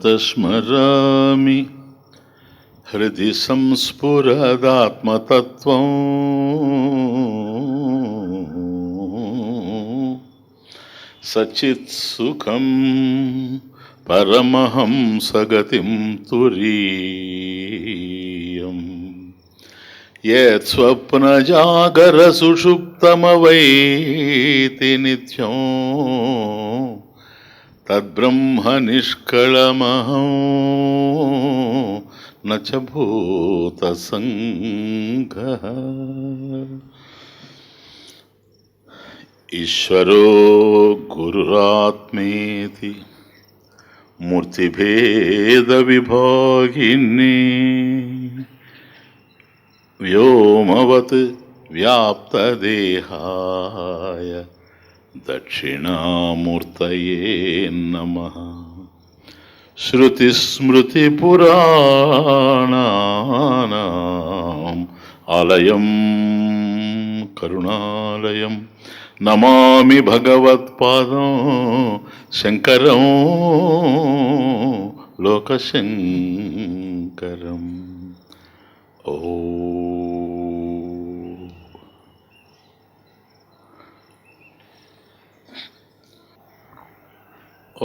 స్మరామి హృది సంస్ఫురదాత్మతత్వం సచిత్సుఖం పరమహంసగతిం తురీయం యత్ స్వప్నజాగర సుషుప్తమవైతి నిత్యం తద్బ్రహ్మ నిష్కళమహం నచ భూత సంఘః. ఈశ్వరో గురురాత్మేతి మూర్తిభేద విభాగినీ వ్యోమవత్ వ్యాప్తదేహాయ దక్షిణామూర్తయే నమః. శృతిస్మృతిపురాణానాం ఆలయం కరుణాలయం నమామి భగవత్పాదం శంకరం లోకశంకరం.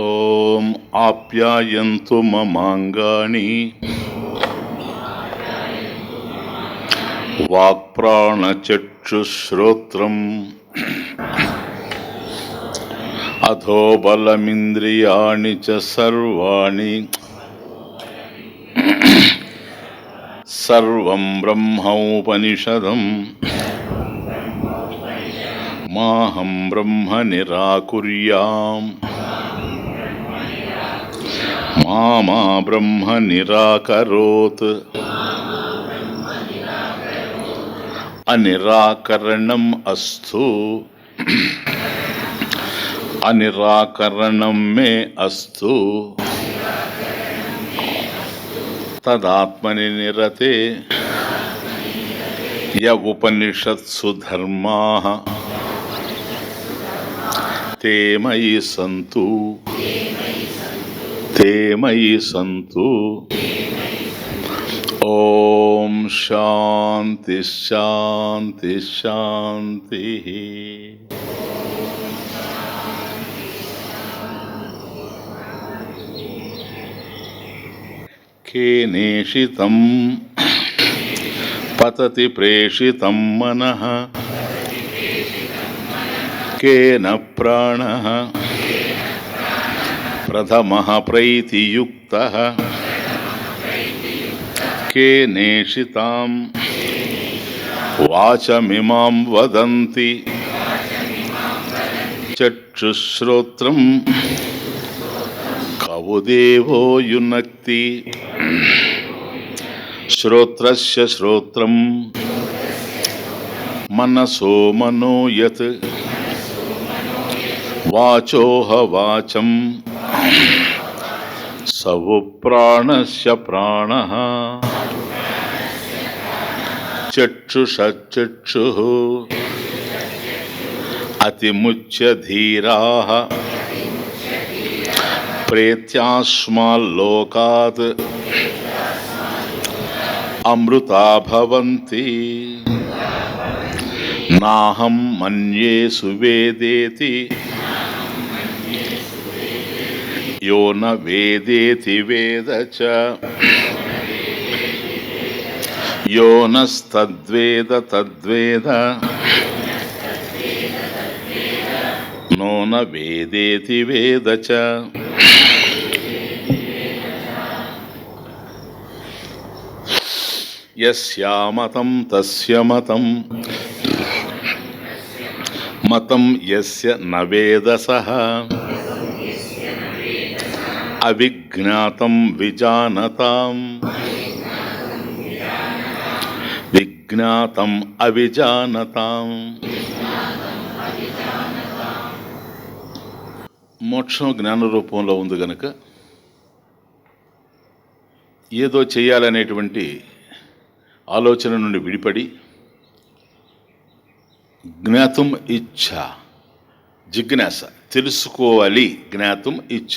ఓం ఆప్యాయంతు మమాంగాని వాక్ప్రాణచక్షుశ్రోత్రం అథో బలమింద్రియాణి చ సర్వాణి సర్వం బ్రహ్మోపనిషదం మాహం బ్రహ్మ నిరాకుర్యాం మా బ్రహ్మ నిరాకరోత్. అనిరాకరణం అస్తు అనిరాకరణం మే అస్తు తదాత్మని నిరతే య ఉపనిషత్సు ధర్మాః తే మయి సంతు తే మయి సంతు. ఓం శాంతి శాంతి శాంతి. కేనేషితం పతతి ప్రేషితం మనః కేన ప్రాణః ప్రథమః ప్రైతియుక్తః కేనేషితాం వాచమిమాం వదంతి చక్షుశ్రోత్రం కవుదేవో యునక్తి శ్రోత్రస్య శ్రోత్రం మనసో మనో యత్ వాచోహ వాచం సవు ప్రాణస్య ప్రాణః చక్షుషచక్షుః అతిముచ్య ధీరాః ప్రేత్యాస్మాల్లోకాత్ అమృతా భవంతి. నాహం మన్యే సువేదేతి యో న వేదేతి వేద చ యో నస్తద్వేద తద్వేద నో న వేదేతి వేద చ. యస్యామతం తస్య మతం మతం యస్య న వేద సః అవిజ్ఞాతం విజానతాం విజ్ఞాతం అవిజానతాం. మోక్షం జ్ఞాన రూపంలో ఉంది గనక ఏదో చేయాలనేటువంటి ఆలోచన నుండి విడిపడి జ్ఞాతం ఇచ్ఛ జిజ్ఞాస తెలుసుకోవాలి, జ్ఞాతం ఇచ్ఛ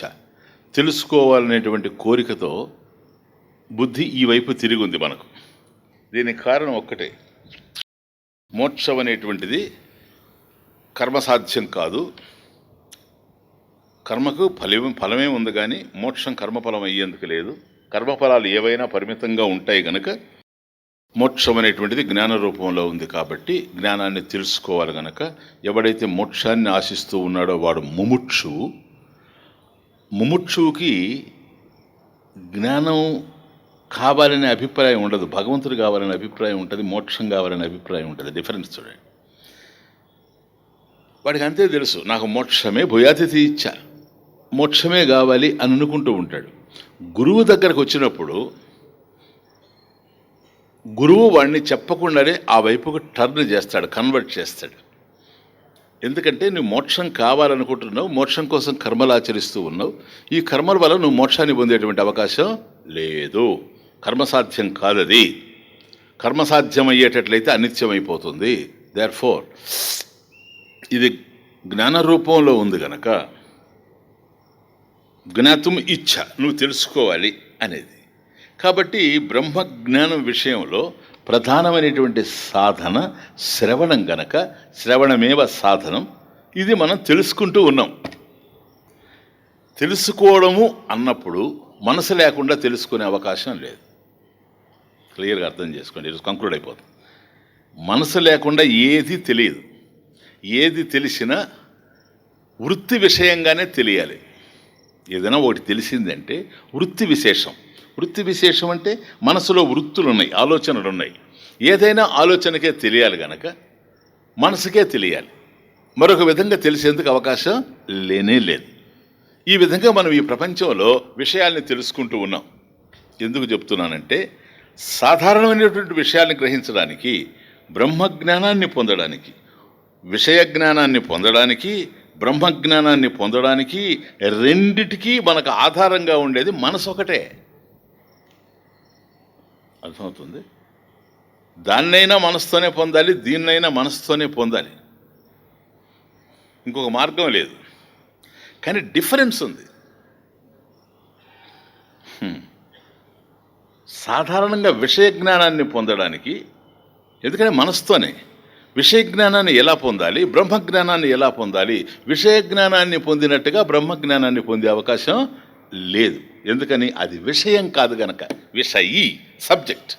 తెలుసుకోవాలనేటువంటి కోరికతో బుద్ధి ఈ వైపు తిరిగి ఉంది మనకు. దీనికి కారణం ఒక్కటే, మోక్షం అనేటువంటిది కర్మసాధ్యం కాదు. కర్మకు ఫలమే ఉంది, కానీ మోక్షం కర్మఫలం అయ్యేందుకు లేదు. కర్మఫలాలు ఏవైనా పరిమితంగా ఉంటాయి గనక మోక్షం అనేటువంటిది జ్ఞాన రూపంలో ఉంది. కాబట్టి జ్ఞానాన్ని తెలుసుకోవాలి గనక ఎవడైతే మోక్షాన్ని ఆశిస్తూ ఉన్నాడో వాడు ముముక్షువు. ముముక్షువుకి జ్ఞానం కావాలనే అభిప్రాయం ఉండదు, భగవంతుడు కావాలనే అభిప్రాయం ఉంటుంది, మోక్షం కావాలనే అభిప్రాయం ఉంటుంది. డిఫరెన్స్ చూడండి. వాడికి అంతే తెలుసు, నాకు మోక్షమే భూయాతిథి ఇచ్చా, మోక్షమే కావాలి అని అనుకుంటూ ఉంటాడు. గురువు దగ్గరకు వచ్చినప్పుడు గురువు వాడిని చెప్పకుండానే ఆ వైపుకు టర్న్ చేస్తాడు, కన్వర్ట్ చేస్తాడు. ఎందుకంటే నువ్వు మోక్షం కావాలనుకుంటున్నావు, మోక్షం కోసం కర్మలు ఆచరిస్తూ ఉన్నావు. ఈ కర్మల వల్ల నువ్వు మోక్షాన్ని పొందేటువంటి అవకాశం లేదు, కర్మసాధ్యం కాదది. కర్మసాధ్యం అయ్యేటట్లయితే అనిత్యమైపోతుంది. దేర్ఫోర్ ఇది జ్ఞాన రూపంలో ఉంది గనక జ్ఞాతుం ఇచ్ఛ, నువ్వు తెలుసుకోవాలి అనేది. కాబట్టి బ్రహ్మజ్ఞానం విషయంలో ప్రధానమైనటువంటి సాధన శ్రవణం గనక శ్రవణమేవ సాధనం. ఇది మనం తెలుసుకుంటూ ఉన్నాం. తెలుసుకోవడము అన్నప్పుడు మనసు లేకుండా తెలుసుకునే అవకాశం లేదు. క్లియర్గా అర్థం చేసుకోండి, ఈరోజు కంక్లూడ్ అయిపోతుంది. మనసు లేకుండా ఏది తెలియదు. ఏది తెలిసినా వృత్తి విషయంగానే తెలియాలి. ఏదైనా ఒకటి తెలిసిందంటే వృత్తి విశేషం. వృత్తి విశేషం అంటే మనసులో వృత్తులు ఉన్నాయి, ఆలోచనలు ఉన్నాయి. ఏదైనా ఆలోచనకే తెలియాలి గనక మనసుకే తెలియాలి. మరొక విధంగా తెలిసేందుకు అవకాశం లేనే లేదు. ఈ విధంగా మనం ఈ ప్రపంచంలో విషయాల్ని తెలుసుకుంటూ ఉన్నాం. ఎందుకు చెప్తున్నానంటే సాధారణమైనటువంటి విషయాల్ని గ్రహించడానికి, బ్రహ్మజ్ఞానాన్ని పొందడానికి, విషయ జ్ఞానాన్ని పొందడానికి, బ్రహ్మజ్ఞానాన్ని పొందడానికి రెండిటికీ మనకు ఆధారంగా ఉండేది మనసు ఒకటే. అర్థమవుతుంది? దాన్నైనా మనసుతోనే పొందాలి, దీన్నైనా మనసుతోనే పొందాలి. ఇంకొక మార్గం లేదు. కానీ డిఫరెన్స్ ఉంది. సాధారణంగా విషయ జ్ఞానాన్ని పొందడానికి, ఎందుకంటే మనసుతోనే విషయ జ్ఞానాన్ని ఎలా పొందాలి, బ్రహ్మజ్ఞానాన్ని ఎలా పొందాలి, విషయ జ్ఞానాన్ని పొందినట్టుగా బ్రహ్మజ్ఞానాన్ని పొందే అవకాశం లేదు. ఎందుకని? అది విషయం కాదు గనక. విషయీ, సబ్జెక్ట్,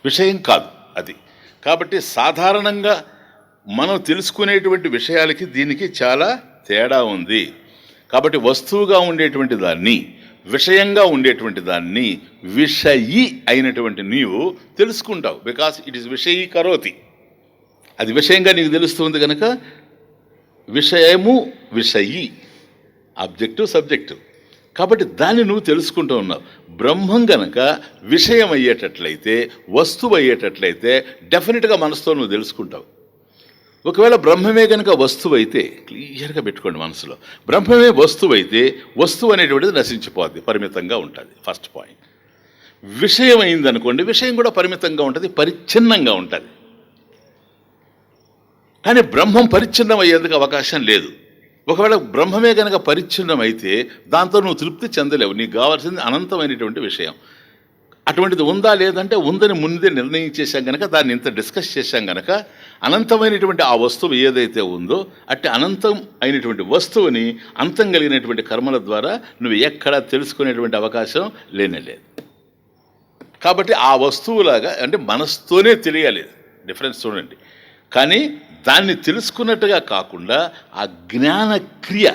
విషయం కాదు అది. కాబట్టి సాధారణంగా మనం తెలుసుకునేటువంటి విషయాలకి దీనికి చాలా తేడా ఉంది. కాబట్టి వస్తువుగా ఉండేటువంటి దాన్ని, విషయంగా ఉండేటువంటి దాన్ని విషయీ అయినటువంటి నీవు తెలుసుకుంటావు. బికాస్ ఇట్ ఈస్ విషయీ కరోతి. అది విషయంగా నీకు తెలుస్తుంది కనుక విషయము విషయీ, ఆబ్జెక్టివ్ సబ్జెక్టివ్. కాబట్టి దాన్ని నువ్వు తెలుసుకుంటూ ఉన్నావు. బ్రహ్మం గనక విషయం అయ్యేటట్లయితే, వస్తువు అయ్యేటట్లయితే డెఫినెట్గా మనసుతో నువ్వు తెలుసుకుంటావు. ఒకవేళ బ్రహ్మమే కనుక వస్తువు అయితే, క్లియర్గా పెట్టుకోండి మనసులో, బ్రహ్మమే వస్తువు అయితే వస్తువు అనేటువంటిది నశించిపోద్ది, పరిమితంగా ఉంటుంది. First point. విషయం అయిందనుకోండి, విషయం కూడా పరిమితంగా ఉంటుంది, పరిచ్ఛిన్నంగా ఉంటుంది. కానీ బ్రహ్మం పరిచ్ఛిన్నం అయ్యేందుకు అవకాశం లేదు. ఒకవేళ బ్రహ్మమే కనుక పరిచ్ఛిన్నం అయితే దాంతో నువ్వు తృప్తి చెందలేవు. నీకు కావాల్సింది అనంతమైనటువంటి విషయం. అటువంటిది ఉందా లేదంటే ఉందని ముందే నిర్ణయించేశాం కనుక, దాన్ని ఇంత డిస్కస్ చేశాం కనుక, అనంతమైనటువంటి ఆ వస్తువు ఏదైతే ఉందో అట్టి అనంతం అయినటువంటి వస్తువుని అంతం కలిగినటువంటి కర్మల ద్వారా నువ్వు ఎక్కడా తెలుసుకునేటువంటి అవకాశం లేనేలేదు. కాబట్టి ఆ వస్తువులాగా అంటే మనసుతోనే తెలియాలి. డిఫరెన్స్ చూడండి. కానీ దాన్ని తెలుసుకున్నట్టుగా కాకుండా ఆ జ్ఞానక్రియ,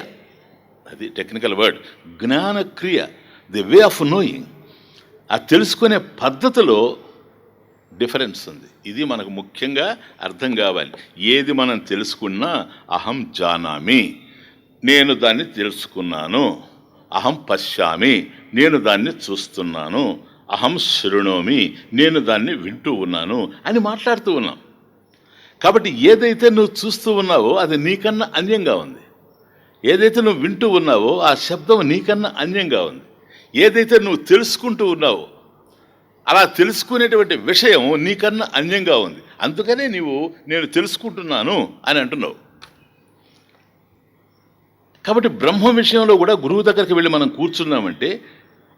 అది టెక్నికల్ వర్డ్, జ్ఞానక్రియ, ది వే ఆఫ్ నోయింగ్, ఆ తెలుసుకునే పద్ధతిలో డిఫరెన్స్ ఉంది. ఇది మనకు ముఖ్యంగా అర్థం కావాలి. ఏది మనం తెలుసుకున్నా అహం జానామి, నేను దాన్ని తెలుసుకున్నాను, అహం పశ్యామి, నేను దాన్ని చూస్తున్నాను, అహం శృణోమి, నేను దాన్ని వింటూ ఉన్నాను అని మాట్లాడుతూ ఉన్నాం. కాబట్టి ఏదైతే నువ్వు చూస్తూ ఉన్నావో అది నీకన్నా అన్యంగా ఉంది. ఏదైతే నువ్వు వింటూ ఉన్నావో ఆ శబ్దం నీకన్నా అన్యంగా ఉంది. ఏదైతే నువ్వు తెలుసుకుంటూ ఉన్నావో అలా తెలుసుకునేటువంటి విషయం నీకన్నా అన్యంగా ఉంది. అందుకనే నీవు నేను తెలుసుకుంటున్నాను అని అంటున్నావు. కాబట్టి బ్రహ్మ విషయంలో కూడా గురువు దగ్గరికి వెళ్ళి మనం కూర్చున్నామంటే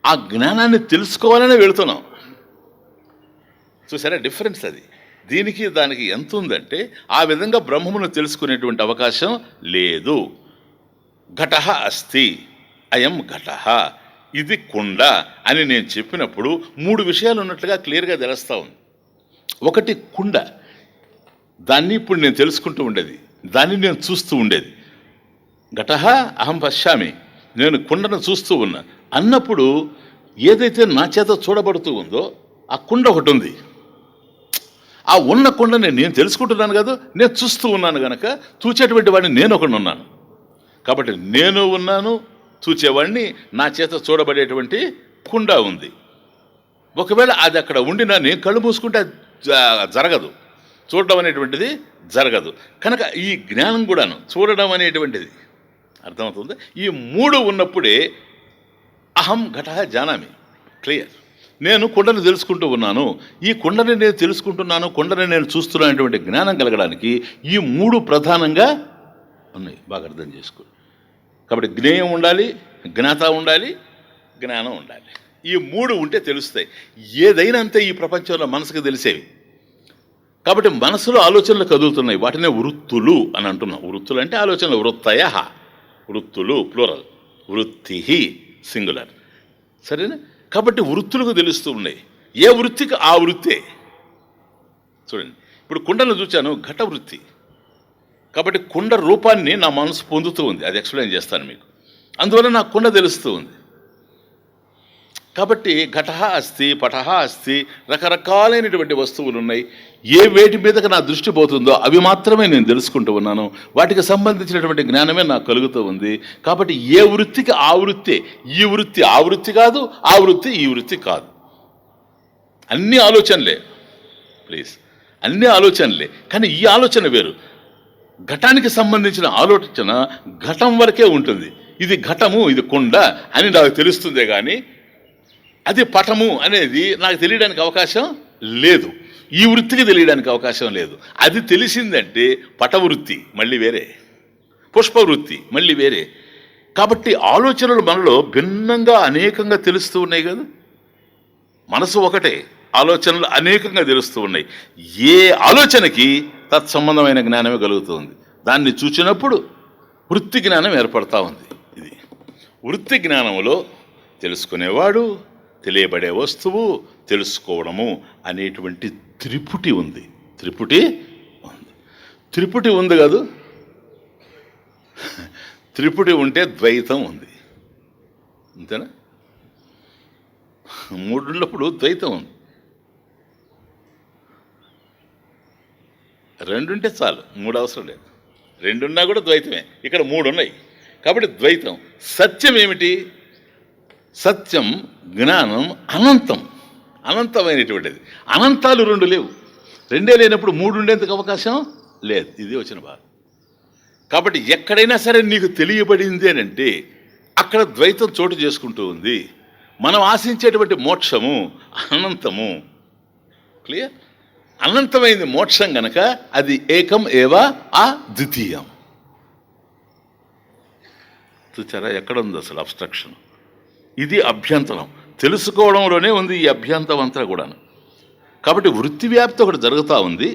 ఆ జ్ఞానాన్ని తెలుసుకోవాలనే వెళుతున్నాం. చూసారా డిఫరెన్స్ అది. దీనికి దానికి ఎంత ఉందంటే ఆ విధంగా బ్రహ్మమును తెలుసుకునేటువంటి అవకాశం లేదు. ఘటః అస్తి, అయం ఘటః, ఇది కుండ అని నేను చెప్పినప్పుడు 3 విషయాలు ఉన్నట్లుగా క్లియర్గా తెలుస్తూ ఉంది. ఒకటి కుండ, దాన్ని ఇప్పుడు నేను తెలుసుకుంటూ ఉండేది, దాన్ని నేను చూస్తూ ఉండేది. ఘటః అహం పశ్యామి, నేను కుండను చూస్తూ ఉన్నా అన్నప్పుడు ఏదైతే నా చేత చూడబడుతూ ఉందో ఆ కుండ ఒకటి ఉంది. ఆ ఉన్న కుండని నేను తెలుసుకుంటున్నాను కదా, నేను చూస్తూ ఉన్నాను కనుక చూచేటువంటి వాడిని నేను ఒకడు ఉన్నాను. కాబట్టి నేను ఉన్నాను, చూచేవాడిని, నా చేత చూడబడేటువంటి కుండ ఉంది. ఒకవేళ అది అక్కడ ఉండినా నేను కళ్ళు మూసుకుంటే జరగదు, చూడడం అనేటువంటిది జరగదు. కనుక ఈ జ్ఞానం కూడాను చూడడం అనేటువంటిది అర్థమవుతుంది. ఈ 3 ఉన్నప్పుడే అహం ఘటః జానామి, క్లియర్. నేను కుండను తెలుసుకుంటూ ఉన్నాను, ఈ కుండని నేను తెలుసుకుంటున్నాను, కుండని నేను చూస్తున్నానటువంటి జ్ఞానం కలగడానికి ఈ 3 ప్రధానంగా ఉన్నాయి. బాగా అర్థం చేసుకోండి. కాబట్టి జ్ఞేయం ఉండాలి, జ్ఞాత ఉండాలి, జ్ఞానం ఉండాలి. ఈ 3 ఉంటే తెలుస్తాయి. ఏదైనా అంతే ఈ ప్రపంచంలో మనసుకు తెలిసేవి. కాబట్టి మనసులో ఆలోచనలు కదులుతున్నాయి, వాటినే వృత్తులు అని అంటున్నాం. వృత్తులు అంటే ఆలోచనలు, వృత్తయ, వృత్తులు ప్లూరల్, వృత్తి సింగులర్, సరేనా? కాబట్టి వృత్తులకు తెలుస్తూ ఉన్నాయి. ఏ వృత్తికి ఆ వృత్తే. చూడండి, ఇప్పుడు కుండను చూచాను, ఘట వృత్తి. కాబట్టి కుండ రూపాన్ని నా మనసు పొందుతూ ఉంది, అది ఎక్స్ప్లెయిన్ చేస్తాను మీకు. అందువల్ల నాకు కుండ తెలుస్తూ ఉంది. కాబట్టి ఘటః అస్తి, పటః అస్తి, రకరకాలైనటువంటి వస్తువులు ఉన్నాయి. ఏ వేటి మీదకి నా దృష్టి పోతుందో అవి మాత్రమే నేను తెలుసుకుంటూ ఉన్నాను, వాటికి సంబంధించినటువంటి జ్ఞానమే నాకు కలుగుతూ ఉంది. కాబట్టి ఏ వృత్తికి ఆ వృత్తే. ఈ వృత్తి ఆ వృత్తి కాదు, ఆ వృత్తి ఈ వృత్తి కాదు. అన్ని ఆలోచనలే, ప్లీజ్, అన్ని ఆలోచనలే. కానీ ఈ ఆలోచన వేరు. ఘటానికి సంబంధించిన ఆలోచన ఘటం వరకే ఉంటుంది. ఇది ఘటము, ఇది కుండ అని నాకు తెలుస్తుందే కానీ అది పటము అనేది నాకు తెలియడానికి అవకాశం లేదు. ఈ వృత్తికి తెలియడానికి అవకాశం లేదు. అది తెలిసిందంటే పటవృత్తి మళ్ళీ వేరే, పుష్పవృత్తి మళ్ళీ వేరే. కాబట్టి ఆలోచనలు మనలో భిన్నంగా అనేకంగా తెలుస్తూ ఉన్నాయి కదా. మనసు ఒకటే, ఆలోచనలు అనేకంగా తెలుస్తూ ఉన్నాయి. ఏ ఆలోచనకి తత్సంబంధమైన జ్ఞానమే కలుగుతుంది. దాన్ని చూచినప్పుడు వృత్తి జ్ఞానం ఏర్పడతా ఉంది. ఇది వృత్తి జ్ఞానంలో తెలుసుకునేవాడు, తెలియబడే వస్తువు, తెలుసుకోవడము అనేటువంటి త్రిపుటి ఉంది. త్రిపుటి ఉంది. త్రిపుటి ఉంది కాదు, త్రిపుటి ఉంటే ద్వైతం ఉంది, అంతేనా? 3 ఉన్నప్పుడు ద్వైతం ఉంది. 2 ఉంటే చాలు, 3 అవసరం లేదు. 2 ఉన్నా కూడా ద్వైతమే. ఇక్కడ 3 ఉన్నాయి కాబట్టి ద్వైతం. సత్యం ఏమిటి? సత్యం జ్ఞానం అనంతం, అనంతమైనటువంటిది. అనంతాలు 2 లేవు. 2 లేనప్పుడు 3 ఉండేందుకు అవకాశం లేదు. ఇది వచ్చిన బాధ. కాబట్టి ఎక్కడైనా సరే నీకు తెలియబడింది అని అంటే అక్కడ ద్వైతం చోటు చేసుకుంటూ ఉంది. మనం ఆశించేటువంటి మోక్షము అనంతము, క్లియర్? అనంతమైంది మోక్షం గనక అది ఏకం ఏవ అద్వితీయం. చూచారా ఎక్కడ ఉంది అసలు అబ్స్ట్రక్షన్? ఇది అభ్యంతరం. తెలుసుకోవడంలోనే ఉంది ఈ అభ్యంతరం అంతా కూడాను. కాబట్టి వృత్తి వ్యాప్తి ఒకటి జరుగుతూ ఉంది.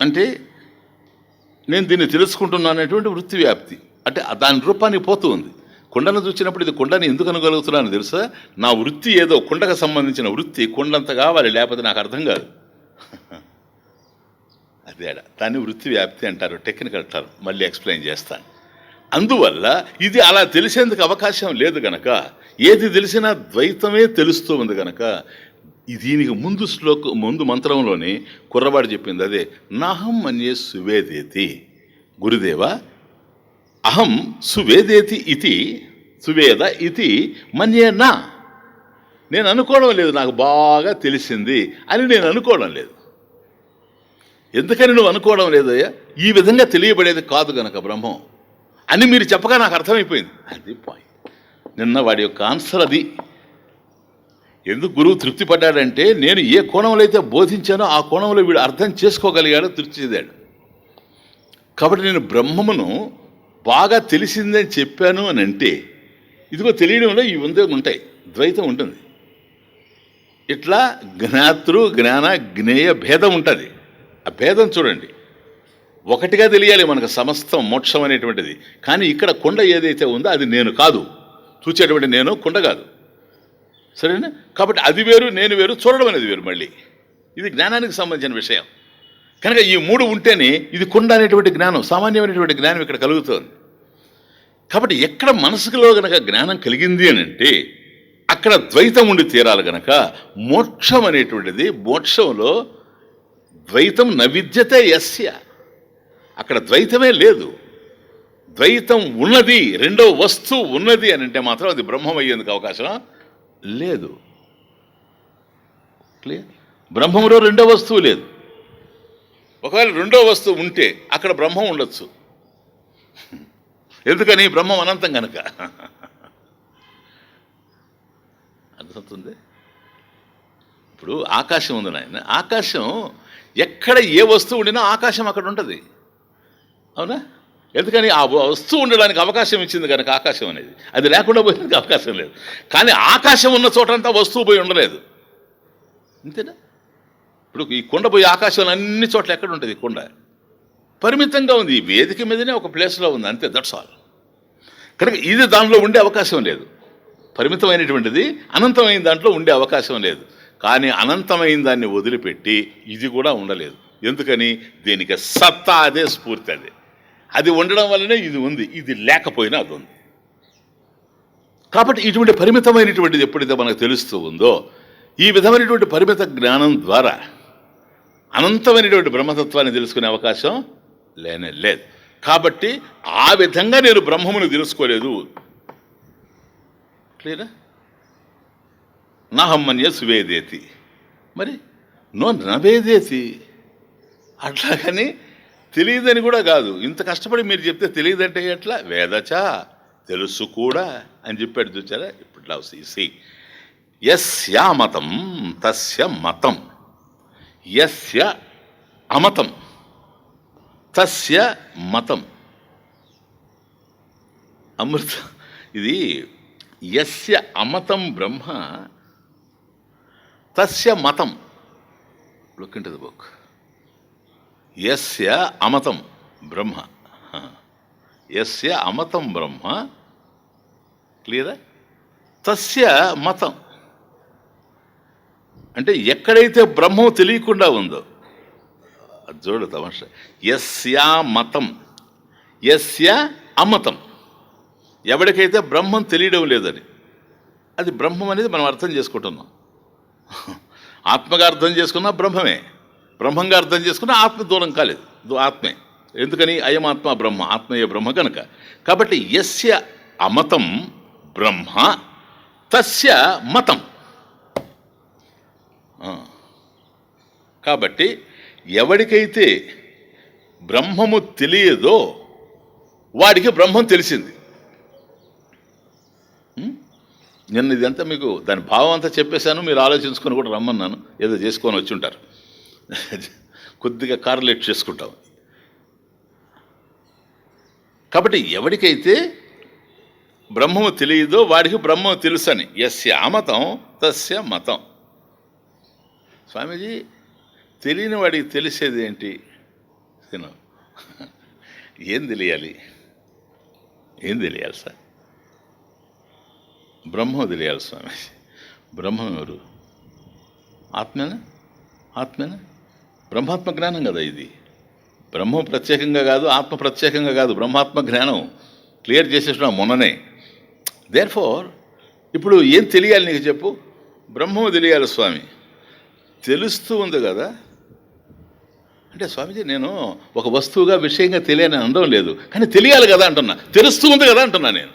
అంటే నేను దీన్ని తెలుసుకుంటున్నానటువంటి వృత్తి వ్యాప్తి, అంటే దాని రూపానికి పోతూ ఉంది. కుండను చూసినప్పుడు ఇది కుండని ఎందుకు అనగలుగుతున్నాను తెలుసా? నా వృత్తి ఏదో కుండకు సంబంధించిన వృత్తి, కుండంత కావాలి, లేకపోతే నాకు అర్థం కాదు. అదే దాన్ని వృత్తి వ్యాప్తి అంటారు, టెక్నికల్ అంటారు, మళ్ళీ ఎక్స్ప్లెయిన్ చేస్తాను. అందువల్ల ఇది అలా తెలిసేందుకు అవకాశం లేదు గనక, ఏది తెలిసినా ద్వైతమే తెలుస్తూ ఉంది గనక, దీనికి ముందు మంత్రంలోనే కుర్రవాడు చెప్పింది అదే, నాహం మన్యే సువేదేతి. గురుదేవ అహం సువేదేతి ఇది, సువేద ఇది మన్యే నా. నేను అనుకోవడం లేదు నాకు బాగా తెలిసింది అని నేను అనుకోవడం లేదు. ఎందుకని నువ్వు అనుకోవడం లేదయ్యా? ఈ విధంగా తెలియబడేది కాదు గనక బ్రహ్మం అని మీరు చెప్పగా నాకు అర్థమైపోయింది. అది పాయింట్. నిన్న వాడి యొక్క ఆన్సర్ అది. ఎందుకు గురువు తృప్తి పడ్డాడంటే నేను ఏ కోణంలో అయితే బోధించానో ఆ కోణంలో వీడు అర్థం చేసుకోగలిగాడో తృప్తి చెందాడు. కాబట్టి నేను బ్రహ్మమును బాగా తెలిసిందని చెప్పాను అని అంటే ఇదిగో తెలియడంలో ఇవి ఉంటాయి, ద్వైతం ఉంటుంది. ఇట్లా జ్ఞాతృ జ్ఞాన జ్ఞేయ భేదం ఉంటుంది. ఆ భేదం చూడండి, ఒకటిగా తెలియాలి మనకు సమస్తం మోక్షం అనేటువంటిది. కానీ ఇక్కడ కుండ ఏదైతే ఉందో అది నేను కాదు, చూచేటువంటి నేను కుండ కాదు, సరేనా? కాబట్టి అది వేరు నేను వేరు, చూడడం అనేది వేరు. మళ్ళీ ఇది జ్ఞానానికి సంబంధించిన విషయం కనుక ఈ మూడు ఉంటేనే ఇది కుండ అనేటువంటి జ్ఞానం, సామాన్యమైనటువంటి జ్ఞానం ఇక్కడ కలుగుతుంది. కాబట్టి ఎక్కడ మనసులో గనక జ్ఞానం కలిగింది అని అంటే అక్కడ ద్వైతం ఉండి తీరాలి గనక మోక్షం అనేటువంటిది, మోక్షంలో ద్వైతం నవిద్యతే యస్య, అక్కడ ద్వైతమే లేదు. ద్వైతం ఉన్నది, రెండో వస్తువు ఉన్నది అని అంటే మాత్రం అది బ్రహ్మం అయ్యేందుకు అవకాశం లేదు. క్లియర్? బ్రహ్మంలో రెండో వస్తువు లేదు. ఒకవేళ రెండో వస్తువు ఉంటే అక్కడ బ్రహ్మం ఉండొచ్చు. ఎందుకని? బ్రహ్మం అనంతం కనుక. అర్థమవుతుంది? ఇప్పుడు ఆకాశం ఉంది నాయన, ఆకాశం ఎక్కడ ఏ వస్తువు ఉండినా ఆకాశం అక్కడ ఉంటుంది, అవునా? ఎందుకని? ఆ వస్తువు ఉండడానికి అవకాశం ఇచ్చింది కనుక ఆకాశం అనేది. అది లేకుండా పోయేందుకు అవకాశం లేదు. కానీ ఆకాశం ఉన్న చోటంతా వస్తువు పోయి ఉండలేదు, అంతేనా? ఇప్పుడు ఈ కుండ పోయి ఆకాశంలో అన్ని చోట్ల ఎక్కడ ఉంటుంది? ఈ కుండ పరిమితంగా ఉంది, ఈ వేదిక మీదనే ఒక ప్లేస్లో ఉంది, అంతే, దట్స్ ఆల్. కనుక ఇది దానిలో ఉండే అవకాశం లేదు. పరిమితమైనటువంటిది అనంతమైన దాంట్లో ఉండే అవకాశం లేదు. కానీ అనంతమైన దాన్ని వదిలిపెట్టి ఇది కూడా ఉండలేదు. ఎందుకని? దీనికి సత్తా అదే, స్ఫూర్తి అదే. అది ఉండడం వల్లనే ఇది ఉంది, ఇది లేకపోయినా అది ఉంది. కాబట్టి ఇటువంటి పరిమితమైనటువంటిది ఎప్పుడైతే మనకు తెలుస్తూ ఉందో, ఈ విధమైనటువంటి పరిమిత జ్ఞానం ద్వారా అనంతమైనటువంటి బ్రహ్మతత్వాన్ని తెలుసుకునే అవకాశం లేనే లేదు. కాబట్టి ఆ విధంగా నేను బ్రహ్మమును తెలుసుకోలేదు. క్లియరా? నాహమ్మన్య సువేదేతి, మరి నవేదేతి, అట్లాగని తెలియదని కూడా కాదు. ఇంత కష్టపడి మీరు చెప్తే తెలియదంటే ఎట్లా? వేదచ, తెలుసు కూడా అని చెప్పాడు, చూచారా? ఇప్పుడు సి యస్య మతం తస్య మతం, యస్య అమతం తస్య మతం. అమృత ఇది యస్య అమతం బ్రహ్మ తస్య మతం. Look into the book. యస్య అమతం బ్రహ్మ, యస్య అమతం బ్రహ్మ, క్లియరా? తస్య మతం అంటే ఎక్కడైతే బ్రహ్మం తెలియకుండా ఉందో, అది చూడు తమాషా. యస్య మతం, యస్య అమతం, ఎవరికైతే బ్రహ్మం తెలియడం లేదని, అది బ్రహ్మం అనేది మనం అర్థం చేసుకుంటున్నాం. ఆత్మగా అర్థం చేసుకున్నా బ్రహ్మమే, బ్రహ్మంగా అర్థం చేసుకున్నా ఆత్మ దూరం కాలేదు, ఆత్మే. ఎందుకని? అయమాత్మ బ్రహ్మ, ఆత్మయే బ్రహ్మ కనుక. కాబట్టి యస్య అమతం బ్రహ్మ తస్య మతం. కాబట్టి ఎవడికైతే బ్రహ్మము తెలియదో వాడికి బ్రహ్మం తెలిసింది. నేను ఇదంతా మీకు దాని భావం అంతా చెప్పేశాను, మీరు ఆలోచించుకొని కూడా రమ్మన్నాను, ఏదో చేసుకొని వచ్చి ఉంటారు, కొద్దిగా కార్లేట్ చేసుకుంటాం. కాబట్టి ఎవడికైతే బ్రహ్మము తెలియదో వాడికి బ్రహ్మము తెలుసని. యస్య అమతం తస్య మతం. స్వామీజీ, తెలియని వాడికి తెలిసేది ఏంటి? ఏం తెలియాలి? ఏం తెలియాలి సార్? బ్రహ్మం తెలియాలి స్వామి. బ్రహ్మం ఎవరు? ఆత్మేనా? ఆత్మేనా? బ్రహ్మాత్మ జ్ఞానం కదా ఇది. బ్రహ్మం ప్రత్యేకంగా కాదు, ఆత్మ ప్రత్యేకంగా కాదు, బ్రహ్మాత్మ జ్ఞానం క్లియర్ చేసేసిన మొన్ననే. దేర్ఫోర్ ఇప్పుడు ఏం తెలియాలి నీకు చెప్పు? బ్రహ్మము తెలియాలి స్వామి. తెలుస్తూ ఉంది కదా అంటే, స్వామీజీ నేను ఒక వస్తువుగా విషయంగా తెలియని అనడం లేదు, కానీ తెలియాలి కదా అంటున్నా, తెలుస్తూ ఉంది కదా అంటున్నా నేను.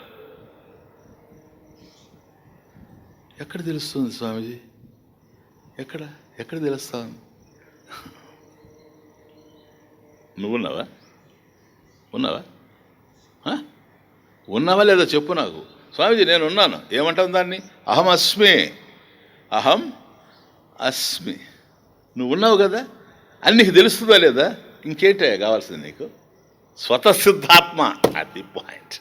ఎక్కడ తెలుస్తుంది స్వామీజీ? ఎక్కడ ఎక్కడ తెలుస్తా ఉంది? నువ్వున్నావా? ఉన్నావా? ఉన్నావా లేదా చెప్పు నాకు. స్వామీజీ నేను ఉన్నాను, ఏమంటాను దాన్ని? అహం అస్మి, అహం అస్మి. నువ్వు ఉన్నావు కదా, అని నీకు తెలుస్తుందా లేదా? ఇంకేంటే కావాల్సింది నీకు? స్వతసిద్ధాత్మ, అది పాయింట్.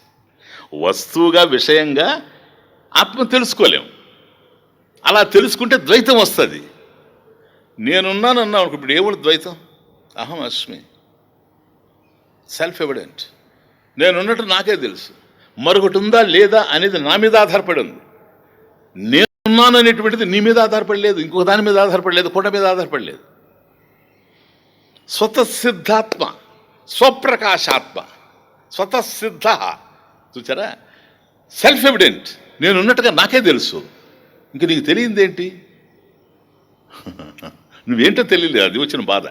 వస్తువుగా విషయంగా ఆత్మ తెలుసుకోలేం. అలా తెలుసుకుంటే ద్వైతం వస్తుంది. నేనున్నానన్నా ఇప్పుడు ఏముడు ద్వైతం? అహం అస్మి, సెల్ఫ్ ఎవిడెంట్. నేనున్నట్టు నాకే తెలుసు. మరొకటి ఉందా లేదా అనేది నా మీద ఆధారపడి ఉంది. నేనున్నాను అనేటువంటిది నీ మీద ఆధారపడలేదు, ఇంకొక దాని మీద ఆధారపడలేదు, కొండ మీద ఆధారపడలేదు. స్వతసిద్ధాత్మ, స్వప్రకాశాత్మ, స్వతసిద్ధ. చూచారా? Self evident. నేనున్నట్టుగా నాకే తెలుసు. ఇంక నీకు తెలియందేంటి? నువ్వేంటో తెలియలేదు. అది వచ్చిన బాధ.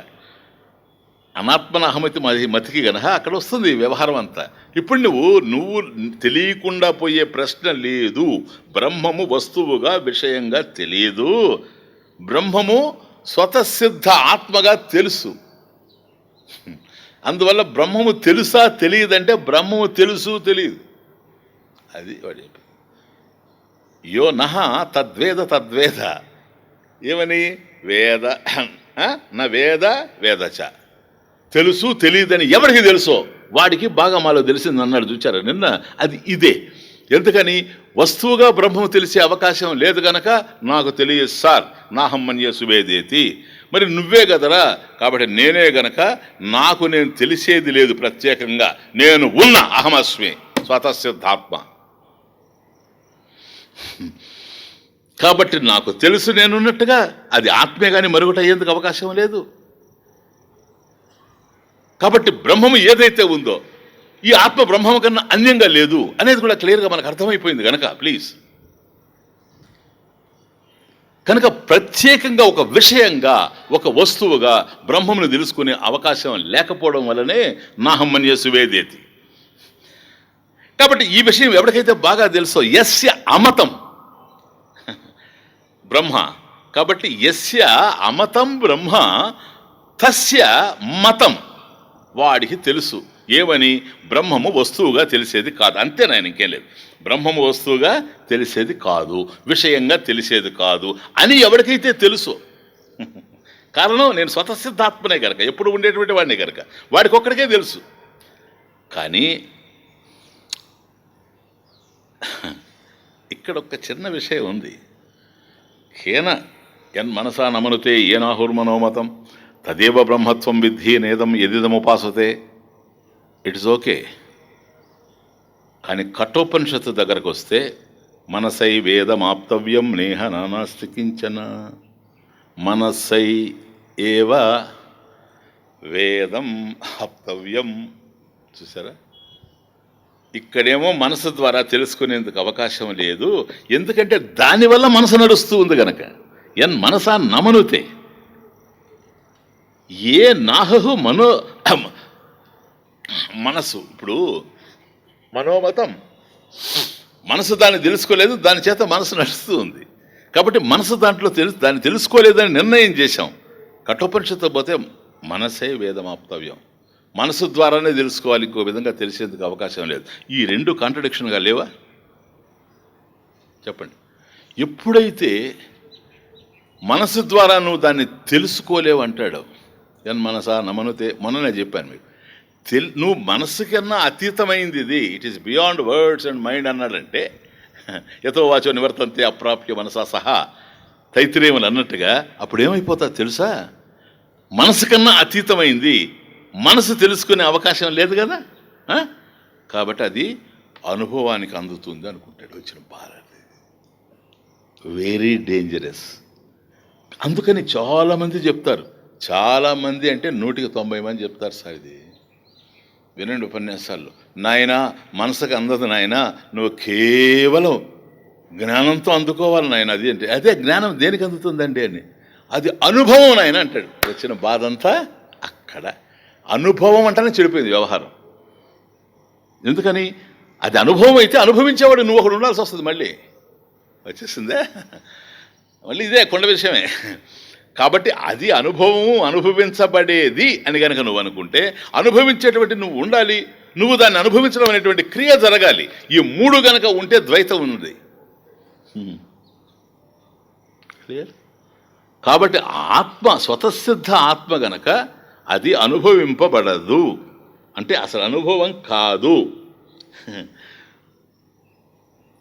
అనాత్మన అహమతి మతికి గనక అక్కడ వస్తుంది వ్యవహారం అంతా. ఇప్పుడు నువ్వు తెలియకుండా పోయే ప్రశ్న లేదు. బ్రహ్మము వస్తువుగా విషయంగా తెలియదు. బ్రహ్మము స్వతసిద్ధ ఆత్మగా తెలుసు. అందువల్ల బ్రహ్మము తెలుసా తెలియదంటే బ్రహ్మము తెలుసు తెలియదు. అది వాడు చెప్పి యో నహ తద్వేద తద్వేద. ఏమని? వేద నా వేద వేదచ. తెలుసు తెలియదని ఎవరికి తెలుసో వాడికి బాగా మాలో తెలిసింది అన్నాడు. చూచారా నిన్న? అది ఇదే. ఎందుకని? వస్తువుగా బ్రహ్మము తెలిసే అవకాశం లేదు గనక నాకు తెలియదు సార్, నాహమ్మన్య సువేదేతి. మరి నువ్వే కదరా, కాబట్టి నేనే గనక నాకు నేను తెలిసేది లేదు ప్రత్యేకంగా. నేను ఉన్న అహమస్మి స్వతసిద్ధాత్మ. కాబట్టి నాకు తెలుసు నేనున్నట్టుగా. అది ఆత్మే కానీ మరొకటి అయ్యేందుకు అవకాశం లేదు. కాబట్టి బ్రహ్మము ఏదైతే ఉందో ఈ ఆత్మ బ్రహ్మము కన్నా అన్యంగా లేదు అనేది కూడా క్లియర్గా మనకు అర్థమైపోయింది కనుక ప్లీజ్. కనుక ప్రత్యేకంగా ఒక విషయంగా ఒక వస్తువుగా బ్రహ్మమును తెలుసుకునే అవకాశం లేకపోవడం వల్లనే నాహమ్మన్య సువేదేతి. కాబట్టి ఈ విషయం ఎవరికైతే బాగా తెలుసో యస్య అమతం బ్రహ్మ. కాబట్టి యస్య అమతం బ్రహ్మ తస్య మతం. వాడికి తెలుసు ఏమని? బ్రహ్మము వస్తువుగా తెలిసేది కాదు. అంతే నాయన, ఇంకేం లేదు. బ్రహ్మము వస్తువుగా తెలిసేది కాదు, విషయంగా తెలిసేది కాదు అని ఎవరికైతే తెలుసో. కారణం నేను స్వతసిద్ధాత్మనే కనుక, ఎప్పుడు ఉండేటువంటి వాడినే కనుక వాడికి ఒక్కడికే తెలుసు. కానీ ఇక్కడ ఒక చిన్న విషయం ఉంది. కేన ఎన్ మనసా నమనుతే ఏనాహుర్మనోమతం తదేవ బ్రహ్మత్వం విద్ధి నేదం ఎదిదముపాసతే. It's okay. కానీ కఠోపనిషత్తు దగ్గరకు వస్తే మనసై వేదమాప్తవ్యం నేహ నానాస్తి కించన. మనసై ఏవ వేదం ఆప్తవ్యం. చూసారా? ఇక్కడేమో మనసు ద్వారా తెలుసుకునేందుకు అవకాశం లేదు. ఎందుకంటే దానివల్ల మనసు నడుస్తూ ఉంది గనక. ఎన్ మనసా నమనుతే ఏ నాహు మనసు. ఇప్పుడు మనోమతం, మనసు దాన్ని తెలుసుకోలేదు, దాని చేత మనసు నడుస్తూ ఉంది. కాబట్టి మనసు దాంట్లో దాన్ని తెలుసుకోలేదని నిర్ణయం చేశాం. కఠోపనిషత్తు పోతే మనసే వేదమాప్తవ్యం, మనసు ద్వారానే తెలుసుకోవాలి, ఇంకో విధంగా తెలిసేందుకు అవకాశం లేదు. ఈ రెండు కాంట్రడిక్షన్గా లేవా? చెప్పండి. ఎప్పుడైతే మనసు ద్వారా నువ్వు దాన్ని తెలుసుకోలేవు అంటాడు, ఎన్ మనసా నమనుతే. మొన్ననే చెప్పాను మీకు, నువ్వు మనస్సు కన్నా అతీతమైంది ఇది, it is beyond words and mind అన్నాడంటే యతో వాచో నివర్తంతే అప్రాప్య మనసా సహా తైత్రేయులు అన్నట్టుగా అప్పుడు ఏమైపోతుంది తెలుసా? మనసు కన్నా అతీతమైంది, మనసు తెలుసుకునే అవకాశం లేదు కదా. కాబట్టి అది అనుభవానికి అందుతుంది అనుకుంటాడు. వచ్చిన బాధ వెరీ డేంజరస్. అందుకని చాలామంది చెప్తారు, చాలామంది అంటే 190 మంది చెప్తారు సార్, ఇది వినండి ఉపన్యాసాల్లో, నాయన మనసుకు అందదు నాయన, నువ్వు కేవలం జ్ఞానంతో అందుకోవాలి నాయన. అది అంటే అదే జ్ఞానం దేనికి అందుతుందండి అని, అది అనుభవం నాయన అంటాడు. వచ్చిన బాధ అంతా అక్కడ. అనుభవం అంటేనే చెడిపోయింది వ్యవహారం. ఎందుకని? అది అనుభవం అయితే అనుభవించేవాడు నువ్వు ఒకడు ఉండాల్సి వస్తుంది. మళ్ళీ వచ్చేసిందే, మళ్ళీ ఇదే కొండ విషయమే. కాబట్టి అది అనుభవము, అనుభవించబడేది అని కనుక నువ్వు అనుకుంటే, అనుభవించేటువంటి నువ్వు ఉండాలి, నువ్వు దాన్ని అనుభవించడం అనేటువంటి క్రియ జరగాలి. ఈ మూడు గనక ఉంటే ద్వైతం ఉంది. క్లియర్? కాబట్టి ఆత్మ, స్వతసిద్ధ ఆత్మ గనక అది అనుభవింపబడదు అంటే అసలు అనుభవం కాదు.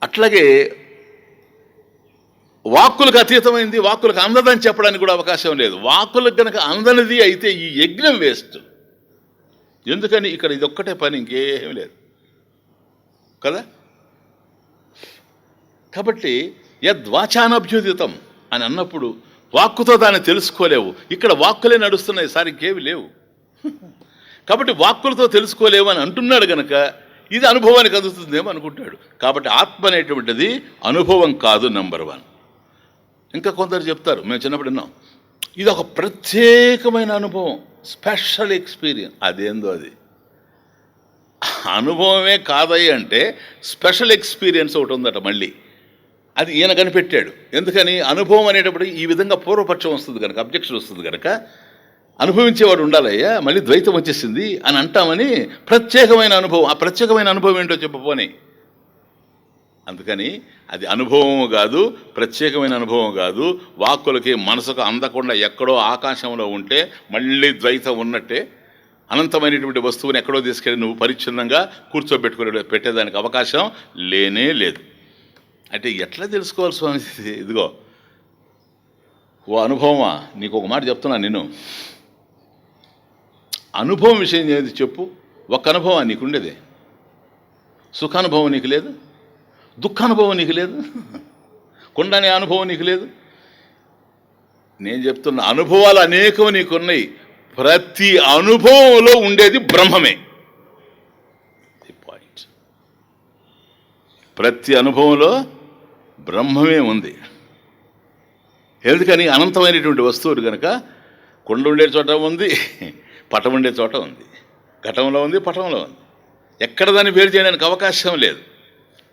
అట్లాగే వాక్కులకు అతీతమైంది, వాక్కులకు అందదని చెప్పడానికి కూడా అవకాశం లేదు. వాక్కులకు కనుక అందనిది అయితే ఈ యజ్ఞం వేస్ట్. ఎందుకని ఇక్కడ ఇదొక్కటే పని, ఇంకేం లేదు కదా. కాబట్టి యద్వాచానభ్యుదితం అని అన్నప్పుడు వాక్కుతో దాన్ని తెలుసుకోలేవు. ఇక్కడ వాక్కులే నడుస్తున్నాయి సార్, ఇంకేవి లేవు. కాబట్టి వాక్కులతో తెలుసుకోలేవు అని అంటున్నాడు గనక ఇది అనుభవానికి అందుతుందేమో అనుకుంటాడు. కాబట్టి ఆత్మ అనేటువంటిది అనుభవం కాదు, నెంబర్ 1. ఇంకా కొందరు చెప్తారు, మేము చిన్నప్పుడు విన్నాం, ఇది ఒక ప్రత్యేకమైన అనుభవం, స్పెషల్ ఎక్స్పీరియన్స్. అదేందో అది అనుభవమే కాదయ్యి అంటే స్పెషల్ ఎక్స్పీరియన్స్ ఒకటి ఉందట మళ్ళీ. అది ఈయన కనిపెట్టాడు. ఎందుకని అనుభవం అనేటప్పుడు ఈ విధంగా పూర్వపక్షం వస్తుంది కనుక, అబ్జెక్షన్ వస్తుంది కనుక, అనుభవించేవాడు ఉండాలయ్యా, మళ్ళీ ద్వైతం వచ్చేసింది అని అంటామని ప్రత్యేకమైన అనుభవం. ఆ ప్రత్యేకమైన అనుభవం ఏంటో చెప్పపోని. అందుకని అది అనుభవం కాదు, ప్రత్యేకమైన అనుభవం కాదు. వాక్కులకి మనసుకు అందకుండా ఎక్కడో ఆకాశంలో ఉంటే మళ్ళీ ద్వైతం ఉన్నట్టే. అనంతమైనటువంటి వస్తువుని ఎక్కడో తీసుకెళ్ళి నువ్వు పరిచ్ఛిన్నంగా కూర్చోబెట్టుకునే పెట్టేదానికి అవకాశం లేనే లేదు. అంటే ఎట్లా తెలుసుకోవాలి స్వామి? ఇదిగో ఓ అనుభవమా, నీకు ఒక మాట చెప్తున్నా, నేను అనుభవం విషయం ఏది చెప్పు. ఒక్క అనుభవం నీకుండేది. సుఖానుభవం నీకు లేదు, దుఃఖానుభవం నీకు లేదు, కొండనే అనుభవం నీకు లేదు. నేను చెప్తున్న అనుభవాలు అనేకం నీకున్నాయి. ప్రతి అనుభవంలో ఉండేది బ్రహ్మమే. పాయింట్. ప్రతి అనుభవంలో బ్రహ్మమే ఉంది. ఎందుకని అనంతమైనటువంటి వస్తువులు కనుక కొండ ఉండే చోట ఉంది, పటం ఉండే చోట ఉంది, ఘటంలో ఉంది, పటంలో ఉంది. ఎక్కడ దాన్ని వేరు చేయడానికి అవకాశం లేదు.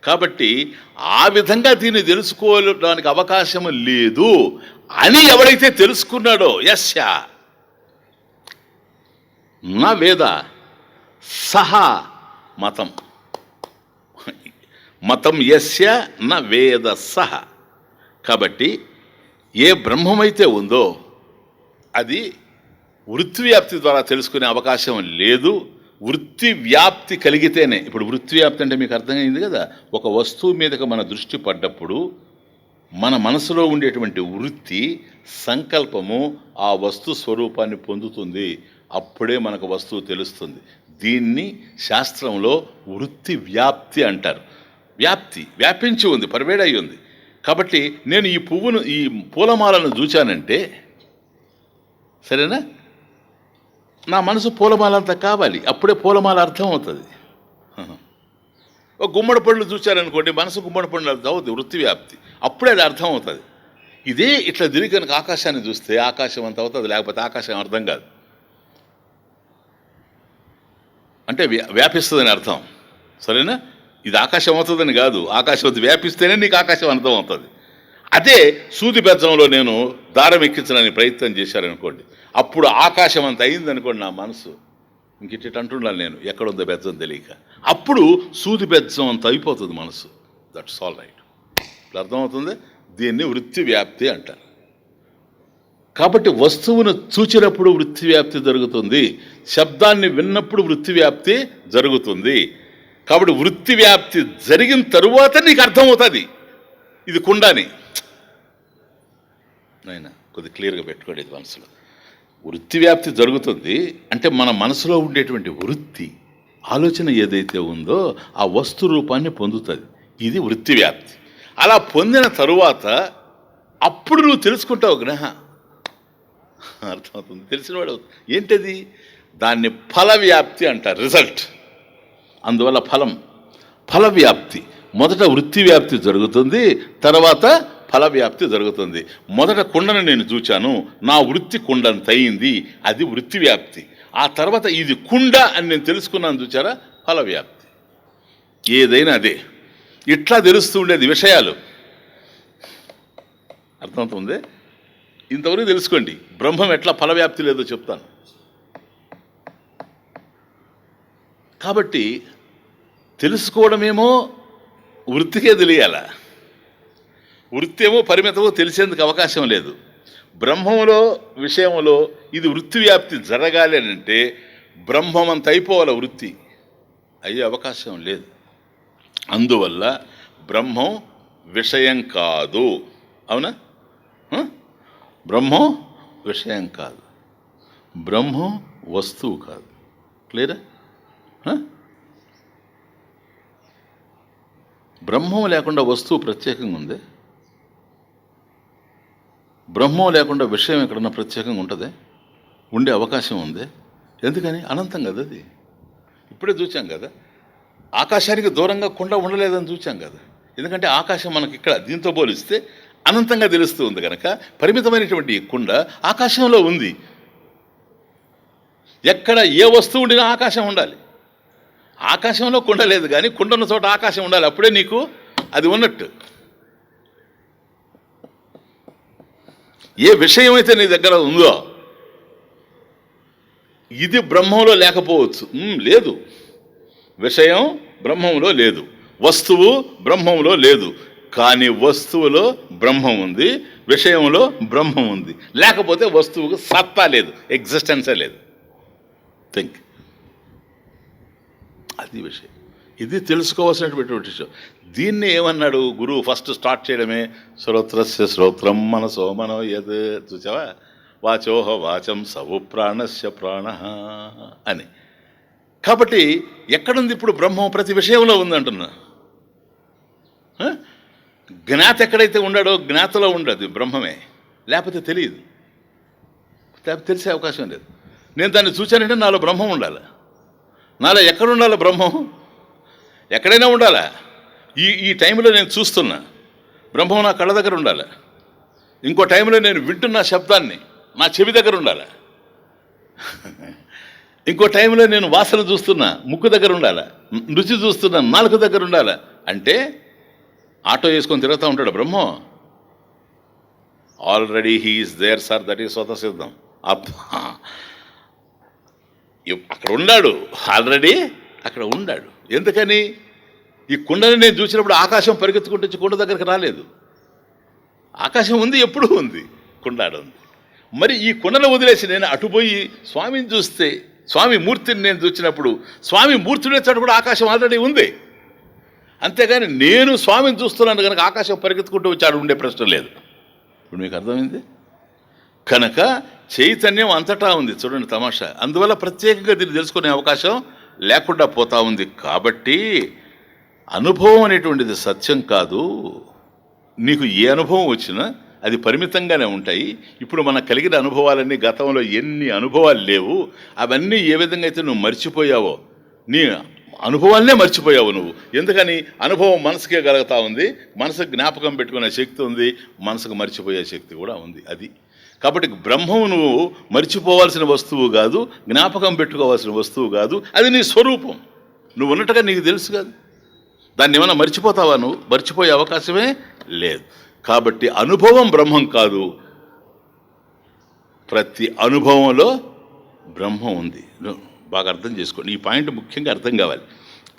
కాబట్టి ఆ విధంగా దీన్ని తెలుసుకోవడానికి అవకాశం లేదు అని ఎవడైతే తెలుసుకున్నాడో, యస్య నా వేద సహా మతం, మతం యస్య నా వేద సహ. కాబట్టి ఏ బ్రహ్మమైతే ఉందో అది వృత్తి వ్యాప్తి ద్వారా తెలుసుకునే అవకాశం లేదు. వృత్తి వ్యాప్తి కలిగితేనే. ఇప్పుడు వృత్తి వ్యాప్తి అంటే మీకు అర్థమైంది కదా. ఒక వస్తువు మీదకి మన దృష్టి పడ్డప్పుడు మన మనసులో ఉండేటువంటి వృత్తి సంకల్పము ఆ వస్తు స్వరూపాన్ని పొందుతుంది. అప్పుడే మనకు వస్తువు తెలుస్తుంది. దీన్ని శాస్త్రంలో వృత్తి వ్యాప్తి అంటారు. వ్యాప్తి వ్యాపించి ఉంది, పరివేడై ఉంది. కాబట్టి నేను ఈ పువ్వును, ఈ పూలమాలను చూచానంటే సరేనా, నా మనసు పూలమాలంతా కావాలి, అప్పుడే పూలమాల అర్థం అవుతుంది. ఒక గుమ్మడి పళ్ళు చూశారనుకోండి, మనసు గుమ్మడి పళ్ళు అర్థం అవుతుంది, వృత్తి వ్యాప్తి. అప్పుడే అది అర్థం అవుతుంది. ఇదే ఇట్లా తిరిగి కనుక ఆకాశాన్ని చూస్తే ఆకాశం అంత అవుతుంది, లేకపోతే ఆకాశం అర్థం కాదు. అంటే వ్యాపిస్తుందని అర్థం. సరేనా? ఇది ఆకాశం అవుతుందని కాదు, ఆకాశం వ్యాపిస్తేనే నీకు ఆకాశం అర్థం అవుతుంది. అదే సూది బెజ్జంలో నేను దారం ఎక్కించడానికి ప్రయత్నం చేశారనుకోండి, అప్పుడు ఆకాశం అంత అయిందనుకోండి నా మనసు, ఇంకిట అంటున్నాను నేను, ఎక్కడుందో బెజ్జం తెలియక. అప్పుడు సూది బెజ్జం అంత అయిపోతుంది మనసు. That's all right. ఇప్పుడు అర్థమవుతుంది. దీన్ని వృత్తి వ్యాప్తి అంటారు. కాబట్టి వస్తువును చూచినప్పుడు వృత్తి వ్యాప్తి జరుగుతుంది, శబ్దాన్ని విన్నప్పుడు వృత్తి వ్యాప్తి జరుగుతుంది. కాబట్టి వృత్తి వ్యాప్తి జరిగిన తరువాత నీకు అర్థమవుతుంది ఇది కుండాని. నాయన కొద్ది క్లియర్గా పెట్టుకోండి ఇది మనసులో. వృత్తి వ్యాప్తి జరుగుతుంది అంటే మన మనసులో ఉండేటువంటి వృత్తి ఆలోచన ఏదైతే ఉందో ఆ వస్తు రూపాన్ని పొందుతుంది. ఇది వృత్తి వ్యాప్తి. అలా పొందిన తరువాత అప్పుడు నువ్వు తెలుసుకుంటావు గ్రహ, అర్థమవుతుంది, తెలిసినవాడు. ఏంటది? దాన్ని ఫల వ్యాప్తి అంటారు, రిజల్ట్. అందువల్ల ఫల వ్యాప్తి. మొదట వృత్తి వ్యాప్తి జరుగుతుంది, తర్వాత ఫల వ్యాప్తి జరుగుతుంది. మొదట కుండను నేను చూచాను, నా వృత్తి కుండంత అయింది, అది వృత్తి వ్యాప్తి. ఆ తర్వాత ఇది కుండ అని నేను తెలుసుకున్నాను, చూచారా, ఫల వ్యాప్తి. ఏదైనా అదే. ఇట్లా తెలుస్తూ ఉండేది విషయాలు. అర్థమవుతుంది. ఇంతవరకు తెలుసుకోండి. బ్రహ్మం ఎట్లా ఫల వ్యాప్తి లేదో చెప్తాను. కాబట్టి తెలుసుకోవడమేమో వృత్తికే తెలియాల, వృత్తి ఏమో పరిమితమో తెలిసేందుకు అవకాశం లేదు. బ్రహ్మంలో విషయంలో ఇది వృత్తి వ్యాప్తి జరగాలి అని అంటే బ్రహ్మమంత అయిపోవాలి వృత్తి, అయ్యే అవకాశం లేదు. అందువల్ల బ్రహ్మం విషయం కాదు. అవునా? బ్రహ్మం విషయం కాదు, బ్రహ్మం వస్తువు కాదు. క్లియరా? బ్రహ్మం లేకుండా వస్తువు ప్రత్యేకంగా ఉంది? బ్రహ్మం లేకుండా విషయం ఎక్కడన్నా ప్రత్యేకంగా ఉంటుంది? ఉండే అవకాశం ఉంది? ఎందుకని? అనంతం కదా అది. ఇప్పుడే చూచాం కదా, ఆకాశానికి దూరంగా కుండ ఉండలేదని చూచాం కదా. ఎందుకంటే ఆకాశం మనకి ఇక్కడ దీంతో పోలిస్తే అనంతంగా తెలుస్తూ ఉంది కనుక పరిమితమైనటువంటి ఈ కుండ ఆకాశంలో ఉంది. ఎక్కడ ఏ వస్తువు ఉండినా ఆకాశం ఉండాలి. ఆకాశంలో కుండ లేదు, కానీ కుండ ఉన్న చోట ఆకాశం ఉండాలి, అప్పుడే నీకు అది ఉన్నట్టు. ఏ విషయం అయితే నీ దగ్గర ఉందో ఇది బ్రహ్మంలో లేకపోవచ్చు. లేదు, విషయం బ్రహ్మంలో లేదు, వస్తువు బ్రహ్మంలో లేదు. కానీ వస్తువులో బ్రహ్మం ఉంది, విషయంలో బ్రహ్మం ఉంది. లేకపోతే వస్తువుకు సత్తా లేదు, ఎగ్జిస్టెన్సే లేదు. థింక్, అది విషయం. ఇది తెలుసుకోవాల్సినటువంటి విషయం. దీన్ని ఏమన్నాడు గురువు ఫస్ట్ స్టార్ట్ చేయడమే, శ్రోత్రస్య శ్రోత్రం మనసో మనో యద్. చూసావా? వాచోహ వాచం సవు ప్రాణస్య ప్రాణ అని. కాబట్టి ఎక్కడుంది ఇప్పుడు బ్రహ్మం? ప్రతి విషయంలో ఉందంటున్నా. జ్ఞాత ఎక్కడైతే ఉన్నాడో జ్ఞాతలో ఉండదు బ్రహ్మమే, లేకపోతే తెలియదు, లేకపోతే తెలిసే అవకాశం లేదు. నేను దాన్ని చూశానంటే నాలో బ్రహ్మం ఉండాలి. నాలో ఎక్కడ ఉండాలి బ్రహ్మం? ఎక్కడైనా ఉండాలా? ఈ టైంలో నేను చూస్తున్నా బ్రహ్మం నా కళ్ళ దగ్గర ఉండాలి. ఇంకో టైంలో నేను వింటున్న శబ్దాన్ని నా చెవి దగ్గర ఉండాలి. ఇంకో టైంలో నేను వాసన చూస్తున్నా ముక్కు దగ్గర ఉండాలి. రుచి చూస్తున్నా నాలుగు దగ్గర ఉండాలి. అంటే ఆటో వేసుకొని తిరుగుతూ ఉంటాడు బ్రహ్మం. Already he is there sir, that is స్వతः సిద్ధం. అక్కడ ఉన్నాడు, ఆల్రెడీ అక్కడ ఉన్నాడు. ఎందుకని? ఈ కుండని నేను చూసినప్పుడు ఆకాశం పరిగెత్తుకుంటూ కుండ దగ్గరికి రాలేదు. ఆకాశం ఉంది, ఎప్పుడూ ఉంది, కుండాడు ఉంది. మరి ఈ కుండను వదిలేసి నేను అటుపోయి స్వామిని చూస్తే, స్వామి మూర్తిని నేను చూసినప్పుడు స్వామి మూర్తిని చోట కూడా ఆకాశం ఆల్రెడీ ఉంది. అంతేగాని నేను స్వామిని చూస్తున్నాను కనుక ఆకాశం పరిగెత్తుకుంటూ వచ్చాడు ఉండే ప్రశ్న లేదు. ఇప్పుడు మీకు అర్థమైంది? కనుక చైతన్యం అంతటా ఉంది. చూడండి తమాషా. అందువల్ల ప్రత్యేకంగా దీన్ని తెలుసుకునే అవకాశం లేకుండా పోతా ఉంది. కాబట్టి అనుభవం అనేటువంటిది సత్యం కాదు. నీకు ఏ అనుభవం వచ్చినా అది పరిమితంగానే ఉంటాయి. ఇప్పుడు మనకు కలిగిన అనుభవాలన్నీ, గతంలో ఎన్ని అనుభవాలు లేవు, అవన్నీ ఏ విధంగా అయితే నువ్వు మర్చిపోయావో, నీ అనుభవాలనే మర్చిపోయావు నువ్వు. ఎందుకని? అనుభవం మనసుకే కలుగుతూ ఉంది, మనసుకు జ్ఞాపకం పెట్టుకునే శక్తి ఉంది, మనసుకు మర్చిపోయే శక్తి కూడా ఉంది. అది కాబట్టి బ్రహ్మం నువ్వు మర్చిపోవాల్సిన వస్తువు కాదు, జ్ఞాపకం పెట్టుకోవాల్సిన వస్తువు కాదు. అది నీ స్వరూపం. నువ్వు ఉన్నట్టుగా నీకు తెలుసు కాదు. దాన్ని ఏమైనా మర్చిపోతావా? నువ్వు మర్చిపోయే అవకాశమే లేదు. కాబట్టి అనుభవం బ్రహ్మం కాదు, ప్రతి అనుభవంలో బ్రహ్మం ఉంది. బాగా అర్థం చేసుకోండి. ఈ పాయింట్ ముఖ్యంగా అర్థం కావాలి.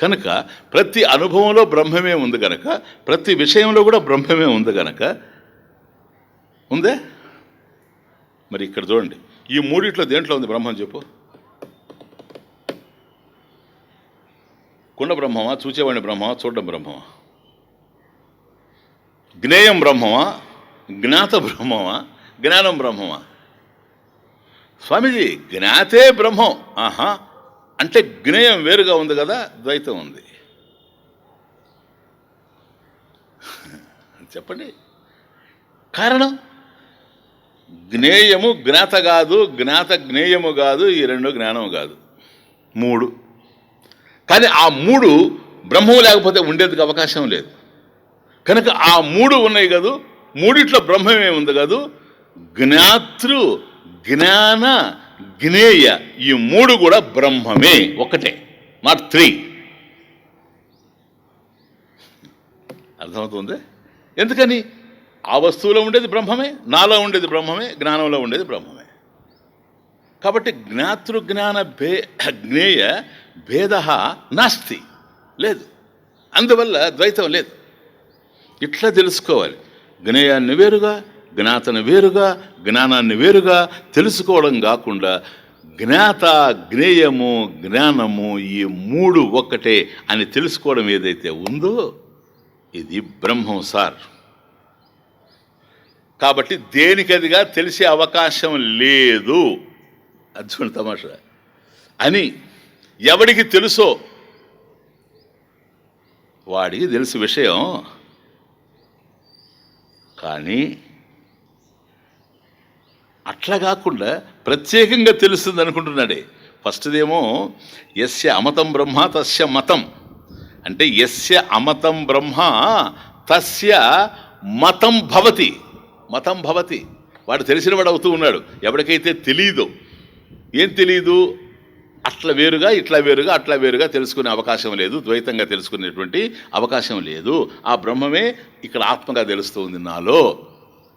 కనుక ప్రతి అనుభవంలో బ్రహ్మమే ఉంది కనుక, ప్రతి విషయంలో కూడా బ్రహ్మమే ఉంది కనుక ఉందే. మరి ఇక్కడ చూడండి, ఈ మూడిట్లో దేంట్లో ఉంది బ్రహ్మం చెప్పు? కుండ బ్రహ్మమా? చూచేవాడిని బ్రహ్మమా? చూడడం బ్రహ్మమా? జ్ఞేయం బ్రహ్మమా? జ్ఞాత బ్రహ్మమా? జ్ఞానం బ్రహ్మమా? స్వామీజీ జ్ఞాతే బ్రహ్మం. అంటే జ్ఞేయం వేరుగా ఉంది కదా, ద్వైతం ఉంది. చెప్పండి కారణం. జ్ఞేయము జ్ఞాత కాదు, జ్ఞాత జ్ఞేయము కాదు, ఈ రెండు జ్ఞానము కాదు, మూడు. కానీ ఆ మూడు బ్రహ్మం లేకపోతే ఉండేందుకు అవకాశం లేదు. కనుక ఆ మూడు ఉన్నాయి కాదు, మూడిట్లో బ్రహ్మమే ఉంది కాదు. జ్ఞాతృ జ్ఞాన జ్ఞేయ ఈ మూడు కూడా బ్రహ్మమే, ఒకటే, నాట్ త్రీ. అర్థమవుతుంది? ఎందుకని? ఆ వస్తువులో ఉండేది బ్రహ్మమే, నాలో ఉండేది బ్రహ్మమే, జ్ఞానంలో ఉండేది బ్రహ్మమే. కాబట్టి జ్ఞాతృ జ్ఞాన జ్ఞేయ భేద నాస్తి, లేదు. అందువల్ల ద్వైతం లేదు. ఇట్లా తెలుసుకోవాలి. జ్ఞేయాన్ని వేరుగా, జ్ఞాతను వేరుగా, జ్ఞానాన్ని వేరుగా తెలుసుకోవడం కాకుండా జ్ఞాత, జ్ఞేయము, జ్ఞానము ఈ మూడు ఒక్కటే అని తెలుసుకోవడం ఏదైతే ఉందో ఇది బ్రహ్మం సార్. కాబట్టి దేనికదిగా తెలిసే అవకాశం లేదు. అర్జున్ తమాషా అని ఎవడికి తెలుసో వాడికి తెలుసు విషయం. కానీ అట్లా కాకుండా ప్రత్యేకంగా తెలుస్తుంది అనుకుంటున్నాడే. ఫస్ట్దేమో యస్య అమతం బ్రహ్మ తస్య మతం, అంటే యస్య అమతం బ్రహ్మ తస్య మతం భవతి. మతం భవతి, వాడు తెలిసినవాడు అవుతూ ఉన్నాడు. ఎవరికైతే తెలియదో, ఏం తెలియదు, అట్లా వేరుగా ఇట్లా వేరుగా అట్లా వేరుగా తెలుసుకునే అవకాశం లేదు, ద్వైతంగా తెలుసుకునేటువంటి అవకాశం లేదు. ఆ బ్రహ్మమే ఇక్కడ ఆత్మగా తెలుస్తూ ఉంది నాలో.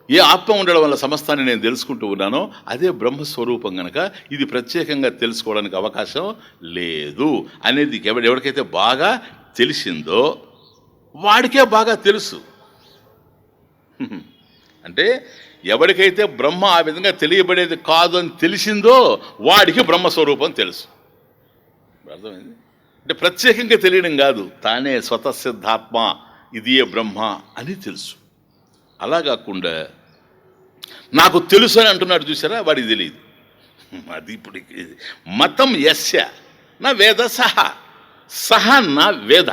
ఏ ఆత్మ ఉండడం వల్ల సమస్తాన్ని నేను తెలుసుకుంటూ ఉన్నానో అదే బ్రహ్మస్వరూపం కనుక ఇది ప్రత్యేకంగా తెలుసుకోవడానికి అవకాశం లేదు అనేది ఎవరికైతే బాగా తెలిసిందో వాడికే బాగా తెలుసు. అంటే ఎవరికైతే బ్రహ్మ ఆ విధంగా తెలియబడేది కాదు అని తెలిసిందో వాడికి బ్రహ్మస్వరూపం తెలుసు. అర్థమైంది? అంటే ప్రత్యేకంగా తెలియడం కాదు, తానే స్వతసిద్ధాత్మ, ఇదియే బ్రహ్మ అని తెలుసు. అలా కాకుండా నాకు తెలుసు అని అంటున్నాడు చూసారా, వాడికి తెలియదు. అది ఇప్పుడు మతం యస్య నా వేద సహ నా వేద,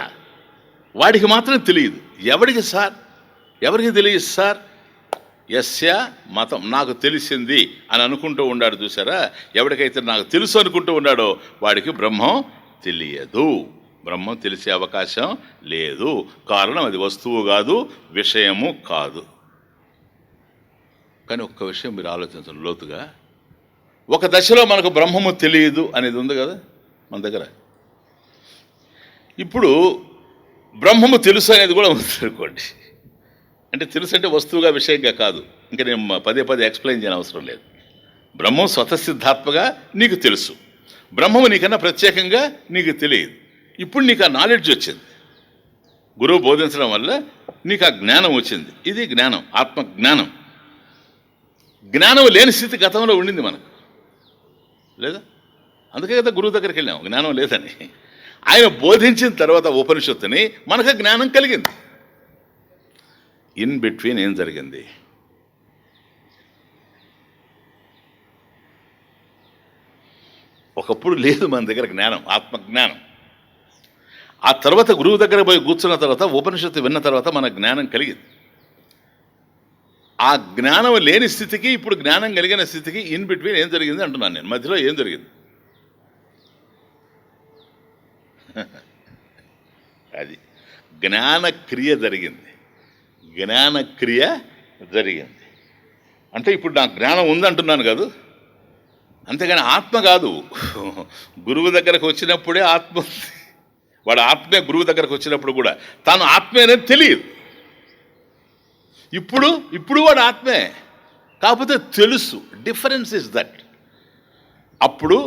వాడికి మాత్రం తెలియదు. ఎవడికి సార్, ఎవరికి తెలియదు సార్? యస్య మతం, నాకు తెలిసింది అని అనుకుంటూ ఉన్నాడు చూసారా. ఎవరికైతే నాకు తెలుసు అనుకుంటూ ఉన్నాడో వాడికి బ్రహ్మం తెలియదు, బ్రహ్మం తెలిసే అవకాశం లేదు. కారణం అది వస్తువు కాదు, విషయము కాదు. కానీ ఒక్క విషయం మీరు ఆలోచించండి లోతుగా. ఒక దశలో మనకు బ్రహ్మము తెలియదు అనేది ఉంది కదా మన దగ్గర. ఇప్పుడు బ్రహ్మము తెలుసు అనేది కూడా ఉంది అనుకోండి. అంటే తెలుసు అంటే వస్తువుగా విషయంగా కాదు. ఇంకా నేను పదే పదే ఎక్స్ప్లెయిన్ చేయని అవసరం లేదు. బ్రహ్మం స్వతసిద్ధాత్మగా నీకు తెలుసు, బ్రహ్మము నీకన్నా ప్రత్యేకంగా నీకు తెలియదు. ఇప్పుడు నీకు ఆ నాలెడ్జ్ వచ్చింది, గురువు బోధించడం వల్ల నీకు ఆ జ్ఞానం వచ్చింది. ఇది జ్ఞానం, ఆత్మ జ్ఞానం. జ్ఞానం లేని స్థితి గతంలో ఉండింది మనకు, లేదా? అందుకే కదా గురువు దగ్గరికి వెళ్ళాము జ్ఞానం లేదని. ఆయన బోధించిన తర్వాత ఉపనిషత్తుని మనకు జ్ఞానం కలిగింది. ఇన్ బిట్వీన్ ఏం జరిగింది? ఒకప్పుడు లేదు మన దగ్గర జ్ఞానం, ఆత్మజ్ఞానం. ఆ తర్వాత గురువు దగ్గర పోయి కూర్చున్న తర్వాత ఉపనిషత్తు విన్న తర్వాత మన జ్ఞానం కలిగింది. ఆ జ్ఞానం లేని స్థితికి ఇప్పుడు జ్ఞానం కలిగిన స్థితికి ఇన్ బిట్వీన్ ఏం జరిగింది అంటున్నాను నేను. మధ్యలో ఏం జరిగింది? అది జ్ఞానక్రియ జరిగింది. జ్ఞానక్రియ జరిగింది అంటే ఇప్పుడు నాకు జ్ఞానం ఉందంటున్నాను కాదు, అంతేగాని ఆత్మ కాదు. గురువు దగ్గరకు వచ్చినప్పుడే ఆత్మ, వాడు ఆత్మే గురువు దగ్గరకు వచ్చినప్పుడు కూడా తాను ఆత్మే అనేది తెలియదు. ఇప్పుడు వాడు ఆత్మే, కాకపోతే తెలుసు. Difference is that. అప్పుడు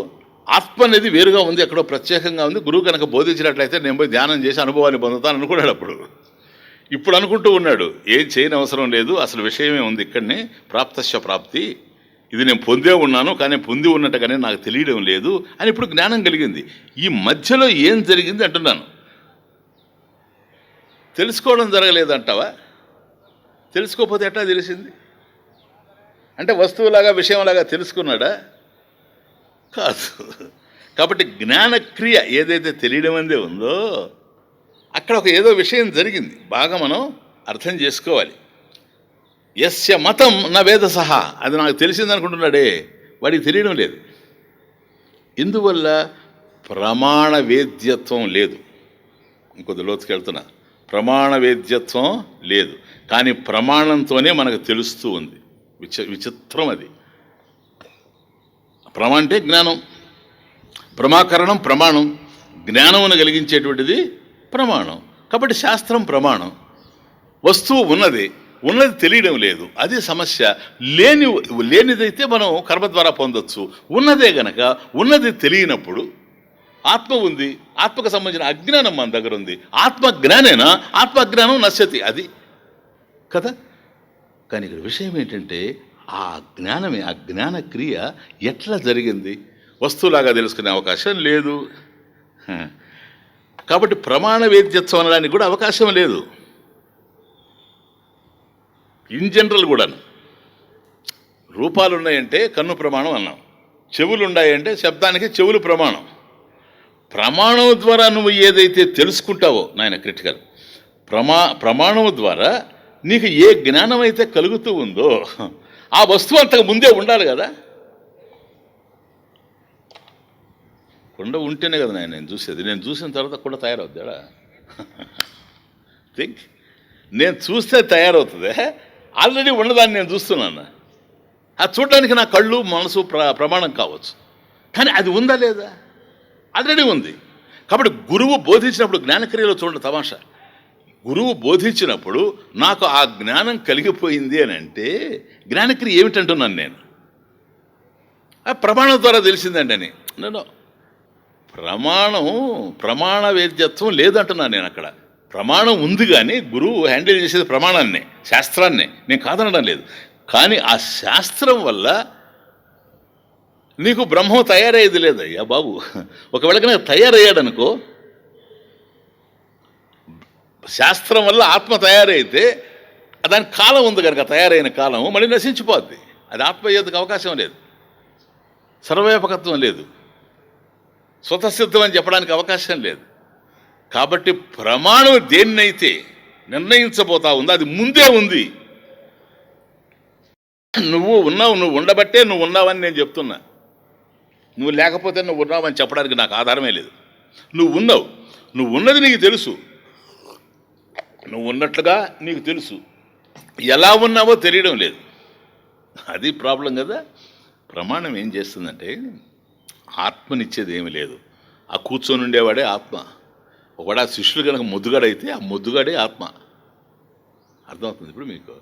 ఆత్మ అనేది వేరుగా ఉంది, ఎక్కడో ప్రత్యేకంగా ఉంది. గురువు కనుక బోధించినట్లయితే నేను పోయి ధ్యానం చేసి అనుభవాన్ని పొందుతాను అనుకున్నాడు అప్పుడు. ఇప్పుడు అనుకుంటూ ఉన్నాడు ఏం చేయని అవసరం లేదు, అసలు విషయమే ఉంది ఇక్కడనే, ప్రాప్తస్య ప్రాప్తి, ఇది నేను పొందే ఉన్నాను కానీ పొంది ఉన్నట్టుగానే నాకు తెలియడం లేదు అని ఇప్పుడు జ్ఞానం కలిగింది. ఈ మధ్యలో ఏం జరిగింది అంటున్నాను. తెలుసుకోవడం జరగలేదంటావా? తెలుసుకోకపోతే ఎట్లా తెలిసింది? అంటే వస్తువులాగా విషయంలాగా తెలుసుకున్నాడా? కాదు. కాబట్టి జ్ఞానక్రియ ఏదైతే తెలియడం అందే ఉందో అక్కడ ఒక ఏదో విషయం జరిగింది, బాగా మనం అర్థం చేసుకోవాలి. యస్య మతం నా వేద సహా, అది నాకు తెలిసింది అనుకుంటున్నాడే, వాడికి తెలియడం లేదు. ఇందువల్ల ప్రమాణ వేద్యత్వం లేదు. ఇంకొద్ది లోతుకెళ్తున్నా. ప్రమాణ వేద్యత్వం లేదు, కానీ ప్రమాణంతోనే మనకు తెలుస్తూ ఉంది. విచిత్రం అది. ప్రమ అంటే జ్ఞానం, ప్రమాకరణం ప్రమాణం, జ్ఞానమును కలిగించేటువంటిది ప్రమాణం. కాబట్టి శాస్త్రం ప్రమాణం. వస్తువు ఉన్నది తెలియడం లేదు, అది సమస్య. లేనిదైతే మనం కర్మ ద్వారా పొందొచ్చు. ఉన్నదే గనక ఉన్నది తెలియనప్పుడు ఆత్మ ఉంది, ఆత్మకు సంబంధించిన అజ్ఞానం మన దగ్గర ఉంది. ఆత్మజ్ఞానేనా? ఆత్మజ్ఞానం నశ్యతి, అది కదా. కానీ ఇక్కడ విషయం ఏంటంటే ఆ జ్ఞానమే, ఆ జ్ఞానక్రియ ఎట్లా జరిగింది? వస్తువులాగా తెలుసుకునే అవకాశం లేదు. కాబట్టి ప్రమాణ వేద్యత్వం అనడానికి కూడా అవకాశం లేదు. ఇన్ జనరల్ కూడా రూపాలు ఉన్నాయంటే కన్ను ప్రమాణం అన్నాం, చెవులు ఉన్నాయంటే శబ్దానికి చెవులు ప్రమాణం. ప్రమాణం ద్వారా నువ్వు ఏదైతే తెలుసుకుంటావో నాయన క్రిటికల్, ప్రమాణం ద్వారా నీకు ఏ జ్ఞానం అయితే కలుగుతూ ఉందో ఆ వస్తువు అంతకు ముందే ఉండాలి కదా. కుండ ఉంటేనే కదా నేను చూసేది. నేను చూసిన తర్వాత కుండ తయారవుద్దాడా? థింక్, నేను చూస్తే తయారవుతుంది. ఆల్రెడీ ఉన్నదాన్ని నేను చూస్తున్నాను. అది చూడడానికి నా కళ్ళు మనసు ప్రమాణం కావచ్చు, కానీ అది ఉందా లేదా? ఆల్రెడీ ఉంది. కాబట్టి గురువు బోధించినప్పుడు, జ్ఞానక్రియలో చూడండి తమాషా, గురువు బోధించినప్పుడు నాకు ఆ జ్ఞానం కలిగిపోయింది అని అంటే జ్ఞానక్రియ ఏమిటంటున్నాను నేను? ఆ ప్రమాణం ద్వారా తెలిసిందండి అని. నేను ప్రమాణ వేద్యత్వం లేదంటున్నాను నేను. అక్కడ ప్రమాణం ఉంది, కానీ గురువు హ్యాండిల్ చేసేది ప్రమాణాన్నే, శాస్త్రాన్నే. నేను కాదనడం లేదు. కానీ ఆ శాస్త్రం వల్ల నీకు బ్రహ్మం తయారయ్యేది లేదయ్యా బాబు. ఒకవేళ కనుక తయారయ్యాడనుకో, శాస్త్రం వల్ల ఆత్మ తయారైతే దానికి కాలం ఉంది కనుక, తయారైన కాలం మళ్ళీ నశించిపోద్ది. అది ఆత్మ అయ్యేందుకు అవకాశం లేదు, సర్వవ్యాపకత్వం లేదు, స్వతసిద్ధం అని చెప్పడానికి అవకాశం లేదు. కాబట్టి ప్రమాణం దేన్నైతే నిర్ణయించబోతా ఉందో అది ముందే ఉంది. నువ్వు ఉన్నావు, నువ్వు ఉండబట్టే నువ్వు ఉన్నావని నేను చెప్తున్నా. నువ్వు లేకపోతే నువ్వు ఉన్నావని చెప్పడానికి నాకు ఆధారమే లేదు. నువ్వు ఉన్నావు, నువ్వు ఉన్నది నీకు తెలుసు, నువ్వు ఉన్నట్లుగా నీకు తెలుసు, ఎలా ఉన్నావో తెలియడం లేదు. అది ప్రాబ్లం కదా. ప్రమాణం ఏం చేస్తుందంటే ఆత్మనిచ్చేది ఏమీ లేదు. ఆ కూర్చొని ఉండేవాడే ఆత్మ. ఒకవేళ శిష్యులు కనుక ముద్దుగాడైతే ఆ ముద్దుగాడే ఆత్మ. అర్థమవుతుంది ఇప్పుడు మీకు?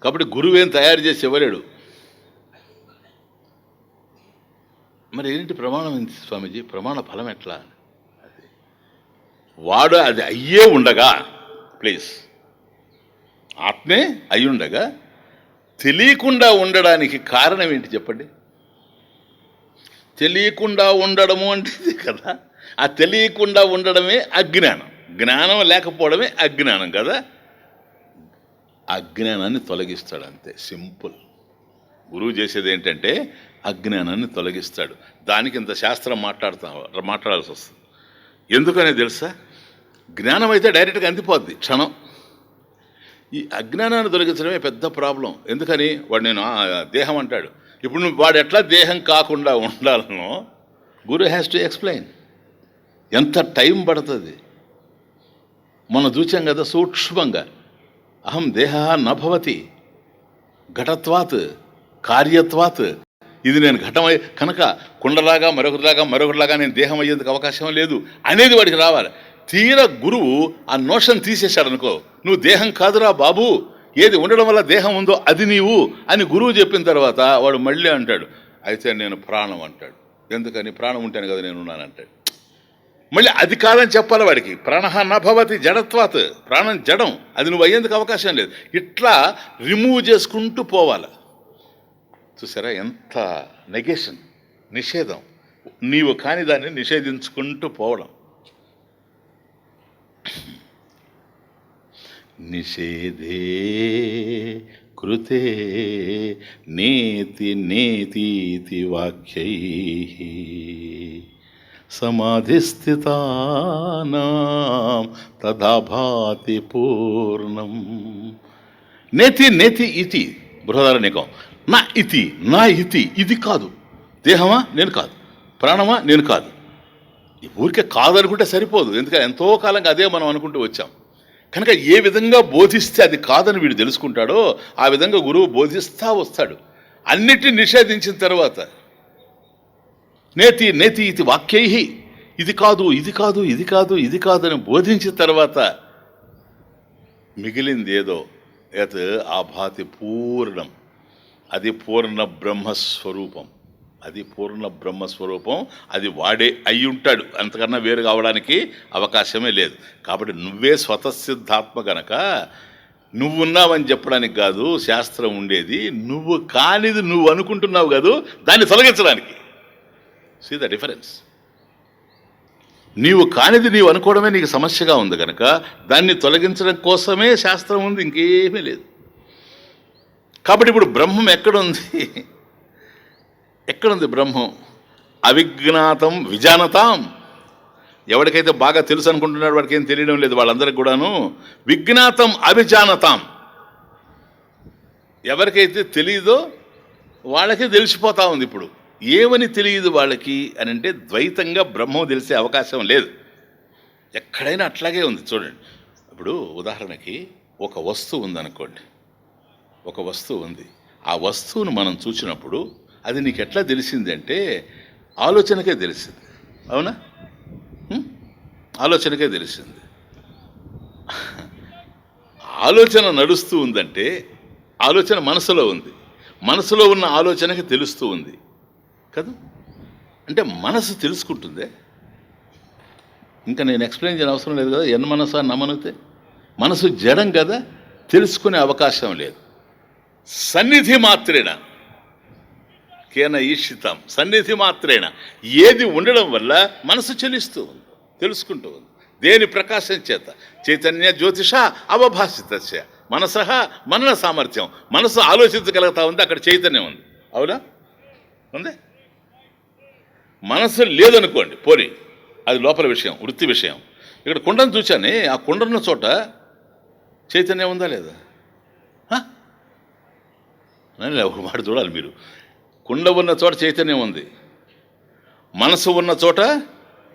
కాబట్టి గురువేం తయారు చేసి ఇవ్వలేడు. మరి ఏంటి ప్రమాణం ఏంటి స్వామీజీ? ప్రమాణ ఫలం ఎట్లా? అది వాడు అది అయ్యే ఉండగా, ప్లీజ్, ఆత్మే అయి ఉండగా తెలియకుండా ఉండడానికి కారణం ఏంటి చెప్పండి? తెలియకుండా ఉండడము అంటే కదా. ఆ తెలియకుండా ఉండడమే అజ్ఞానం. జ్ఞానం లేకపోవడమే అజ్ఞానం కదా. అజ్ఞానాన్ని తొలగిస్తాడు, అంతే, సింపుల్. గురువు చేసేది ఏంటంటే అజ్ఞానాన్ని తొలగిస్తాడు. దానికి ఇంత శాస్త్రం మాట్లాడాల్సి వస్తుంది. ఎందుకనే తెలుసా? జ్ఞానం అయితే డైరెక్ట్గా అందిపోద్ది క్షణం. ఈ అజ్ఞానాన్ని తొలగించడమే పెద్ద ప్రాబ్లం. ఎందుకని? వాడు నేను దేహం అంటాడు. ఇప్పుడు వాడు ఎట్లా దేహం కాకుండా ఉండాలనో గురు హ్యాస్ టు ఎక్స్ప్లెయిన్. ఎంత టైం పడుతుంది మనం చూసాం కదా సూక్ష్మంగా. అహం దేహ నభవతి ఘటత్వాత్ కార్యత్వాత్. ఇది నేను ఘటమై కనుక కుండలాగా మరొకటిలాగా నేను దేహం అయ్యేందుకు అవకాశం లేదు అనేది వాడికి రావాలి. తీరా గురువు ఆ నోషన్ తీసేశాడు అనుకో, నువ్వు దేహం కాదురా బాబు, ఏది ఉండడం వల్ల దేహం ఉందో అది నీవు అని గురువు చెప్పిన తర్వాత వాడు మళ్ళీ అంటాడు, అయితే నేను ప్రాణం అంటాడు. ఎందుకని? ప్రాణం ఉంటేనే కదా నేను ఉన్నానంటాడు. మళ్ళీ అది కాదని చెప్పాలి వాడికి. ప్రాణః నభవతి జడత్వాత్, ప్రాణం జడం, అది నువ్వు అయ్యేందుకు అవకాశం లేదు. ఇట్లా రిమూవ్ చేసుకుంటూ పోవాలి. చూసారా ఎంత నెగేషన్, నిషేధం. నీవు కాని దాన్ని నిషేధించుకుంటూ పోవడం. నిషేధే కృతే నేతి నేతీతి వాక్యైః సమాధిస్థితానాం తదా భాతి పూర్ణం. నేతి నేతి ఇతి బృహదారణ్యకం. నా ఇతి నా ఇతి, ఇది కాదు. దేహమా? నేను కాదు. ప్రాణమా? నేను కాదు. ఈ ఊరికే కాదనుకుంటే సరిపోదు. ఎందుకంటే ఎంతో కాలంగా అదే మనం అనుకుంటూ వచ్చాం. కనుక ఏ విధంగా బోధిస్తే అది కాదని వీడు తెలుసుకుంటాడో ఆ విధంగా గురువు బోధిస్తూ వస్తాడు. అన్నిటిని నిషేధించిన తర్వాత నేతి నేతి ఇది వాక్యై, ఇది కాదు ఇది కాదు ఇది కాదు ఇది కాదు అని బోధించిన తర్వాత మిగిలింది ఏదో యత్ ఆభాతి పూర్ణం. అది పూర్ణ బ్రహ్మస్వరూపం. అది పూర్ణ బ్రహ్మస్వరూపం. అది వాడే అయి ఉంటాడు. అంతకన్నా వేరు కావడానికి అవకాశమే లేదు. కాబట్టి నువ్వే స్వతసిద్ధాత్మ గనక నువ్వున్నావని చెప్పడానికి కాదు శాస్త్రం ఉండేది. నువ్వు కానిది నువ్వు అనుకుంటున్నావు కాదు, దాన్ని తొలగించడానికి. See the difference. నీవు కానిది నీవు అనుకోవడమే నీకు సమస్యగా ఉంది కనుక దాన్ని తొలగించడం కోసమే శాస్త్రం ఉంది, ఇంకేమీ లేదు. కాబట్టి ఇప్పుడు బ్రహ్మం ఎక్కడుంది? ఎక్కడుంది బ్రహ్మం? అవిజ్ఞాతం విజానతాం. ఎవరికైతే బాగా తెలుసు అనుకుంటున్నాడు వాడికి ఏం తెలియడం లేదు, వాళ్ళందరికీ కూడాను విజ్ఞాతం అవిజానతాం. ఎవరికైతే తెలియదో వాళ్ళకే తెలిసిపోతా ఉంది. ఇప్పుడు ఏమని తెలియదు వాళ్ళకి అని అంటే ద్వైతంగా బ్రహ్మం తెలిసే అవకాశం లేదు. ఎక్కడైనా అట్లాగే ఉంది. చూడండి, ఇప్పుడు ఉదాహరణకి ఒక వస్తువు ఉందనుకోండి, ఒక వస్తువు ఉంది. ఆ వస్తువును మనం చూసినప్పుడు అది నీకు ఎట్లా తెలిసింది అంటే ఆలోచనకే తెలిసింది. అవునా? ఆలోచనకే తెలిసింది. ఆలోచన నడుస్తూ ఉందంటే ఆలోచన మనసులో ఉంది, మనసులో ఉన్న ఆలోచనకి తెలుస్తూ ఉంది కదా. అంటే మనసు తెలుసుకుంటుందే. ఇంకా నేను ఎక్స్ప్లెయిన్ చేయని అవసరం లేదు కదా. ఎన్ మనసా నమనుతే, మనసు జడం కదా, తెలుసుకునే అవకాశం లేదు. సన్నిధి మాత్రేణ కేన ఈషితం, సన్నిధి మాత్రేణ, ఏది ఉండడం వల్ల మనసు చెలిస్తూ ఉంది, తెలుసుకుంటూ ఉంది. దేని ప్రకాశం చేత? చైతన్య జ్యోతిష అవభాసితస్య మనసహ మనన సామర్థ్యం. మనసు ఆలోచించగలుగుతా ఉంది, అక్కడ చైతన్యం ఉంది. అవునా? ఉంది. మనసు లేదనుకోండి, పోనీ అది లోపల విషయం, వృత్తి విషయం. ఇక్కడ కుండను చూచానే, ఆ కుండన్న చోట చైతన్యం ఉందా లేదా? ఒక మాట చూడాలి మీరు. కుండ ఉన్న చోట చైతన్యం ఉంది, మనసు ఉన్న చోట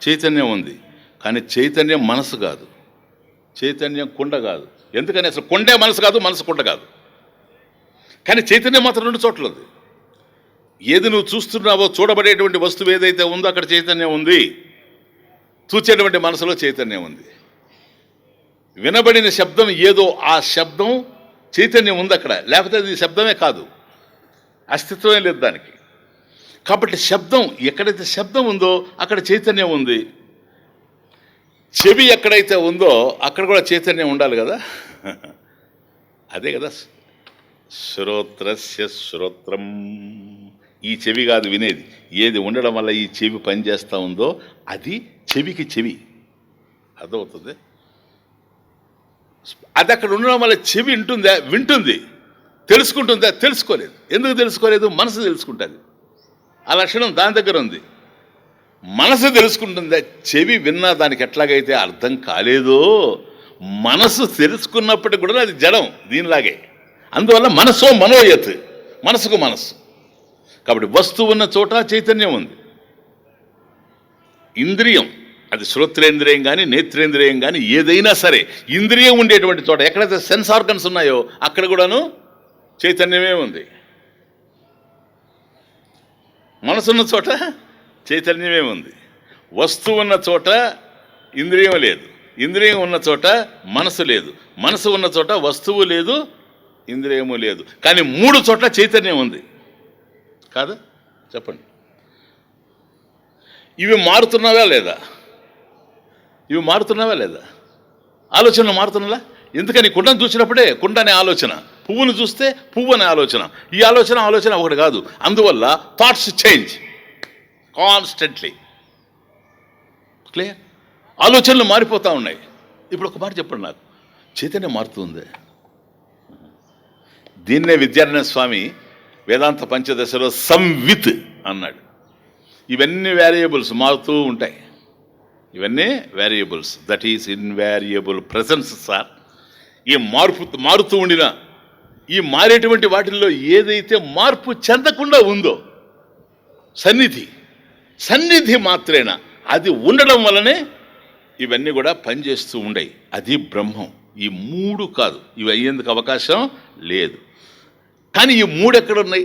చైతన్యం ఉంది. కానీ చైతన్యం మనసు కాదు, చైతన్యం కుండ కాదు. ఎందుకని? అసలు కుండే మనసు కాదు, మనసు కుండ కాదు. కానీ చైతన్యం మాత్రం రెండు చోట్ల ఉంది. ఏది నువ్వు చూస్తున్నావో, చూడబడేటువంటి వస్తువు ఏదైతే ఉందో అక్కడ చైతన్యం ఉంది, చూచేటువంటి మనసులో చైతన్యం ఉంది. వినబడిన శబ్దం ఏదో, ఆ శబ్దం చైతన్యం ఉంది అక్కడ, లేకపోతే అది శబ్దమే కాదు, అస్తిత్వమే లేదు దానికి. కాబట్టి శబ్దం, ఎక్కడైతే శబ్దం ఉందో అక్కడ చైతన్యం ఉంది. చెవి ఎక్కడైతే ఉందో అక్కడ కూడా చైతన్యం ఉండాలి కదా. అదే కదా శ్రోత్రస్య శ్రోత్రం. ఈ చెవి కాదు వినేది, ఏది ఉండడం వల్ల ఈ చెవి పనిచేస్తూ ఉందో అది చెవికి చెవి. అర్థమవుతుంది? అది అక్కడ ఉండడం వల్ల చెవి వింటుందా? వింటుంది. తెలుసుకుంటుందా? తెలుసుకోలేదు. ఎందుకు తెలుసుకోలేదు? మనసు తెలుసుకుంటుంది. ఆ లక్షణం దాని దగ్గర ఉంది. మనసు తెలుసుకుంటుందా? చెవి విన్నా దానికి ఎట్లాగైతే అర్థం కాలేదో, మనసు తెలుసుకున్నప్పటికి కూడా అది జడం దీనిలాగే. అందువల్ల మనసో మనోయత్, మనసుకు మనసు. కాబట్టి వస్తువు ఉన్న చోట చైతన్యం ఉంది. ఇంద్రియం, అది శ్రోత్రేంద్రియం కానీ నేత్రేంద్రియం కానీ ఏదైనా సరే, ఇంద్రియం ఉండేటువంటి చోట ఎక్కడైతే సెన్స్ ఆర్గన్స్ ఉన్నాయో అక్కడ కూడాను చైతన్యమే ఉంది. మనసున్న చోట చైతన్యమే ఉంది. వస్తువు ఉన్న చోట ఇంద్రియం లేదు, ఇంద్రియం ఉన్న చోట మనసు లేదు, మనసు ఉన్న చోట వస్తువు లేదు, ఇంద్రియము లేదు. కానీ మూడు చోట్ల చైతన్యం ఉంది కాదా? చెప్పండి. ఇవి మారుతున్నావా లేదా? ఇవి మారుతున్నావా లేదా? ఆలోచనలు మారుతున్నా? ఎందుకని? కుండను చూసినప్పుడే కుండ అనే ఆలోచన, పువ్వును చూస్తే పువ్వు అనే ఆలోచన. ఈ ఆలోచన ఒకటి కాదు. అందువల్ల థాట్స్ చేంజ్ కాన్స్టెంట్లీ. క్లియర్? ఆలోచనలు మారిపోతూ ఉన్నాయి. ఇప్పుడు ఒక మాట చెప్పండి, నాకు చైతన్యం మారుతుంది. దీన్నే విద్యారణ్య స్వామి వేదాంత పంచదశలో సంవిత్ అన్నాడు. ఇవన్నీ వేరియబుల్స్ మారుతూ ఉంటాయి. ఇవన్నీ variables, that is invariable presence sir. ఈ మారుతూ ఉండిన ఈ మారేటువంటి వాటిల్లో ఏదైతే మార్పు చెందకుండా ఉందో సన్నిధి మాత్రేనా, అది ఉండడం వల్లనే ఇవన్నీ కూడా పనిచేస్తూ ఉండయి. అది బ్రహ్మం. ఈ మూడు కాదు, ఇవి అయ్యేందుకు అవకాశం లేదు. కానీ ఈ మూడు ఎక్కడున్నాయి?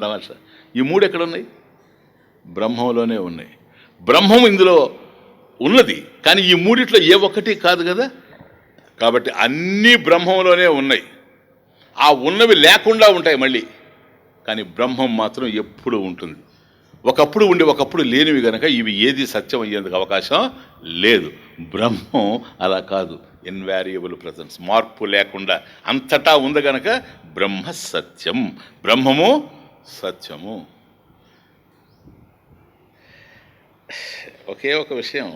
తమాషా, ఈ మూడు ఎక్కడున్నాయి? బ్రహ్మంలోనే ఉన్నాయి. బ్రహ్మం ఇందులో ఉన్నది, కానీ ఈ మూడిట్లో ఏ ఒక్కటి కాదు కదా. కాబట్టి అన్నీ బ్రహ్మంలోనే ఉన్నాయి. ఆ ఉన్నవి లేకుండా ఉంటాయి మళ్ళీ, కానీ బ్రహ్మం మాత్రం ఎప్పుడూ ఉంటుంది. ఒకప్పుడు ఉండి ఒకప్పుడు లేనివి కనుక ఇవి ఏది సత్యం అయ్యేందుకు అవకాశం లేదు. బ్రహ్మం అలా కాదు, ఇన్వారియబుల్ ప్రజెన్స్, మార్పు లేకుండా అంతటా ఉంది కనుక బ్రహ్మ సత్యం, బ్రహ్మము సత్యము. ఒకే ఒక విషయం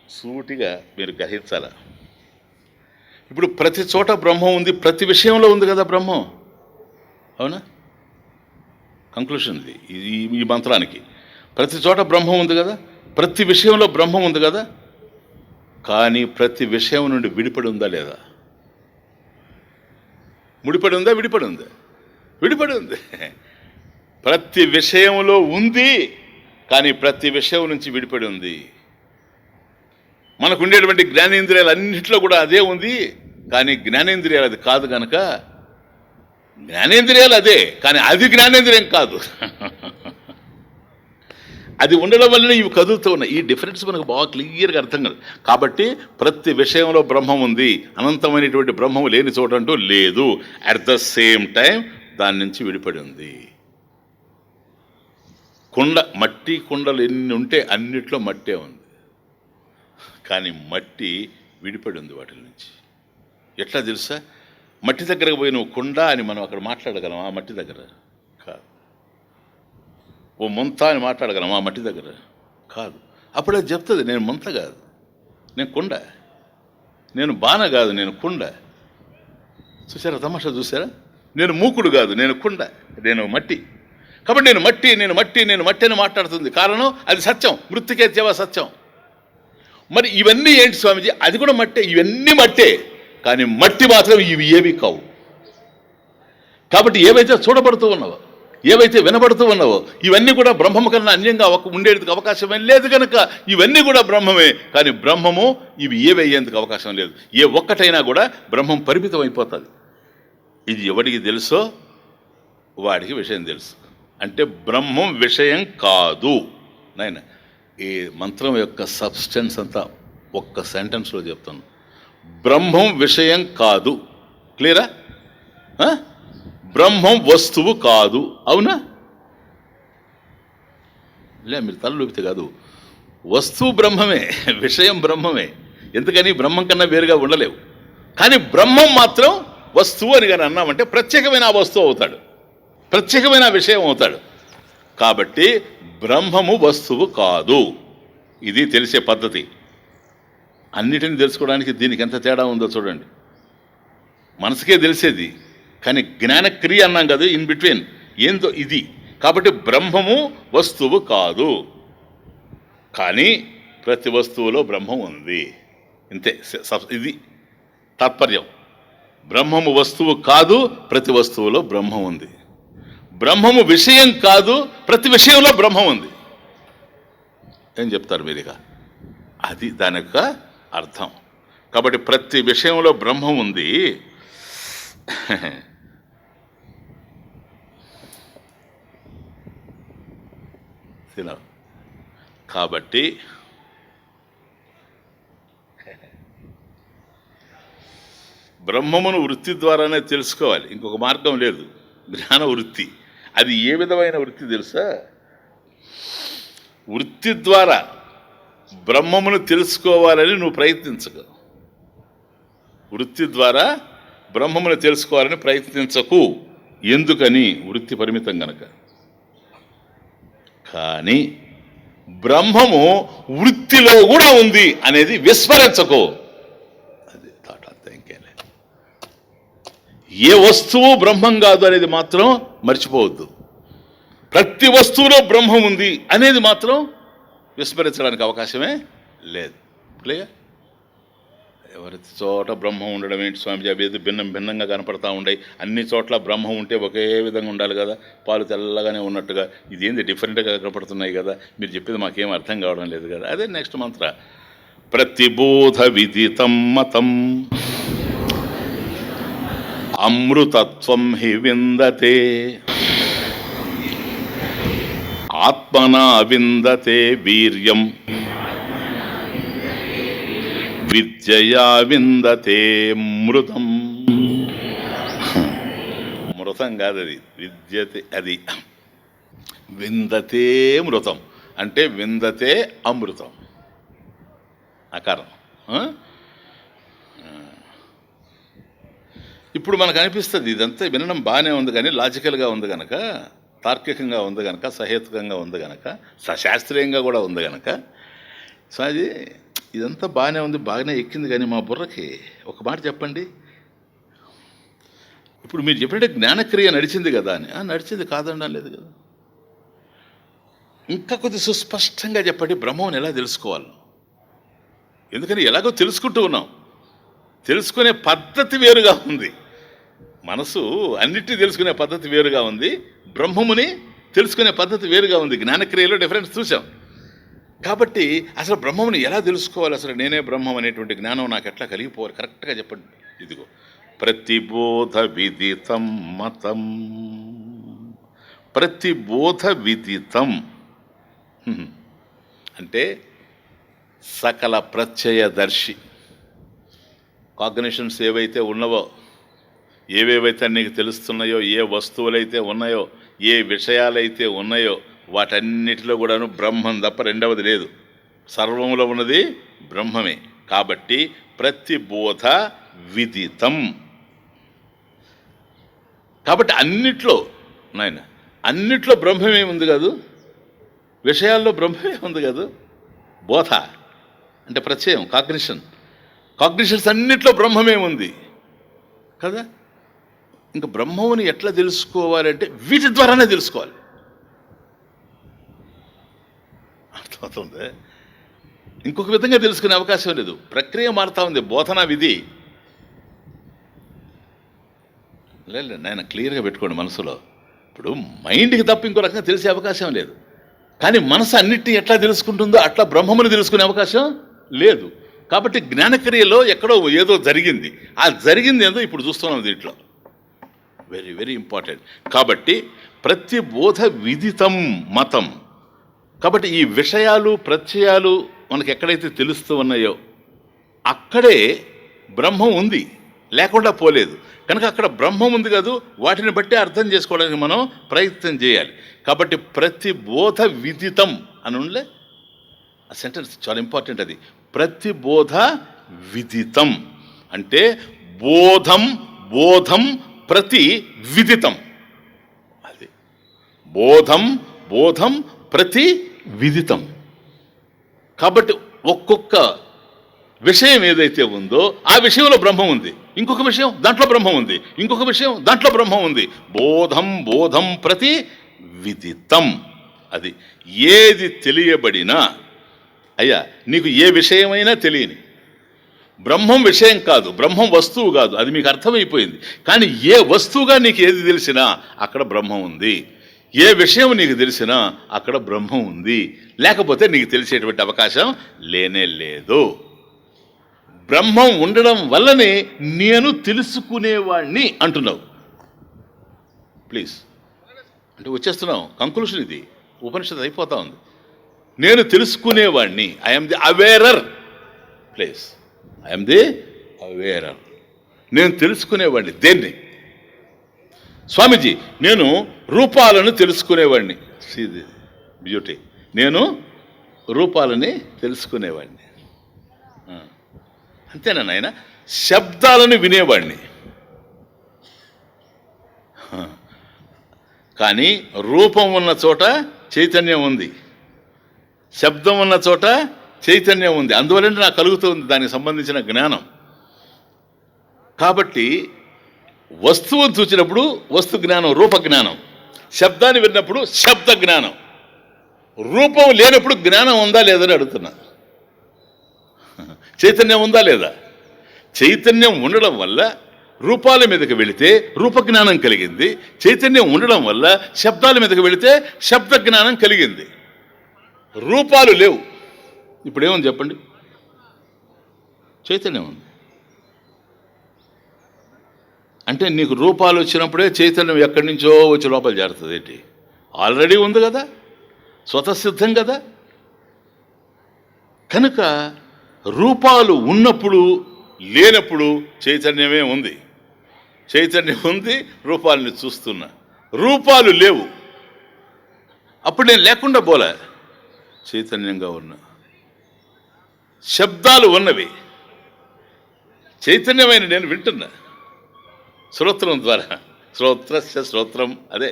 సూటిగా మీరు గ్రహించాల. ఇప్పుడు ప్రతి చోట బ్రహ్మం ఉంది, ప్రతి విషయంలో ఉంది కదా బ్రహ్మం, అవునా? కంక్లూషన్ ఇది ఈ మంత్రానికి. ప్రతి చోట బ్రహ్మం ఉంది కదా, ప్రతి విషయంలో బ్రహ్మం ఉంది కదా, కానీ ప్రతి విషయం నుండి విడిపడి ఉందా లేదా? ముడిపడి ఉందా, విడిపడి ఉందా? విడిపడి ఉంది. ప్రతి విషయంలో ఉంది, కానీ ప్రతి విషయం నుంచి విడిపడి ఉంది. మనకు ఉండేటువంటి జ్ఞానేంద్రియాలు అన్నింటిలో కూడా అదే ఉంది, కానీ జ్ఞానేంద్రియాలు అది కాదు కనుక జ్ఞానేంద్రియాలు అదే, కానీ అది జ్ఞానేంద్రియం కాదు. అది ఉండడం వల్లనే ఇవి కదులుతూ ఉన్నాయి. ఈ డిఫరెన్స్ మనకు బాగా క్లియర్గా అర్థం కాదు. కాబట్టి ప్రతి విషయంలో బ్రహ్మం ఉంది, అనంతమైనటువంటి బ్రహ్మం లేని చోట అంటూ లేదు. అట్ ద సేమ్ టైం దాని నుంచి విడిపడి ఉంది. మట్టి కుండలు ఎన్ని ఉంటే అన్నిట్లో మట్టే ఉంది, కానీ మట్టి విడిపడి ఉంది వాటి నుంచి. ఎట్లా తెలుసా? మట్టి దగ్గరకు పోయి నువ్వు కుండ అని మనం అక్కడ మాట్లాడగలం ఆ మట్టి దగ్గర కాదు. ఓ ముంత అని మాట్లాడగలం ఆ మట్టి దగ్గర కాదు. అప్పుడు అది చెప్తుంది, నేను ముంత కాదు, నేను కుండ, నేను బాణ కాదు, నేను కుండ. చూసారా తమాషా? చూసారా? నేను మూకుడు కాదు, నేను కుండ, నేను మట్టి. కాబట్టి నేను మట్టి, నేను మట్టి, నేను మట్టి అని మాట్లాడుతుంది. కారణం అది సత్యం, మృత్తికేత్యవ సత్యం. మరి ఇవన్నీ ఏంటి స్వామీజీ? అది కూడా మట్టే, ఇవన్నీ మట్టే, కానీ మట్టి మాత్రం ఇవి ఏవి కావు. కాబట్టి ఏవైతే చూడబడుతూ ఉన్నావో, ఏవైతే వినబడుతూ ఉన్నావో ఇవన్నీ కూడా బ్రహ్మము కన్నా అన్యంగా ఉండేందుకు అవకాశమే లేదు కనుక ఇవన్నీ కూడా బ్రహ్మమే. కానీ బ్రహ్మము ఇవి ఏవి అయ్యేందుకు అవకాశం లేదు. ఏ ఒక్కటైనా కూడా బ్రహ్మం పరిమితం అయిపోతుంది. ఇది ఎవడికి తెలుసో వాడికి విషయం తెలుసు. అంటే బ్రహ్మం విషయం కాదు నాయన. ఈ మంత్రం యొక్క సబ్స్టెన్స్ అంతా ఒక్క సెంటెన్స్లో చెప్తాను. బ్రహ్మం విషయం కాదు. క్లియరా? బ్రహ్మం వస్తువు కాదు. అవునా? మీరు తలలోపితే కాదు. వస్తువు బ్రహ్మమే, విషయం బ్రహ్మమే. ఎందుకని? బ్రహ్మం కన్నా వేరుగా ఉండలేవు. కానీ బ్రహ్మం మాత్రం వస్తువు అని కానీ అన్నామంటే ప్రత్యేకమైన ఆ వస్తువు అవుతాడు, ప్రత్యేకమైన విషయం అవుతాడు. కాబట్టి బ్రహ్మము వస్తువు కాదు. ఇది తెలిసే పద్ధతి. అన్నిటిని తెలుసుకోవడానికి దీనికి ఎంత తేడా ఉందో చూడండి. మనసుకే తెలిసేది, కానీ జ్ఞానక్రియ అన్నాం కదా ఇన్ బిట్వీన్, ఏందో ఇది. కాబట్టి బ్రహ్మము వస్తువు కాదు, కానీ ప్రతి వస్తువులో బ్రహ్మం ఉంది. ఇంతే, ఇది తాత్పర్యం. బ్రహ్మము వస్తువు కాదు, ప్రతి వస్తువులో బ్రహ్మం ఉంది. బ్రహ్మము విషయం కాదు, ప్రతి విషయంలో బ్రహ్మం ఉంది. ఏం చెప్తారు మీరుగా? అది దాని యొక్క అర్థం. కాబట్టి ప్రతి విషయంలో బ్రహ్మం ఉంది. కాబట్టి బ్రహ్మమును వృత్తి ద్వారానే తెలుసుకోవాలి, ఇంకొక మార్గం లేదు. జ్ఞాన వృత్తి. అది ఏ విధమైన వృత్తి తెలుసా? వృత్తి ద్వారా బ్రహ్మమును తెలుసుకోవాలని నువ్వు ప్రయత్నించకు. వృత్తి ద్వారా బ్రహ్మమును తెలుసుకోవాలని ప్రయత్నించకు. ఎందుకని? వృత్తి పరిమితం గనక. కానీ బ్రహ్మము వృత్తిలో కూడా ఉంది అనేది విస్మరించకు. అది థాట్. అంతే, ఇంకేం లేదు. ఏ వస్తువు బ్రహ్మం కాదు అనేది మాత్రం మర్చిపోవద్దు. ప్రతి వస్తువులో బ్రహ్మం ఉంది అనేది మాత్రం విస్మరించడానికి అవకాశమే లేదు. క్లియర్? ఎవరి చోట బ్రహ్మం ఉండడం ఏంటి స్వామిజీ? అవి ఏదో భిన్నంగా కనపడతా ఉండే. అన్ని చోట్ల బ్రహ్మం ఉంటే ఒకే విధంగా ఉండాలి కదా, పాలు తెల్లగానే ఉన్నట్టుగా. ఇదేంది డిఫరెంట్గా కనపడుతున్నాయి కదా, మీరు చెప్పేది మాకేం అర్థం కావడం లేదు కదా. అదే నెక్స్ట్ మంత్ర. ప్రతిబోధ విదితం మతం అమృతత్వం హి విందతే ఆత్మనా విందతే వీర్యం విద్యయా విందతే మృతం. మృతం కాదు అది, విద్యతే. అది విందతే మృతం అంటే విందతే అమృతం. అకారం. ఇప్పుడు మనకు అనిపిస్తుంది ఇదంతా వినడం బాగానే ఉంది, కానీ లాజికల్గా ఉంది కనుక తార్కికంగా ఉంది కనుక, సహేతుకంగా ఉంది కనుక, శాస్త్రీయంగా కూడా ఉంది కనుక, సో అది ఇదంతా బాగానే ఉంది, బాగానే ఎక్కింది. కానీ మా బుర్రకి ఒక మాట చెప్పండి, ఇప్పుడు మీరు చెప్పినట్టే జ్ఞానక్రియ నడిచింది కదా అని. నడిచింది కాదనడం లేదు కదా. ఇంకా కొద్ది సుస్పష్టంగా చెప్పండి, బ్రహ్మని ఎలా తెలుసుకోవాలి. ఎందుకని ఎలాగో తెలుసుకుంటూ ఉన్నాం, తెలుసుకునే పద్ధతి వేరుగా ఉంది. మనసు అన్నిటినీ తెలుసుకునే పద్ధతి వేరుగా ఉంది, బ్రహ్మముని తెలుసుకునే పద్ధతి వేరుగా ఉంది. జ్ఞానక్రియలో డిఫరెన్స్ చూసాం. కాబట్టి అసలు బ్రహ్మముని ఎలా తెలుసుకోవాలి, అసలు నేనే బ్రహ్మం అనేటువంటి జ్ఞానం నాకు ఎట్లా కలిగిపోవాలి, కరెక్ట్గా చెప్పండి. ఇదిగో ప్రతిబోధ విదితం మతం, ప్రతిబోధ విదితం అంటే సకల ప్రత్యయదర్శి. కాగ్నిషన్స్ ఏవైతే ఉన్నవో, ఏవేవైతే నీకు తెలుస్తున్నాయో, ఏ వస్తువులైతే ఉన్నాయో, ఏ విషయాలైతే ఉన్నాయో, వాటన్నిటిలో కూడాను బ్రహ్మం తప్ప రెండవది లేదు. సర్వంలో ఉన్నది బ్రహ్మమే. కాబట్టి ప్రతిబోధ విదితం. కాబట్టి అన్నిట్లో నాయన, అన్నిట్లో బ్రహ్మమే ఉంది కాదు, విషయాల్లో బ్రహ్మమే ఉంది కాదు. బోధ అంటే ప్రత్యయం, కాగ్నిషన్స్ అన్నిట్లో బ్రహ్మమే ఉంది కదా. ఇంకా బ్రహ్మముని ఎట్లా తెలుసుకోవాలంటే వీటి ద్వారానే తెలుసుకోవాలి. అర్థమవుతుంది. ఇంకొక విధంగా తెలుసుకునే అవకాశం లేదు. ప్రక్రియ మారుతా ఉంది, బోధనా విధి. లేదు నాయన, క్లియర్గా పెట్టుకోండి మనసులో. ఇప్పుడు మైండ్కి తప్ప ఇంకో రకంగా తెలిసే అవకాశం లేదు. కానీ మనసు అన్నిటినీ ఎట్లా తెలుసుకుంటుందో అట్లా బ్రహ్మముని తెలుసుకునే అవకాశం లేదు. కాబట్టి జ్ఞానక్రియలో ఎక్కడో ఏదో జరిగింది. ఆ జరిగింది ఏదో ఇప్పుడు చూస్తున్నాం దీంట్లో. Very very important. కాబట్టి ప్రతిబోధ విదితం మతం. కాబట్టి ఈ విషయాలు ప్రత్యయాలు మనకు ఎక్కడైతే తెలుస్తూ ఉన్నాయో అక్కడే బ్రహ్మం ఉంది, లేకుండా పోలేదు. కనుక అక్కడ బ్రహ్మం ఉంది కాదు, వాటిని బట్టి అర్థం చేసుకోవడానికి మనం ప్రయత్నం చేయాలి. కాబట్టి ప్రతిబోధ విదితం అని ఉండలే, ఆ సెంటెన్స్ చాలా ఇంపార్టెంట్. అది ప్రతిబోధ విదితం అంటే బోధం, బోధం ప్రతి విదితం. అది బోధం, బోధం ప్రతి విదితం. కాబట్టి ఒక్కొక్క విషయం ఏదైతే ఉందో ఆ విషయంలో బ్రహ్మం ఉంది, ఇంకొక విషయం దాంట్లో బ్రహ్మం ఉంది, ఇంకొక విషయం దాంట్లో బ్రహ్మం ఉంది. బోధం, బోధం ప్రతి విదితం. అది ఏది తెలియబడినా, అయ్యా నీకు ఏ విషయమైనా తెలియని, బ్రహ్మం విషయం కాదు, బ్రహ్మం వస్తువు కాదు, అది మీకు అర్థమైపోయింది. కానీ ఏ వస్తువుగా నీకు ఏది తెలిసినా అక్కడ బ్రహ్మం ఉంది. ఏ విషయం నీకు తెలిసినా అక్కడ బ్రహ్మం ఉంది. లేకపోతే నీకు తెలిసేటువంటి అవకాశం లేనే లేదు. బ్రహ్మం ఉండడం వల్లనే నేను తెలుసుకునేవాణ్ణి అంటున్నావు. ప్లీజ్ అంటే వచ్చేస్తున్నావు కంక్లూషన్. ఇది ఉపనిషత్తు అయిపోతా ఉంది. నేను తెలుసుకునేవాణ్ణి, I'm the awarer. Please, I'm the awarer. నేను తెలుసుకునేవాడిని దేన్ని? స్వామీజీ నేను రూపాలను తెలుసుకునేవాడిని. బ్యూటీ. నేను రూపాలని తెలుసుకునేవాడిని. అంతేనా నాయన? శబ్దాలను వినేవాడిని. కానీ రూపం ఉన్న చోట చైతన్యం ఉంది, శబ్దం ఉన్న చోట చైతన్యం ఉంది. అందువల్ల నాకు కలుగుతుంది దానికి సంబంధించిన జ్ఞానం. కాబట్టి వస్తువును చూసినప్పుడు వస్తు జ్ఞానం, రూప జ్ఞానం. శబ్దాన్ని విన్నప్పుడు శబ్ద జ్ఞానం. రూపం లేనప్పుడు జ్ఞానం ఉందా లేదని అడుగుతున్నా. చైతన్యం ఉందా లేదా? చైతన్యం ఉండడం వల్ల రూపాల మీదకి వెళితే రూపజ్ఞానం కలిగింది. చైతన్యం ఉండడం వల్ల శబ్దాల మీదకి వెళితే శబ్ద జ్ఞానం కలిగింది. రూపాలు లేవు. ఇప్పుడు ఏముంది చెప్పండి? చైతన్యం ఉంది. అంటే నీకు రూపాలు వచ్చినప్పుడే చైతన్యం ఎక్కడి నుంచో వచ్చి లోపల చేరుతుంది. ఏంటి? ఆల్రెడీ ఉంది కదా, స్వతసిద్ధం కదా. కనుక రూపాలు ఉన్నప్పుడు లేనప్పుడు చైతన్యమే ఉంది. చైతన్యం ఉంది, రూపాలని చూస్తున్నా. రూపాలు లేవు, అప్పుడు నేను లేకుండా పోలే, చైతన్యంగా ఉన్నా. శబ్దాలు ఉన్నవి, చైతన్యమైన నేను వింటున్నా శ్రోత్రం ద్వారా. శ్రోత్రస్య శ్రోత్రం. అదే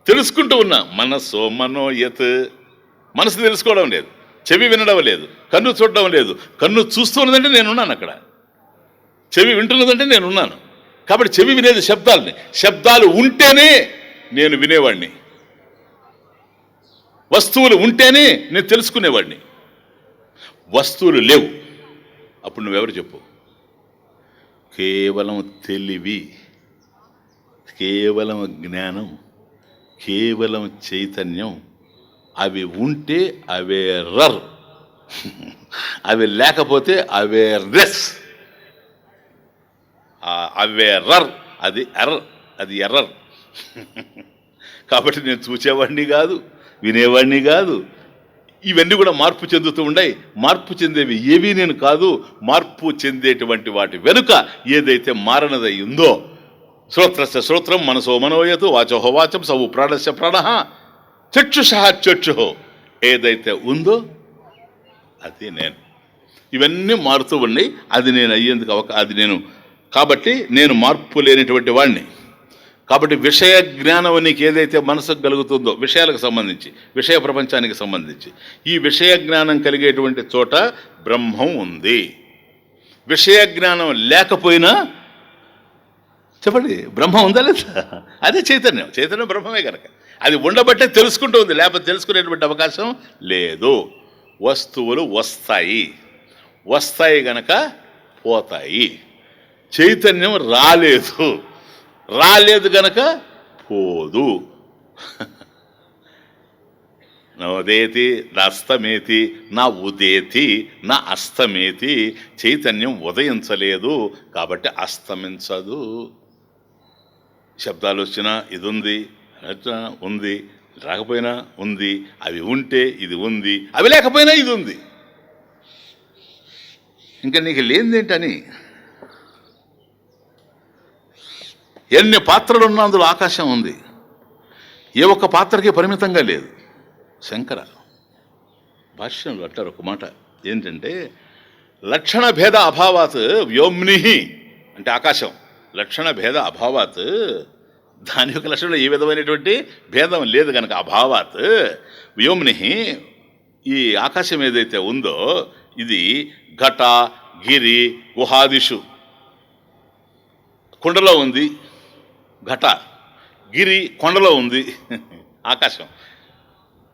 తెలుసుకుంటూ ఉన్నా. మనసో మనోయత్, మనసు తెలుసుకోవడం లేదు, చెవి వినడం లేదు, కన్ను చూడడం లేదు. కన్ను చూస్తున్నదంటే నేనున్నాను అక్కడ, చెవి వింటున్నదంటే నేనున్నాను. కాబట్టి చెవి వినేది శబ్దాలని, శబ్దాలు ఉంటేనే నేను వినేవాడిని, వస్తువులు ఉంటేనే నేను తెలుసుకునేవాడిని. వస్తువులు లేవు, అప్పుడు నువ్వెవరు చెప్పు? కేవలం తెలివి, కేవలం జ్ఞానం, కేవలం చైతన్యం, అవి ఉంటే అవేరర్, అవి లేకపోతే అవేర్నెస్. అవేరర్ అది ఎర్రర్, అది ఎర్రర్. కాబట్టి నేను చూసేవాడిని కాదు, వినేవాడిని కాదు. ఇవన్నీ కూడా మార్పు చెందుతూ ఉన్నాయి. మార్పు చెందేవి ఏవీ నేను కాదు. మార్పు చెందేటువంటి వాటి వెనుక ఏదైతే మారనదై ఉందో, శ్రోత్రస్య శ్రోత్రం, మనసో మనోయతు, వాచోహో వాచం, సవు ప్రాణస్య ప్రాణ, చక్షుషః చక్షుహో, ఏదైతే ఉందో అది నేను. ఇవన్నీ మారుతూ ఉన్నాయి. అది నేను అయ్యేందుకు అది నేను. కాబట్టి నేను మార్పు లేనిటువంటి వాడిని. కాబట్టి విషయ జ్ఞానం నీకు ఏదైతే మనసుకు కలుగుతుందో, విషయాలకు సంబంధించి, విషయ ప్రపంచానికి సంబంధించి, ఈ విషయ జ్ఞానం కలిగేటువంటి చోట బ్రహ్మం ఉంది. విషయ జ్ఞానం లేకపోయినా చెప్పండి, బ్రహ్మం ఉందా లేదా? అదే చైతన్యం. చైతన్యం బ్రహ్మమే కనుక అది ఉండబట్టే తెలుసుకుంటూ ఉంది, లేకపోతే తెలుసుకునేటువంటి అవకాశం లేదు. వస్తువులు వస్తాయి, వస్తాయి గనక పోతాయి. చైతన్యం రాలేదు, రాలేదు గనక పోదు. నోదేతి నాస్తమేతి, నా ఉదేతి నా అస్తమేతి. చైతన్యం ఉదయించలేదు కాబట్టి అస్తమించదు. శబ్దాలు వచ్చినా ఇది ఉంది, ఉంది, రాకపోయినా ఉంది. అవి ఉంటే ఇది ఉంది, అవి లేకపోయినా ఇది ఉంది. ఇంకా నీకు లేనిదేంటని. ఎన్ని పాత్రలు ఉన్నా అందులో ఆకాశం ఉంది. ఏ ఒక్క పాత్రకి పరిమితంగా లేదు. శంకర భాష్యంలో అంటారు ఒక మాట ఏంటంటే, లక్షణ భేద అభావాత్ వ్యోమ్ని అంటే ఆకాశం, లక్షణ భేద అభావాత్, దాని యొక్క లక్షణంలో ఏ విధమైనటువంటి భేదం లేదు కనుక అభావాత్ వ్యోమ్ని, ఈ ఆకాశం ఏదైతే ఉందో ఇది ఘట గిరి గుహాదిషు, కుండలో ఉంది ఘట, గిరి కొండలో ఉంది. ఆకాశం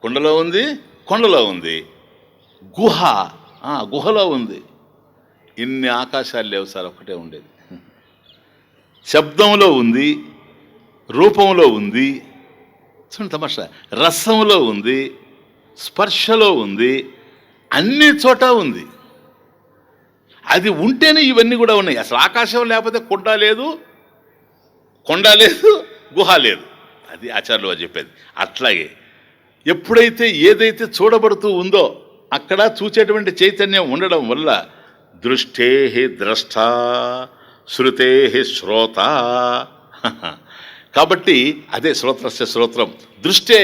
కుండలో ఉంది, కొండలో ఉంది. గుహ గుహలో ఉంది. ఇన్ని ఆకాశాలు లేవు సార్, ఒక్కటే ఉండేది. శబ్దంలో ఉంది, రూపంలో ఉంది, చూడండి తమాషా, రసంలో ఉంది, స్పర్శలో ఉంది, అన్ని చోట ఉంది. అది ఉంటేనే ఇవన్నీ కూడా ఉన్నాయి. అసలు ఆకాశం లేకపోతే కుండ లేదు, కొండ లేదు, గుహ లేదు. అది ఆచార్యులు వారు చెప్పేది. అట్లాగే ఎప్పుడైతే ఏదైతే చూడబడుతూ ఉందో అక్కడ చూచేటువంటి చైతన్యం ఉండడం వల్ల దృష్టే ద్రష్ట, శృతే శ్రోత. కాబట్టి అదే శ్రోత్రస్య శ్రోత్రం, దృష్టే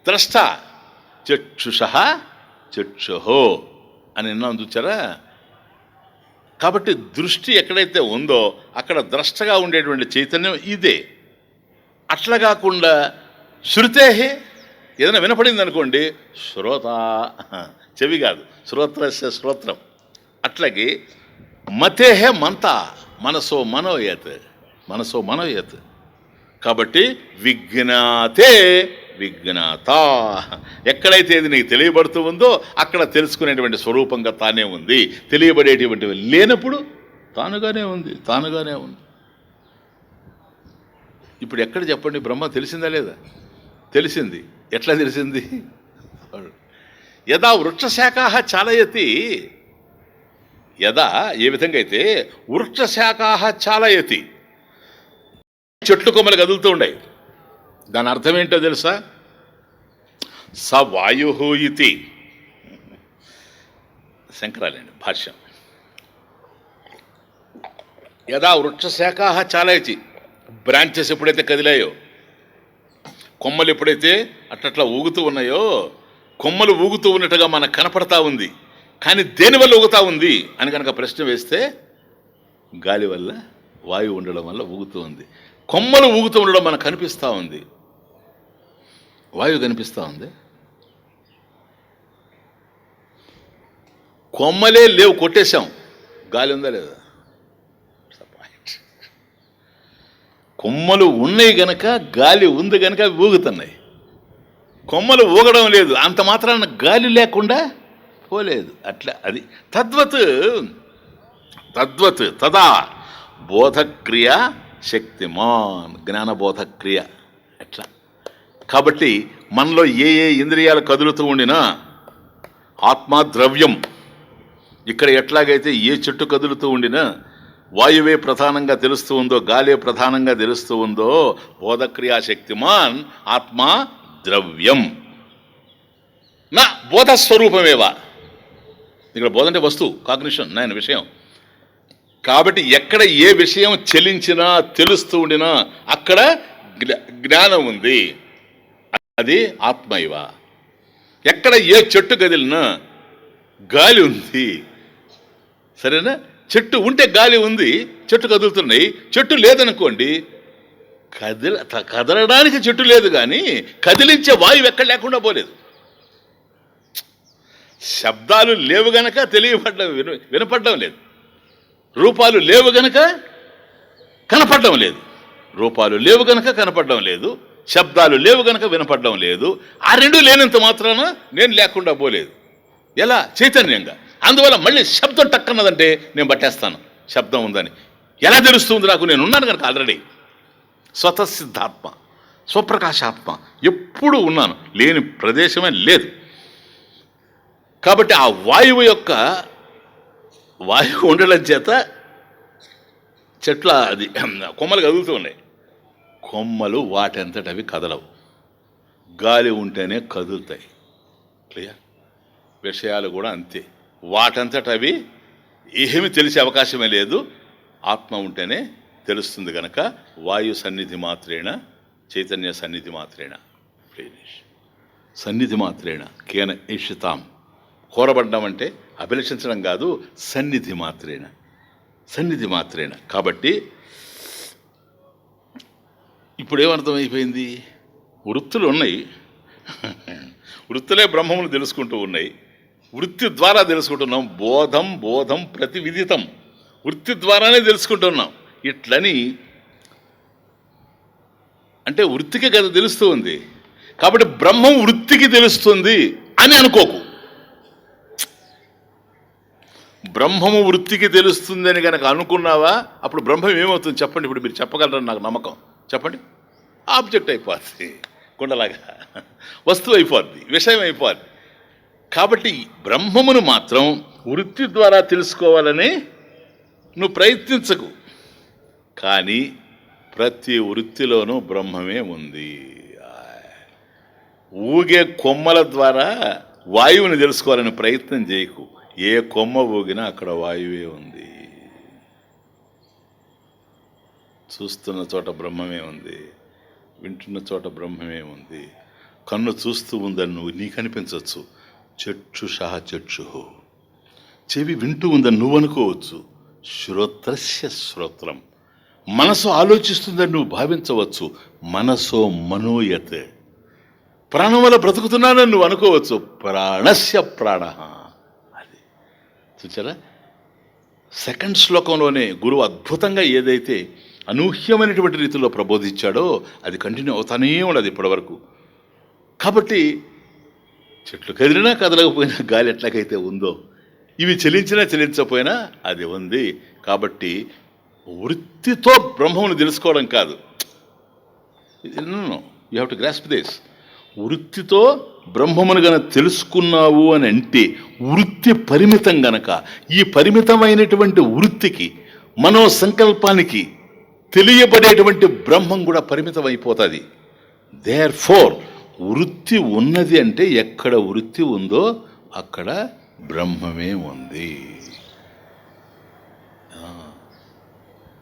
ద్రష్ట, చక్షుషః చక్షుహో అని విన్నాం చూచారా. కాబట్టి దృష్టి ఎక్కడైతే ఉందో అక్కడ ద్రష్టగా ఉండేటువంటి చైతన్యం ఇదే. అట్లా కాకుండా శృతేహే, ఏదైనా వినపడింది అనుకోండి, శ్రోత, చెవి కాదు, శ్రోత్రస్య శ్రోత్రం. అట్లాగే మతేహే మంత, మనసో మనోయత్, మనసో మనోయత్. కాబట్టి విజ్ఞాతే విజ్ఞాత, ఎక్కడైతే ఇది నీకు తెలియబడుతూ ఉందో అక్కడ తెలుసుకునేటువంటి స్వరూపంగా తానే ఉంది. తెలియబడేటువంటివి లేనప్పుడు తానుగానే ఉంది, తానుగానే ఉంది. ఇప్పుడు ఎక్కడ చెప్పండి, బ్రహ్మ తెలిసిందా లేదా? తెలిసింది. ఎట్లా తెలిసింది? యదా వృక్షశాఖాః చాలయతి, యదా ఏ విధంగా అయితే వృక్షశాఖాః చాలయతి, చెట్లు కొమ్మలు కదులుతూ ఉన్నాయి. దాని అర్థం ఏంటో తెలుసా? స వాయు ఇతి. శంకరాలండి భాష్యం. యదా వృక్షశాఖాః చాలయతి, బ్రాంచెస్ ఎప్పుడైతే కదిలాయో, కొమ్మలు ఎప్పుడైతే అట్లా ఊగుతూ ఉన్నాయో, కొమ్మలు ఊగుతూ ఉన్నట్టుగా మనకు కనపడతా ఉంది. కానీ దేనివల్ల ఊగుతూ ఉంది అని కనుక ప్రశ్న వేస్తే, గాలి వల్ల, వాయువు ఉండడం వల్ల ఊగుతూ ఉంది. కొమ్మలు ఊగుతూ ఉండడం మనకు కనిపిస్తూ ఉంది. వాయువు కనిపిస్తూ ఉంది. కొమ్మలే లేవు, కొట్టేశాం, గాలి ఉందా లేదా? కొమ్మలు ఉన్నాయి గనక గాలి ఉంది గనక అవి ఊగుతున్నాయి. కొమ్మలు ఊగడం లేదు, అంత మాత్రాన గాలి లేకుండా పోలేదు. అట్లా అది తద్వత్ తదా బోధక్రియ శక్తిమాన్, జ్ఞానబోధక్రియ. ఎట్లా కాబట్టి మనలో ఏ ఏ ఇంద్రియాలు కదులుతూ ఉండినా ఆత్మ ద్రవ్యం, ఇక్కడ ఎట్లాగైతే ఏ చెట్టు కదులుతూ ఉండినా వాయువే ప్రధానంగా తెలుస్తూ ఉందో, గాలే ప్రధానంగా తెలుస్తూ ఉందో, బోధక్రియా శక్తిమాన్ ఆత్మ ద్రవ్యం నా బోధస్వరూపమేవా. ఇక్కడ బోధ అంటే వస్తువు, కాగ్నిషన్, నాయన విషయం. కాబట్టి ఎక్కడ ఏ విషయం చెలించినా తెలుస్తూ ఉండినా అక్కడ జ్ఞానం ఉంది, అది ఆత్మైవ. ఎక్కడ ఏ చెట్టు కదిలినా గాలి ఉంది, సరేనా? చెట్టు ఉంటే గాలి ఉంది, చెట్టు కదులుతున్నాయి. చెట్టు లేదనుకోండి, కదలడానికి చెట్టు లేదు, కానీ కదిలించే వాయువు ఎక్కడ లేకుండా పోలేదు. శబ్దాలు లేవు గనక తెలియపడడం, వినపడడం లేదు. రూపాలు లేవు గనక కనపడడం లేదు. రూపాలు లేవు గనక కనపడడం లేదు, శబ్దాలు లేవు గనక వినపడడం లేదు. ఆ రెండు లేనంత మాత్రాన నేను లేకుండా పోలేదు. ఎలా? చైతన్యంగా. అందువల్ల మళ్ళీ శబ్దం టక్కన్నదంటే నేను పట్టేస్తాను శబ్దం ఉందని. ఎలా తెలుస్తుంది నాకు? నేను ఉన్నాను కనుక ఆల్రెడీ. స్వతసిద్ధాత్మ, స్వప్రకాశాత్మ, ఎప్పుడూ ఉన్నాను, లేని ప్రదేశమే లేదు. కాబట్టి ఆ వాయువు ఉండడం చేత చెట్ల అది కొమ్మలు కదులుతూ ఉన్నాయి. కొమ్మలు వాటంతట అవి కదలవు, గాలి ఉంటేనే కదులుతాయి. క్లియర్? విషయాలు కూడా అంతే, వాటంతట అవి ఏమీ తెలిసే అవకాశమే లేదు, ఆత్మ ఉంటేనే తెలుస్తుంది. కనుక వాయు సన్నిధి మాత్రేణ చైతన్య సన్నిధి మాత్రేణ, సన్నిధి మాత్రేణ కేన ఈషితాం. కోరబడ్డం అంటే అభిలషించడం కాదు, సన్నిధి మాత్రేణ, సన్నిధి మాత్రేణ. కాబట్టి ఇప్పుడు ఏమర్థమైపోయింది? వృత్తులు ఉన్నాయి, వృత్తులే బ్రహ్మమును తెలుసుకుంటూ ఉన్నాయి, వృత్తి ద్వారా తెలుసుకుంటున్నాం. బోధం ప్రతివిదితం, వృత్తి ద్వారానే తెలుసుకుంటున్నాం. ఇట్లని అంటే వృత్తికి కదా తెలుస్తూ ఉంది, కాబట్టి బ్రహ్మం వృత్తికి తెలుస్తుంది అని అనుకోకు. బ్రహ్మము వృత్తికి తెలుస్తుంది అని కనుక అనుకున్నావా, అప్పుడు బ్రహ్మం ఏమవుతుంది చెప్పండి? ఇప్పుడు మీరు చెప్పగలరని నాకు నమ్మకం. చెప్పండి. ఆబ్జెక్ట్ అయిపోద్ది, కుండలాగా వస్తువు అయిపోద్ది, విషయం అయిపోద్ది. కాబట్టి బ్రహ్మమును మాత్రం వృత్తి ద్వారా తెలుసుకోవాలని నువ్వు ప్రయత్నించకు. కానీ ప్రతి వృత్తిలోనూ బ్రహ్మమే ఉంది. ఊగే కొమ్మల ద్వారా వాయువుని తెలుసుకోవాలని ప్రయత్నం చేయకు. ఏ కొమ్మ ఊగినా అక్కడ వాయువే ఉంది. చూస్తున్న చోట బ్రహ్మమే ఉంది, వింటున్న చోట బ్రహ్మమే ఉంది. కన్ను చూస్తూ ఉందని నువ్వు నీకు అనిపించవచ్చు, చక్షుష, చెవి వింటూ ఉందని నువ్వు అనుకోవచ్చు, శ్రోత్రస్య శ్రోత్రం. మనసు ఆలోచిస్తుందని నువ్వు భావించవచ్చు, మనసో మనోయత్. ప్రాణం వల్ల బ్రతుకుతున్నానని నువ్వు అనుకోవచ్చు, ప్రాణస్య ప్రాణ. అది చూచారా? సెకండ్ శ్లోకంలోనే గురువు అద్భుతంగా ఏదైతే అనూహ్యమైనటువంటి రీతిలో ప్రబోధించాడో అది కంటిన్యూ అవుతానే ఉండదు ఇప్పటివరకు. కాబట్టి చెట్లు కదిలినా కదలకపోయినా గాలి ఎట్లాగైతే ఉందో, ఇవి చెలించినా చెలించకపోయినా అది ఉంది. కాబట్టి వృత్తితో బ్రహ్మమును తెలుసుకోవడం కాదు. You have to grasp this. వృత్తితో బ్రహ్మమును గనక తెలుసుకున్నావు అని అంటే వృత్తి పరిమితం గనక, ఈ పరిమితమైనటువంటి వృత్తికి, మనో సంకల్పానికి తెలియబడేటువంటి బ్రహ్మం కూడా పరిమితం అయిపోతుంది. దేర్ ఫోర్ వృత్తి ఉన్నది అంటే ఎక్కడ వృత్తి ఉందో అక్కడ బ్రహ్మమే ఉంది,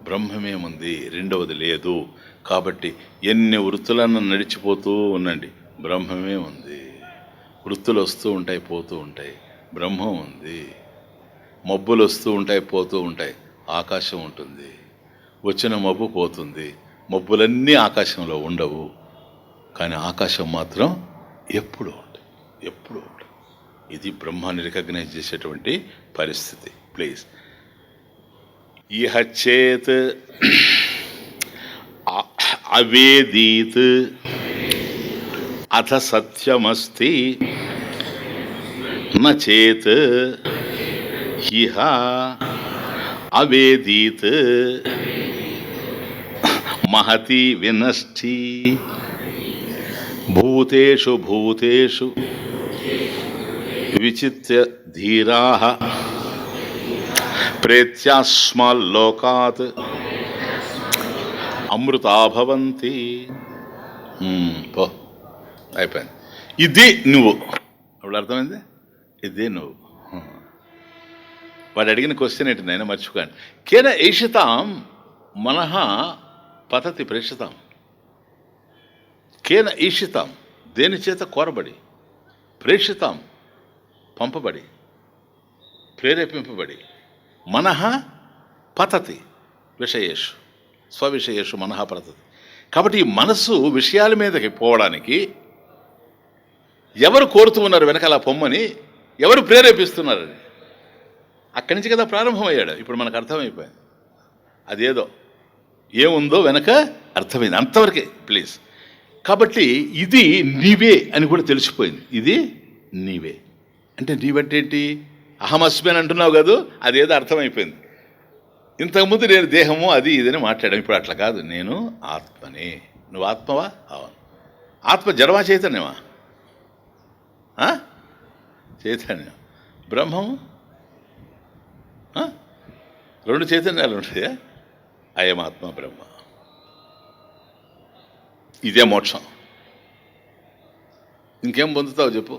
బ్రహ్మమే ఉంది, రెండవది లేదు. కాబట్టి ఎన్ని వృత్తులన్నా నడిచిపోతూ ఉండండి, బ్రహ్మమే ఉంది. వృత్తులు వస్తూ ఉంటాయి, పోతూ ఉంటాయి, బ్రహ్మం ఉంది. మబ్బులు వస్తూ ఉంటాయి, పోతూ ఉంటాయి, ఆకాశం ఉంటుంది. వచ్చిన మబ్బు పోతుంది, మబ్బులన్నీ ఆకాశంలో ఉండవు. కానీ ఆకాశం మాత్రం ఎప్పుడు ఉంటుంది, ఎప్పుడు ఉంటుంది. ఇది బ్రహ్మాన్ని రికగ్నైజ్ చేసేటువంటి పరిస్థితి. ప్లీజ్. ఇహ చేత్ అవేదీత్ అథ సత్యమస్తి న చేత్ ఇహ అవేదీత్ మహతి వినష్టి భూతేషు భూతేషు విచిత్య ధీరాః ప్రేత్యాస్మాల్లోకాత్ అమృతా భవంతి. పో, అయిపోయింది. ఇది నువ్వు. అప్పుడు అర్థమైంది, ఇదే నువ్వు. వాడు అడిగిన క్వశ్చన్ ఏంటి నేను మర్చిపోయాను. కేన ఈషితాం మనః పతతి ప్రేషితాం. కేన ఈషితాం, దేని చేత కోరబడి, ప్రేషితాం పంపబడి, ప్రేరేపింపబడి, మనః పతతి విషయేషు స్వవిషయేషు మనః పతతి. కాబట్టి ఈ మనస్సు విషయాల మీదకి పోవడానికి ఎవరు కోరుతూ ఉన్నారు వెనకాల పొమ్మని, ఎవరు ప్రేరేపిస్తున్నారని అక్కడి నుంచి కదా ప్రారంభమయ్యాడు. ఇప్పుడు మనకు అర్థమైపోయింది అదేదో ఏముందో వెనక అర్థమైంది, అంతవరకే. ప్లీజ్. కాబట్టి ఇది నీవే అని కూడా తెలిసిపోయింది. ఇది నీవే అంటే నీవంటే ఏంటి? అహమస్మి అని అంటున్నావు కదా, అదేదో అర్థమైపోయింది. ఇంతకుముందు నేను దేహము అది ఇదని మాట్లాడాను. ఇప్పుడు అట్లా కాదు, నేను ఆత్మనే. నువ్వు ఆత్మవా? అవును. ఆత్మ జడమా చైతన్యమా? చైతన్యం. బ్రహ్మము రెండు చైతన్యాలు ఉంటాయా? అయం ఆత్మ బ్రహ్మ. ఇదే మోక్షం. ఇంకేం పొందుతావు చెప్పు?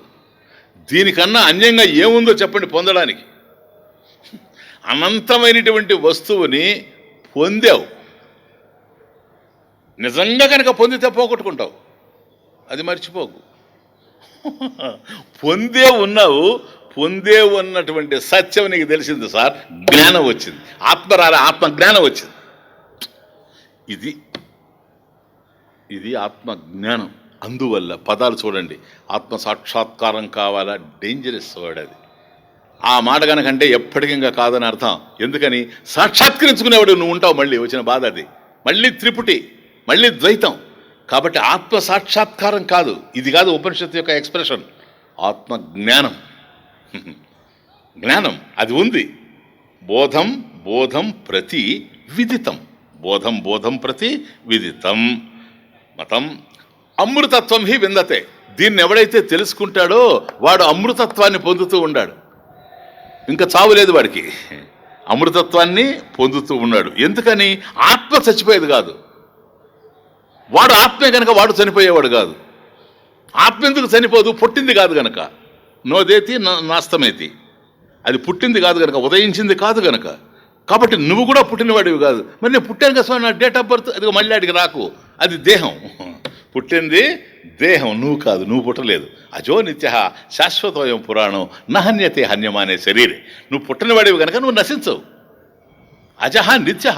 దీనికన్నా అన్యంగా ఏముందో చెప్పండి పొందడానికి? అనంతమైనటువంటి వస్తువుని పొందావు. నిజంగా కనుక పొందితే పోగొట్టుకుంటావు, అది మర్చిపోకు. పొందే ఉన్నావు, పొందే ఉన్నటువంటి సత్యం నీకు తెలిసింది సార్. జ్ఞానం వచ్చింది, ఆత్మ జ్ఞానం వచ్చింది. ఇది ఆత్మ జ్ఞానం. అందువల్ల పదాలు చూడండి, ఆత్మ సాక్షాత్కారం కావాలా, డేంజరస్ వర్డ్ అది. ఆ మాట కనుకంటే ఎప్పటికీ ఇంకా కాదని అర్థం. ఎందుకని? సాక్షాత్కరించుకునేవాడు నువ్వు ఉంటావు. మళ్ళీ వచ్చిన బాధ అది. మళ్ళీ త్రిపుటి, మళ్ళీ ద్వైతం. కాబట్టి ఆత్మ సాక్షాత్కారం కాదు, ఇది కాదు ఉపనిషత్తు యొక్క ఎక్స్ప్రెషన్. ఆత్మ జ్ఞానం, జ్ఞానం అది ఉంది. బోధం బోధం ప్రతి విదితం, బోధం ప్రతి విదితం మతం అమృతత్వం హి విందతే. దీన్ని ఎవడైతే తెలుసుకుంటాడో వాడు అమృతత్వాన్ని పొందుతూ ఉన్నాడు. ఇంకా చావు లేదు వాడికి, అమృతత్వాన్ని పొందుతూ ఉన్నాడు. ఎందుకని? ఆత్మ చచ్చిపోయేది కాదు. వాడు ఆత్మే కనుక వాడు చనిపోయేవాడు కాదు. ఆత్మ ఎందుకు చనిపోదు? పుట్టింది కాదు గనక. నోదేతి నాస్తమేతి, అది పుట్టింది కాదు కనుక, ఉదయించింది కాదు కనుక. కాబట్టి నువ్వు కూడా పుట్టినవాడివి కాదు. మరి నేను పుట్టాను కదా, నా డేట్ ఆఫ్ బర్త్ అది మళ్ళీ అడిగి రాకు. అది దేహం, పుట్టింది దేహం, నువ్వు కాదు, నువ్వు పుట్టలేదు. అజో నిత్య శాశ్వతోయం పురాణం నహన్యతే హన్యమానే శరీరే. నువ్వు పుట్టినవాడివి కనుక నువ్వు నశించవు. అజహ నిత్య,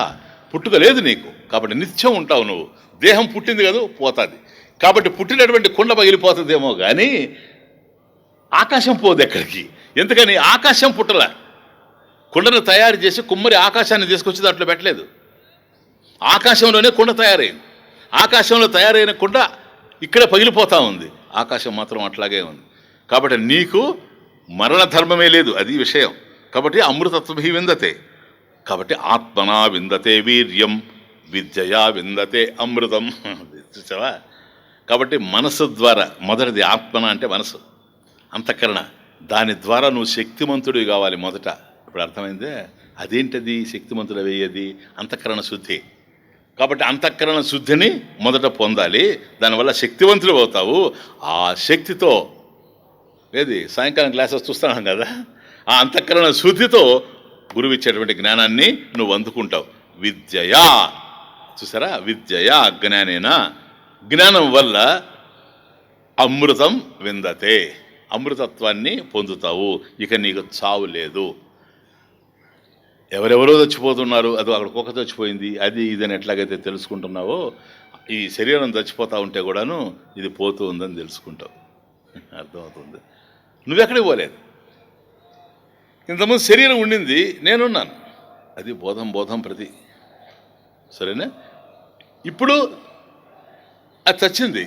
పుట్టుక లేదు నీకు, కాబట్టి నిత్యం ఉంటావు నువ్వు. దేహం పుట్టింది కదా, పోతుంది. కాబట్టి పుట్టినటువంటి కుండ పగిలిపోతుందేమో కానీ ఆకాశం పోదు ఎక్కడికి. ఎందుకని? ఆకాశం పుట్టల. కుండను తయారు చేసి కుమ్మరి ఆకాశాన్ని తీసుకొచ్చి దాంట్లో పెట్టలేదు. ఆకాశంలోనే కుండ తయారైంది. ఆకాశంలో తయారైన కుండ ఇక్కడ పగిలిపోతూ ఉంది, ఆకాశం మాత్రం అట్లాగే ఉంది. కాబట్టి నీకు మరణ ధర్మమే లేదు, అది విషయం. కాబట్టి అమృతత్వభి విందతే. కాబట్టి ఆత్మనా విందతే వీర్యం, విద్యయా విందతే అమృతం. చూసావా? కాబట్టి మనసు ద్వారా, మొదటిది ఆత్మన అంటే మనసు, అంతఃకరణ. దాని ద్వారా నువ్వు శక్తిమంతుడివి కావాలి మొదట. ఇప్పుడు అర్థమైందే? అదేంటది శక్తిమంతుడు అయ్యేది? అంతఃకరణ శుద్ధి. కాబట్టి అంతఃకరణ శుద్ధిని మొదట పొందాలి, దానివల్ల శక్తివంతుడు అవుతావు. ఆ శక్తితో సాయంకాలం క్లాసెస్ చూస్తున్నాం కదా, ఆ అంతఃకరణ శుద్ధితో గురువు ఇచ్చేటువంటి జ్ఞానాన్ని నువ్వు అందుకుంటావు. విద్యయా, చూసారా? విద్యయా జ్ఞానేనా, జ్ఞానం వల్ల అమృతం విందతే, అమృతత్వాన్ని పొందుతావు. ఇక నీకు చావు లేదు. ఎవరెవరో చచ్చిపోతున్నారు, అదో అక్కడ కుక్క చచ్చిపోయింది, అది ఇదని ఎట్లాగైతే తెలుసుకుంటున్నావో, ఈ శరీరం చచ్చిపోతూ ఉంటే కూడాను ఇది పోతూ ఉందని తెలుసుకుంటావు. అర్థమవుతుంది. నువ్వెక్కడికి పోలేదు. ఇంతకుముందు శరీరం ఉండింది, నేనున్నాను. అది బోధం ప్రతి. సరేనా? ఇప్పుడు అది చచ్చింది.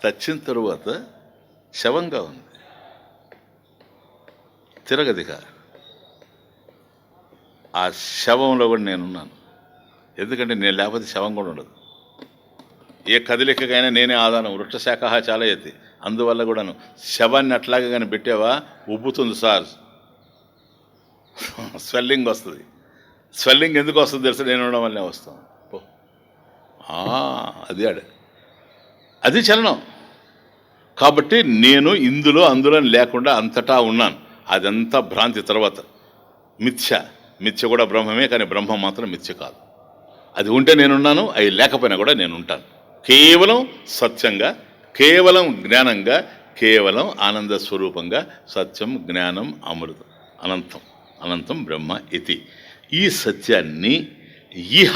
చచ్చిన తరువాత శవంగా ఉంది, తిరగదిగా. ఆ శవంలో కూడా నేనున్నాను. ఎందుకంటే నేను లేకపోతే శవం కూడా ఉండదు. ఏ కదలికకైనా నేనే ఆధారం. వృక్ష శాఖ చాలా ఎత్తి. అందువల్ల కూడాను శవాన్ని అట్లాగే కానీ పెట్టావా ఉబ్బుతుంది సార్, స్వెల్లింగ్ వస్తుంది. స్వెల్లింగ్ ఎందుకు వస్తుంది తెలుసు? నేను ఉండడం వల్లే వస్తాం. అది చలనం. కాబట్టి నేను ఇందులో అందులో లేకుండా అంతటా ఉన్నాను. అదంతా భ్రాంతి. తర్వాత మిథ్య కూడా బ్రహ్మమే, కానీ బ్రహ్మం మాత్రం మిథ్య కాదు. అది ఉంటే నేనున్నాను, అవి లేకపోయినా కూడా నేను ఉంటాను. కేవలం సత్యంగా, కేవలం జ్ఞానంగా, కేవలం ఆనంద స్వరూపంగా. సత్యం, జ్ఞానం, అమృతం, అనంతం బ్రహ్మ ఇతి. ఈ సత్యాన్ని ఇహ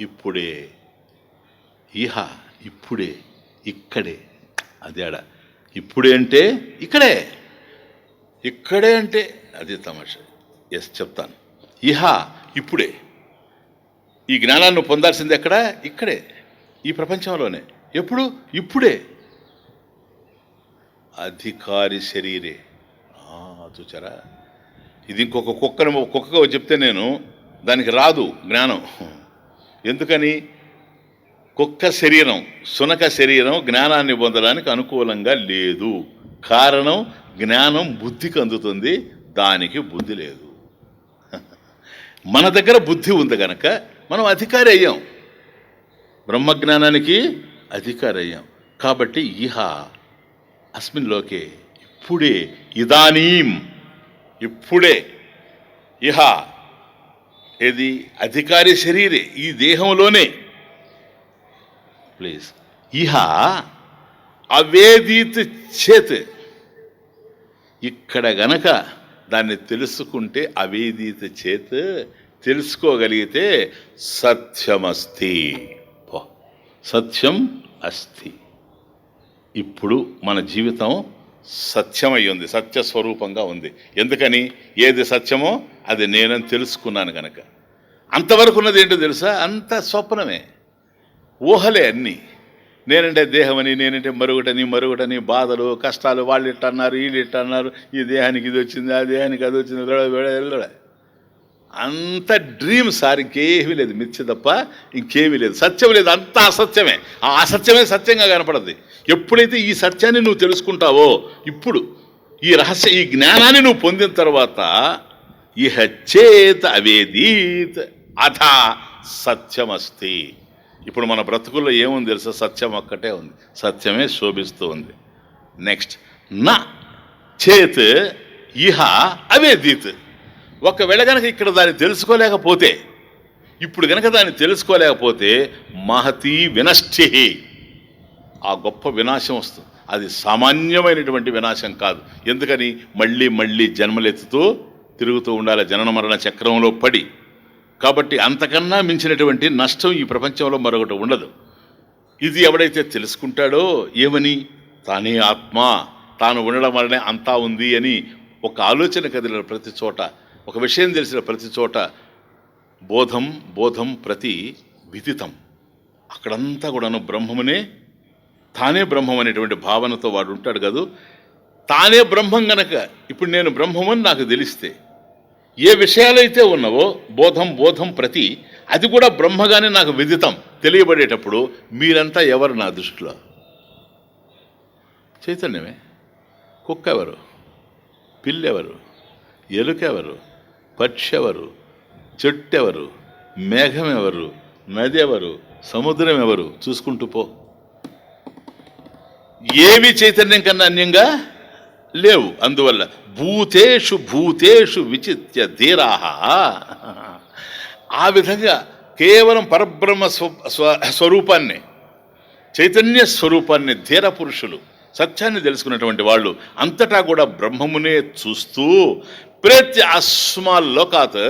ఇప్పుడే, ఇక్కడే. అదేడ ఇప్పుడే అంటే ఇక్కడే అంటే అది తమాషా. చెప్తాను. ఇప్పుడే. ఈ జ్ఞానాన్ని పొందాల్సింది ఎక్కడ? ఇక్కడే, ఈ ప్రపంచంలోనే. ఎప్పుడు? ఇప్పుడే. అధికారి శరీరే. చూచారా? ఇది ఇంకొక కుక్కగా చెప్తే నేను దానికి రాదు జ్ఞానం. ఎందుకని? కుక్క శరీరం, శునక శరీరం జ్ఞానాన్ని పొందడానికి అనుకూలంగా లేదు. కారణం, జ్ఞానం బుద్ధికి అందుతుంది, దానికి బుద్ధి లేదు. మన దగ్గర బుద్ధి ఉంది కనుక మనం అధికారి అయ్యాం, బ్రహ్మజ్ఞానానికి అధికారి అయ్యాం. కాబట్టి అస్మిన్ లోకే, ఇప్పుడే, ఇదానీం, ఇప్పుడే. ఏది? అధికారి శరీరే, ఈ దేహంలోనే. ప్లీజ్. అవేదీత్ చేత్. ఇక్కడ గనక దాన్ని తెలుసుకుంటే, అవేదీత చేత్ తెలుసుకోగలిగితే, సత్యమస్తి. సత్యం అస్తి. ఇప్పుడు మన జీవితం సత్యమై ఉంది, సత్యస్వరూపంగా ఉంది. ఎందుకని? ఏది సత్యమో అది నేనని తెలుసుకున్నాను కనుక. అంతవరకు ఉన్నది ఏంటో తెలుసా? అంత స్వప్నమే, ఊహలే అన్నీ. నేనంటే దేహమని, నేనంటే మరుగుటని, బాధలు, కష్టాలు. వాళ్ళు ఇట్టన్నారు, వీళ్ళు ఇట్టన్నారు, ఈ దేహానికి ఇది వచ్చింది, ఆ దేహానికి అది వచ్చింది. అంత డ్రీమ్ సార్, ఇంకేమీ లేదు. మిథ్య తప్ప ఇంకేమీ లేదు, సత్యం లేదు. అంతా అసత్యమే. ఆ అసత్యమే సత్యంగా కనపడద్ది. ఎప్పుడైతే ఈ సత్యాన్ని నువ్వు తెలుసుకుంటావో, ఇప్పుడు ఈ రహస్య, ఈ జ్ఞానాన్ని నువ్వు పొందిన తర్వాత, ఇహ చేత్ అవేదీత్ అథ సత్యమస్తి. ఇప్పుడు మన బ్రతుకుల్లో ఏముంది తెలుసా? సత్యం ఒక్కటే ఉంది. సత్యమే శోభిస్తూ ఉంది. నెక్స్ట్, నా చేత్ ఇహ అవేదీత్. ఒకవేళ కనుక ఇక్కడ దాన్ని తెలుసుకోలేకపోతే, ఇప్పుడు కనుక దాన్ని తెలుసుకోలేకపోతే, మహతీ వినష్టి, ఆ గొప్ప వినాశం వస్తుంది. అది సామాన్యమైనటువంటి వినాశం కాదు. ఎందుకని? మళ్ళీ జన్మలెత్తుతూ తిరుగుతూ ఉండాలి, జనన మరణ చక్రంలో పడి. కాబట్టి అంతకన్నా మించినటువంటి నష్టం ఈ ప్రపంచంలో మరొకటి ఉండదు. ఇది ఎవడైతే తెలుసుకుంటాడో, ఏమని? తానే ఆత్మ, తాను ఉండడం వల్లనే అంతా ఉంది అని ఒక ఆలోచన కదిలిన ప్రతి చోట, ఒక విషయం తెలిసిన ప్రతి చోట, బోధం ప్రతి విదితం. అక్కడంతా కూడాను బ్రహ్మమునే, తానే బ్రహ్మం అనేటువంటి భావనతో వాడు ఉంటాడు కదూ. తానే బ్రహ్మం గనక, ఇప్పుడు నేను బ్రహ్మమని నాకు తెలిస్తే, ఏ విషయాలైతే ఉన్నావో బోధం ప్రతి, అది కూడా బ్రహ్మగానే నాకు విదితం తెలియబడేటప్పుడు, మీరంతా ఎవరు నా దృష్టిలో? చైతన్యమే. కుక్క ఎవరు? పిల్లెవరు? ఎలుకెవరు? పక్షి ఎవరు? చెట్టు ఎవరు? మేఘం ఎవరు? నది ఎవరు? సముద్రం ఎవరు? చూసుకుంటూ పో. ఏవి చైతన్యం కన్నా అన్యంగా లేవు. అందువల్ల భూతేషు విచిత్య ధీరాహ. ఆ విధంగా కేవలం పరబ్రహ్మ స్వరూపాన్ని, చైతన్య స్వరూపాన్ని ధీర పురుషులు, సత్యాన్ని తెలుసుకున్నటువంటి వాళ్ళు అంతటా కూడా బ్రహ్మమునే చూస్తూ, ప్రతి అస్మాల్ లోకాత్,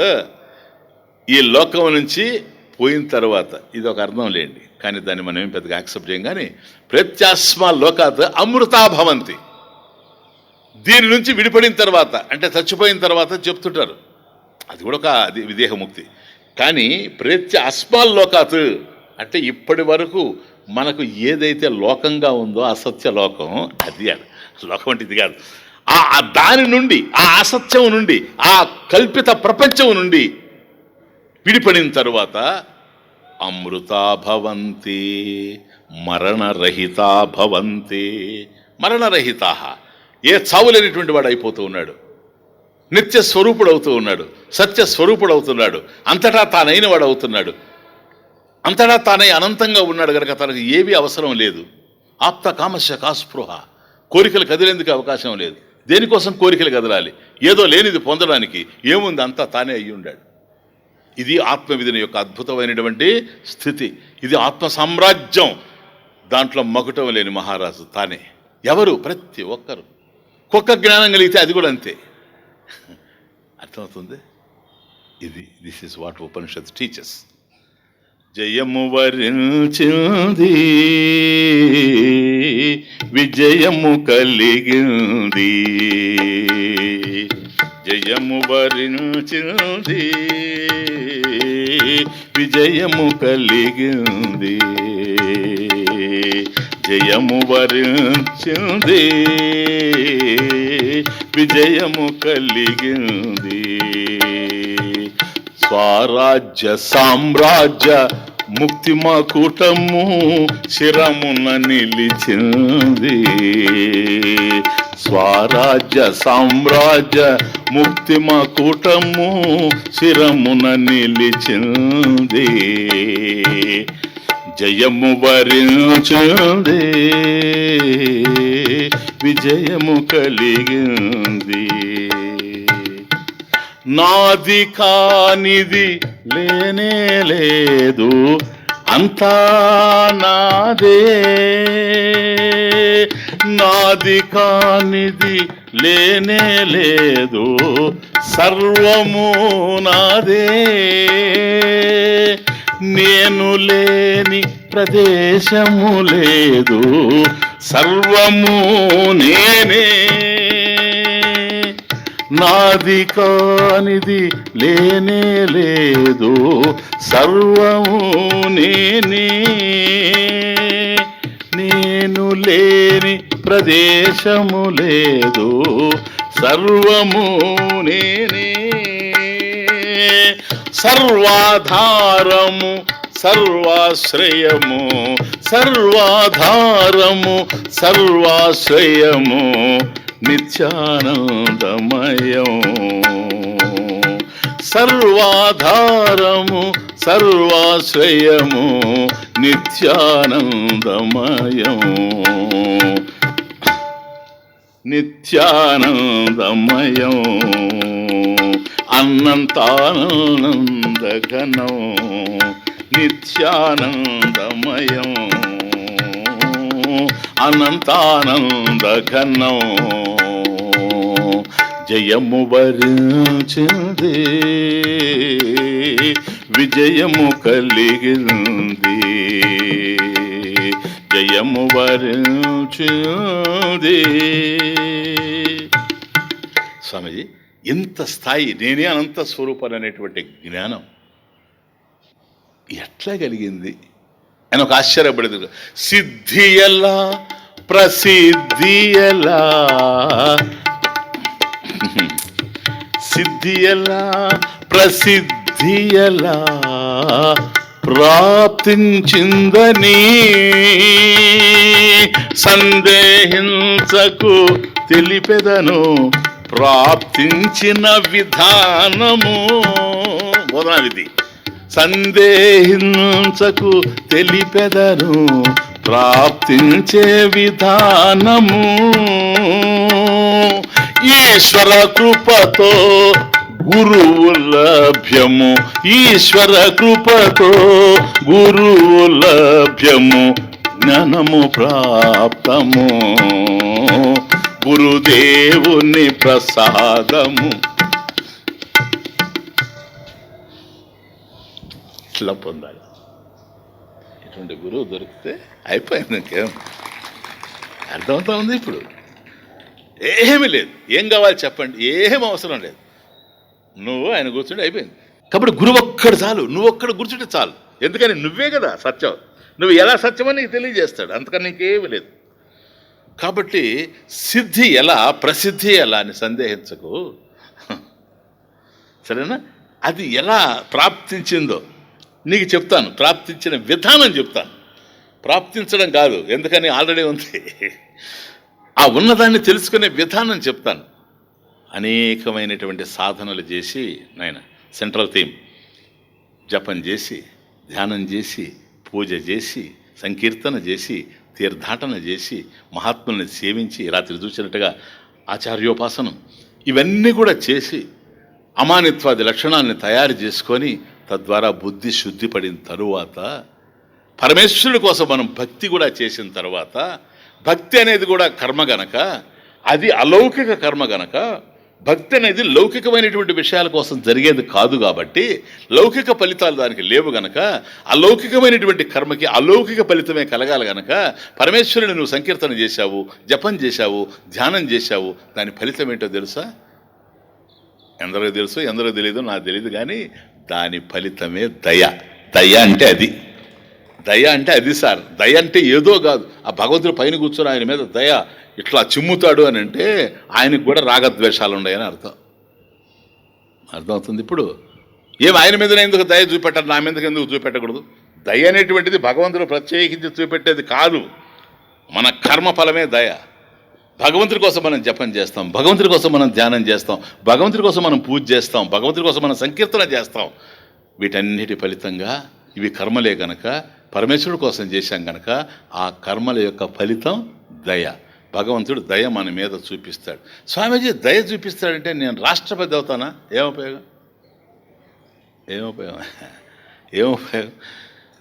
ఈ లోకం నుంచి పోయిన తర్వాత ఇది ఒక అర్థం లేండి, కానీ దాన్ని మనం ఏం పెద్దగా యాక్సెప్ట్ చేయం. కానీ ప్రత్యాస్మా లోకాత్ అమృతా భవంతి, దీని నుంచి విడిపడిన తర్వాత అంటే చచ్చిపోయిన తర్వాత చెప్తుంటారు, అది కూడా ఒక అది విదేహముక్తి. కానీ అస్మాల్ లోకాత్ అంటే ఇప్పటి వరకు మనకు ఏదైతే లోకంగా ఉందో అసత్య లోకం, అది లోకం అంటే ఇది కాదు, దాని నుండి ఆ అసత్యం నుండి ఆ కల్పిత ప్రపంచం నుండి విడిపడిన తరువాత అమృతా భవంతి మరణరహితా భవంతి. మరణరహితా, ఏ చావులేనిటువంటి వాడు అయిపోతూ ఉన్నాడు, నిత్య స్వరూపుడు అవుతూ ఉన్నాడు, సత్య స్వరూపుడు అవుతున్నాడు, అంతటా తానైన వాడు అవుతున్నాడు. అంతటా తానై అనంతంగా ఉన్నాడు కనుక తనకు ఏవి అవసరం లేదు. ఆప్త కామస్య కాస్పృహ, కోరికలు కదిలేందుకు అవకాశం లేదు. దేనికోసం కోరికలు కదలాలి? ఏదో లేనిది పొందడానికి. ఏముంది, అంతా తానే అయ్యి ఉన్నాడు. ఇది ఆత్మవిధిని యొక్క అద్భుతమైనటువంటి స్థితి. ఇది ఆత్మ సామ్రాజ్యం. దాంట్లో మకుటం లేని మహారాజు తానే. ఎవరు? ప్రతి ఒక్కరు. కుక్క జ్ఞానం కలిగితే అది కూడా అంతే. అర్థమవుతుంది? This is what Upanishad teachers. జయము వరించింది, విజయము కలిగింది. జయము వరించింది, విజయము కలిగింది. జయము వరించింది, విజయము కలిగింది. స్వరాజ్య సామ్రాజ్య ముక్తి మకుటము శిరమున నిలిచింది. స్వరాజ్య సామ్రాజ్య ముక్తి మకుటము శిరమున నిలిచింది. జయము వరించింది, విజయము కలిగింది. నాది కానిది లేనే లేదు, అంతా నాదే. నాది కానిది లేనే లేదు, సర్వము నాదే. నేను లేని ప్రదేశము లేదు, సర్వము నేనే. నాది కానిది లేనే లేదు, సర్వము నేనే. నేను లేని ప్రదేశము లేదు, సర్వము నేనే. సర్వాధారము సర్వాశ్రయము, సర్వాధారము సర్వాశ్రయము నిత్యానందమయం. సర్వాధారము సర్వాశ్రయము నిత్యానందమయం. నిత్యానందమయం అనంతానందఘనం. నిత్యానందమయం అనంతానందఘనం. జయము వరించింది, విజయము కలిగింది. జయము వరించింది. స్వామిజీ, ఇంత స్థాయి నేనే అనంత స్వరూపాలు అనేటువంటి జ్ఞానం ఎట్లా కలిగింది అని ఒక ఆశ్చర్యపడేది. సిద్ధి ఎలా, ప్రసిద్ధి ఎలా, సిద్ధి ఎలా, ప్రసిద్ధి ఎలా ప్రాప్తించిందని సందేహించకు తెలిపెదను. ప్రాప్తించిన విధానము బోధనా విధి. సందేహించకు తెలిపెదను ప్రాప్తించే విధానము. ఈశ్వర కృపతో గురువు లభ్యము. ఈశ్వర కృపతో గురువు లభ్యము. జ్ఞానము ప్రాప్తము గురుదేవుని ప్రసాదము. ఇట్లా పొందాలి. ఇటువంటి గురువు దొరికితే అయిపోయింది. ఇంకేం అర్థమవుతా ఉంది. ఇప్పుడు ఏమీ లేదు. ఏం కావాలి చెప్పండి, ఏం అవసరం లేదు. నువ్వు ఆయన కూర్చుంటే అయిపోయింది. కాబట్టి గురువు ఒక్కడు చాలు, నువ్వు ఒక్కడు కూర్చుంటే చాలు. ఎందుకని నువ్వే కదా సత్యం. నువ్వు ఎలా సత్యమని నీకు తెలియజేస్తాడు, అంతకని నీకేమీ లేదు. కాబట్టి సిద్ధి ఎలా, ప్రసిద్ధి ఎలా అని సందేహించకు, సరేనా? అది ఎలా ప్రాప్తించిందో నీకు చెప్తాను, ప్రాప్తించిన విధానం చెప్తాను. ప్రాప్తించడం కాదు, ఎందుకని ఆల్రెడీ ఉంది. ఆ ఉన్నదాన్ని తెలుసుకునే విధానం చెప్తాను. అనేకమైనటువంటి సాధనలు చేసి నాయన, సెంట్రల్ థీమ్ జపం చేసి, ధ్యానం చేసి, పూజ చేసి, సంకీర్తన చేసి, తీర్థాటన చేసి, మహాత్ముల్ని సేవించి, రాత్రి చూసినట్టుగా ఆచార్యోపాసనం ఇవన్నీ కూడా చేసి అమానిత్వాది లక్షణాన్ని తయారు చేసుకొని తద్వారా బుద్ధి శుద్ధి పడిన తరువాత పరమేశ్వరుడి కోసం మనం భక్తి కూడా చేసిన తర్వాత, భక్తి అనేది కూడా కర్మ గనక, అది అలౌకిక కర్మ గనక, భక్తి అనేది లౌకికమైనటువంటి విషయాల కోసం జరిగేది కాదు. కాబట్టి లౌకిక ఫలితాలు దానికి లేవు గనక, అలౌకికమైనటువంటి కర్మకి అలౌకిక ఫలితమే కలగాలి గనక పరమేశ్వరుని నువ్వు సంకీర్తన చేశావు, జపం చేశావు, ధ్యానం చేశావు, దాని ఫలితం ఏంటో తెలుసా? ఎందరో తెలుసు, ఎందరో తెలియదు, నాకు తెలియదు. కానీ దాని ఫలితమే దయ. దయ అంటే అది, దయ అంటే అది సార్. దయ అంటే ఏదో కాదు. ఆ భగవంతుడు పైన కూర్చొని ఆయన మీద దయ ఇట్లా చిమ్ముతాడు అని అంటే ఆయనకు కూడా రాగద్వేషాలు ఉన్నాయని అర్థమవుతుంది. ఇప్పుడు ఆయన మీదనే ఎందుకు దయ చూపెట్టాలి, నా మీదకి ఎందుకు చూపెట్టకూడదు? దయ అనేటువంటిది భగవంతుడు ప్రత్యేకించి చూపెట్టేది కాదు, మన కర్మ ఫలమే దయ. భగవంతుడి కోసం మనం జపం చేస్తాం, భగవంతుడి కోసం మనం ధ్యానం చేస్తాం, భగవంతుడి కోసం మనం పూజ చేస్తాం, భగవంతుడి కోసం మనం సంకీర్తన చేస్తాం. వీటన్నిటి ఫలితంగా ఇవి కర్మలే గనక, పరమేశ్వరుడి కోసం చేశాం గనక ఆ కర్మల యొక్క ఫలితం దయ. భగవంతుడు దయ మన మీద చూపిస్తాడు. స్వామీజీ దయ చూపిస్తాడంటే నేను రాష్ట్రపతి అవుతానా? ఏముపయోగం?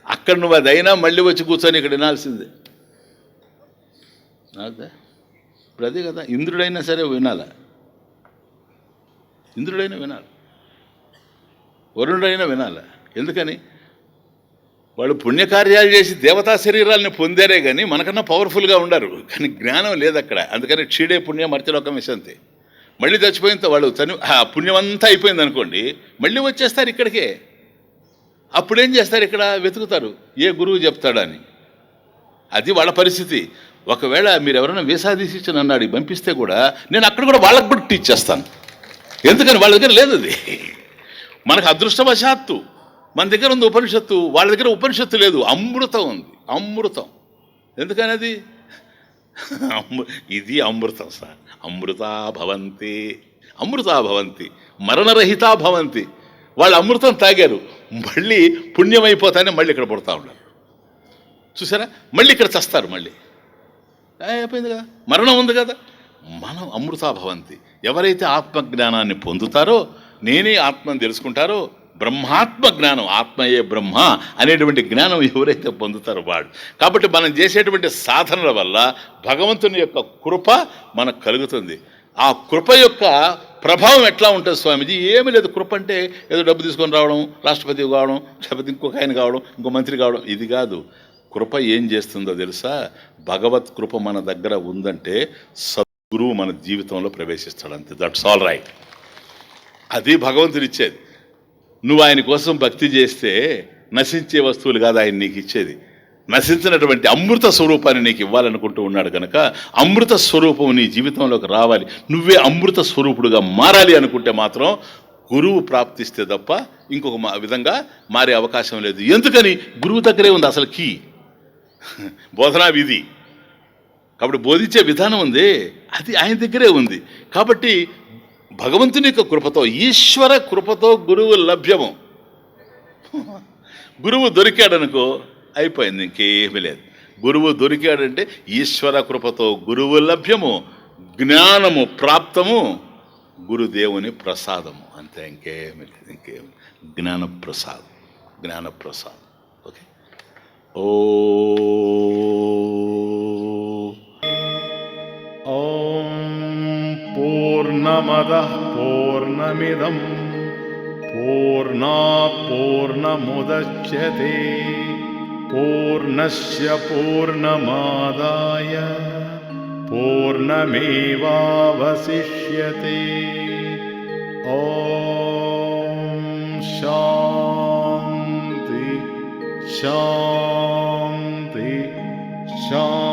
అక్కడ నువ్వు అది అయినా మళ్ళీ వచ్చి కూర్చొని ఇక్కడ వినాల్సిందే. అదే ఇప్పుడు అదే కదా, ఇంద్రుడైనా సరే వినాలి, ఇంద్రుడైనా వినాలి, వరుణుడైనా వినాలి. ఎందుకని? వాళ్ళు పుణ్యకార్యాలు చేసి దేవతా శరీరాలని పొందారే కానీ మనకన్నా పవర్ఫుల్గా ఉండరు. కానీ జ్ఞానం లేదు అక్కడ. అందుకని క్షీడే పుణ్యం మర్చిలోకం విశంతి. మళ్ళీ చచ్చిపోయిన వాళ్ళు ఆ పుణ్యం అంతా అయిపోయింది అనుకోండి, మళ్ళీ వచ్చేస్తారు ఇక్కడికే. అప్పుడేం చేస్తారు? ఇక్కడ వెతుకుతారు ఏ గురువు చెప్తాడని. అది వాళ్ళ పరిస్థితి. ఒకవేళ మీరు ఎవరైనా వీసా తీసి ఇచ్చి నన్ను అడిగి పంపిస్తే కూడా నేను అక్కడ కూడా వాళ్ళకి కూడా టీచ్ చేస్తాను. ఎందుకని? వాళ్ళ దగ్గర లేదు అది. మనకు అదృష్టవశాత్తు మన దగ్గర ఉంది ఉపనిషత్తు, వాళ్ళ దగ్గర ఉపనిషత్తు లేదు, అమృతం ఉంది. అమృతం. ఎందుకని అది? ఇది అమృతం సార్. అమృతా భవంతి, అమృతా భవంతి, మరణరహితా భవంతి. వాళ్ళు అమృతం తాగారు, మళ్ళీ పుణ్యమైపోతానే మళ్ళీ ఇక్కడ పుడతా ఉన్నారు. చూసారా? మళ్ళీ ఇక్కడ చస్తారు, మళ్ళీ అయిపోయింది కదా, మరణం ఉంది కదా. మనం అమృతా భవంతి. ఎవరైతే ఆత్మజ్ఞానాన్ని పొందుతారో, నేనే ఆత్మని తెలుసుకుంటారో, బ్రహ్మాత్మ జ్ఞానం, ఆత్మయే బ్రహ్మ అనేటువంటి జ్ఞానం ఎవరైతే పొందుతారో వాడు. కాబట్టి మనం చేసేటువంటి సాధనల వల్ల భగవంతుని యొక్క కృప మనకు కలుగుతుంది. ఆ కృప యొక్క ప్రభావం ఎట్లా ఉంటుంది స్వామీజీ? ఏమీ లేదు. కృప అంటే ఏదో డబ్బు తీసుకొని రావడం, రాష్ట్రపతి కావడం, లేకపోతే ఇంకొక ఆయన కావడం, ఇంకో మంత్రి కావడం, ఇది కాదు. కృప ఏం చేస్తుందో తెలుసా? భగవత్ కృప మన దగ్గర ఉందంటే సద్గురువు మన జీవితంలో ప్రవేశిస్తాడు, అంతే. That's all right. అది భగవంతుడు ఇచ్చేది. నువ్వు ఆయన కోసం భక్తి చేస్తే నశించే వస్తువులు కాదు ఆయన నీకు ఇచ్చేది. నశించినటువంటి అమృత స్వరూపాన్ని నీకు ఇవ్వాలనుకుంటూ ఉన్నాడు కనుక అమృత స్వరూపం నీ జీవితంలోకి రావాలి, నువ్వే అమృత స్వరూపుడుగా మారాలి అనుకుంటే మాత్రం గురువు ప్రాప్తిస్తే తప్ప ఇంకొక విధంగా మారే అవకాశం లేదు. ఎందుకని? గురువు దగ్గరే ఉంది అసలు కీ, బోధనా విధి. కాబట్టి బోధించే విధానం ఉంది, అది ఆయన దగ్గరే ఉంది. కాబట్టి భగవంతుని యొక్క కృపతో, ఈశ్వర కృపతో గురువు లభ్యము. గురువు దొరికాడనుకో అయిపోయింది, ఇంకేమీ లేదు. గురువు దొరికాడంటే ఈశ్వర కృపతో గురువు లభ్యము, జ్ఞానము ప్రాప్తము, గురుదేవుని ప్రసాదము, అంతే. ఇంకేమీ లేదు, ఇంకేమి. జ్ఞానప్రసాదం, జ్ఞానప్రసాదం. ఓకే. ఓం పూర్ణమదః పూర్ణమిదం పూర్ణాత్ पूर्णात् पूर्णमुदच्यते पूर्णस्य पूर्णमादाय पूर्णमेवावशिष्यते। ॐ शान्ति शान्ति शान्ति।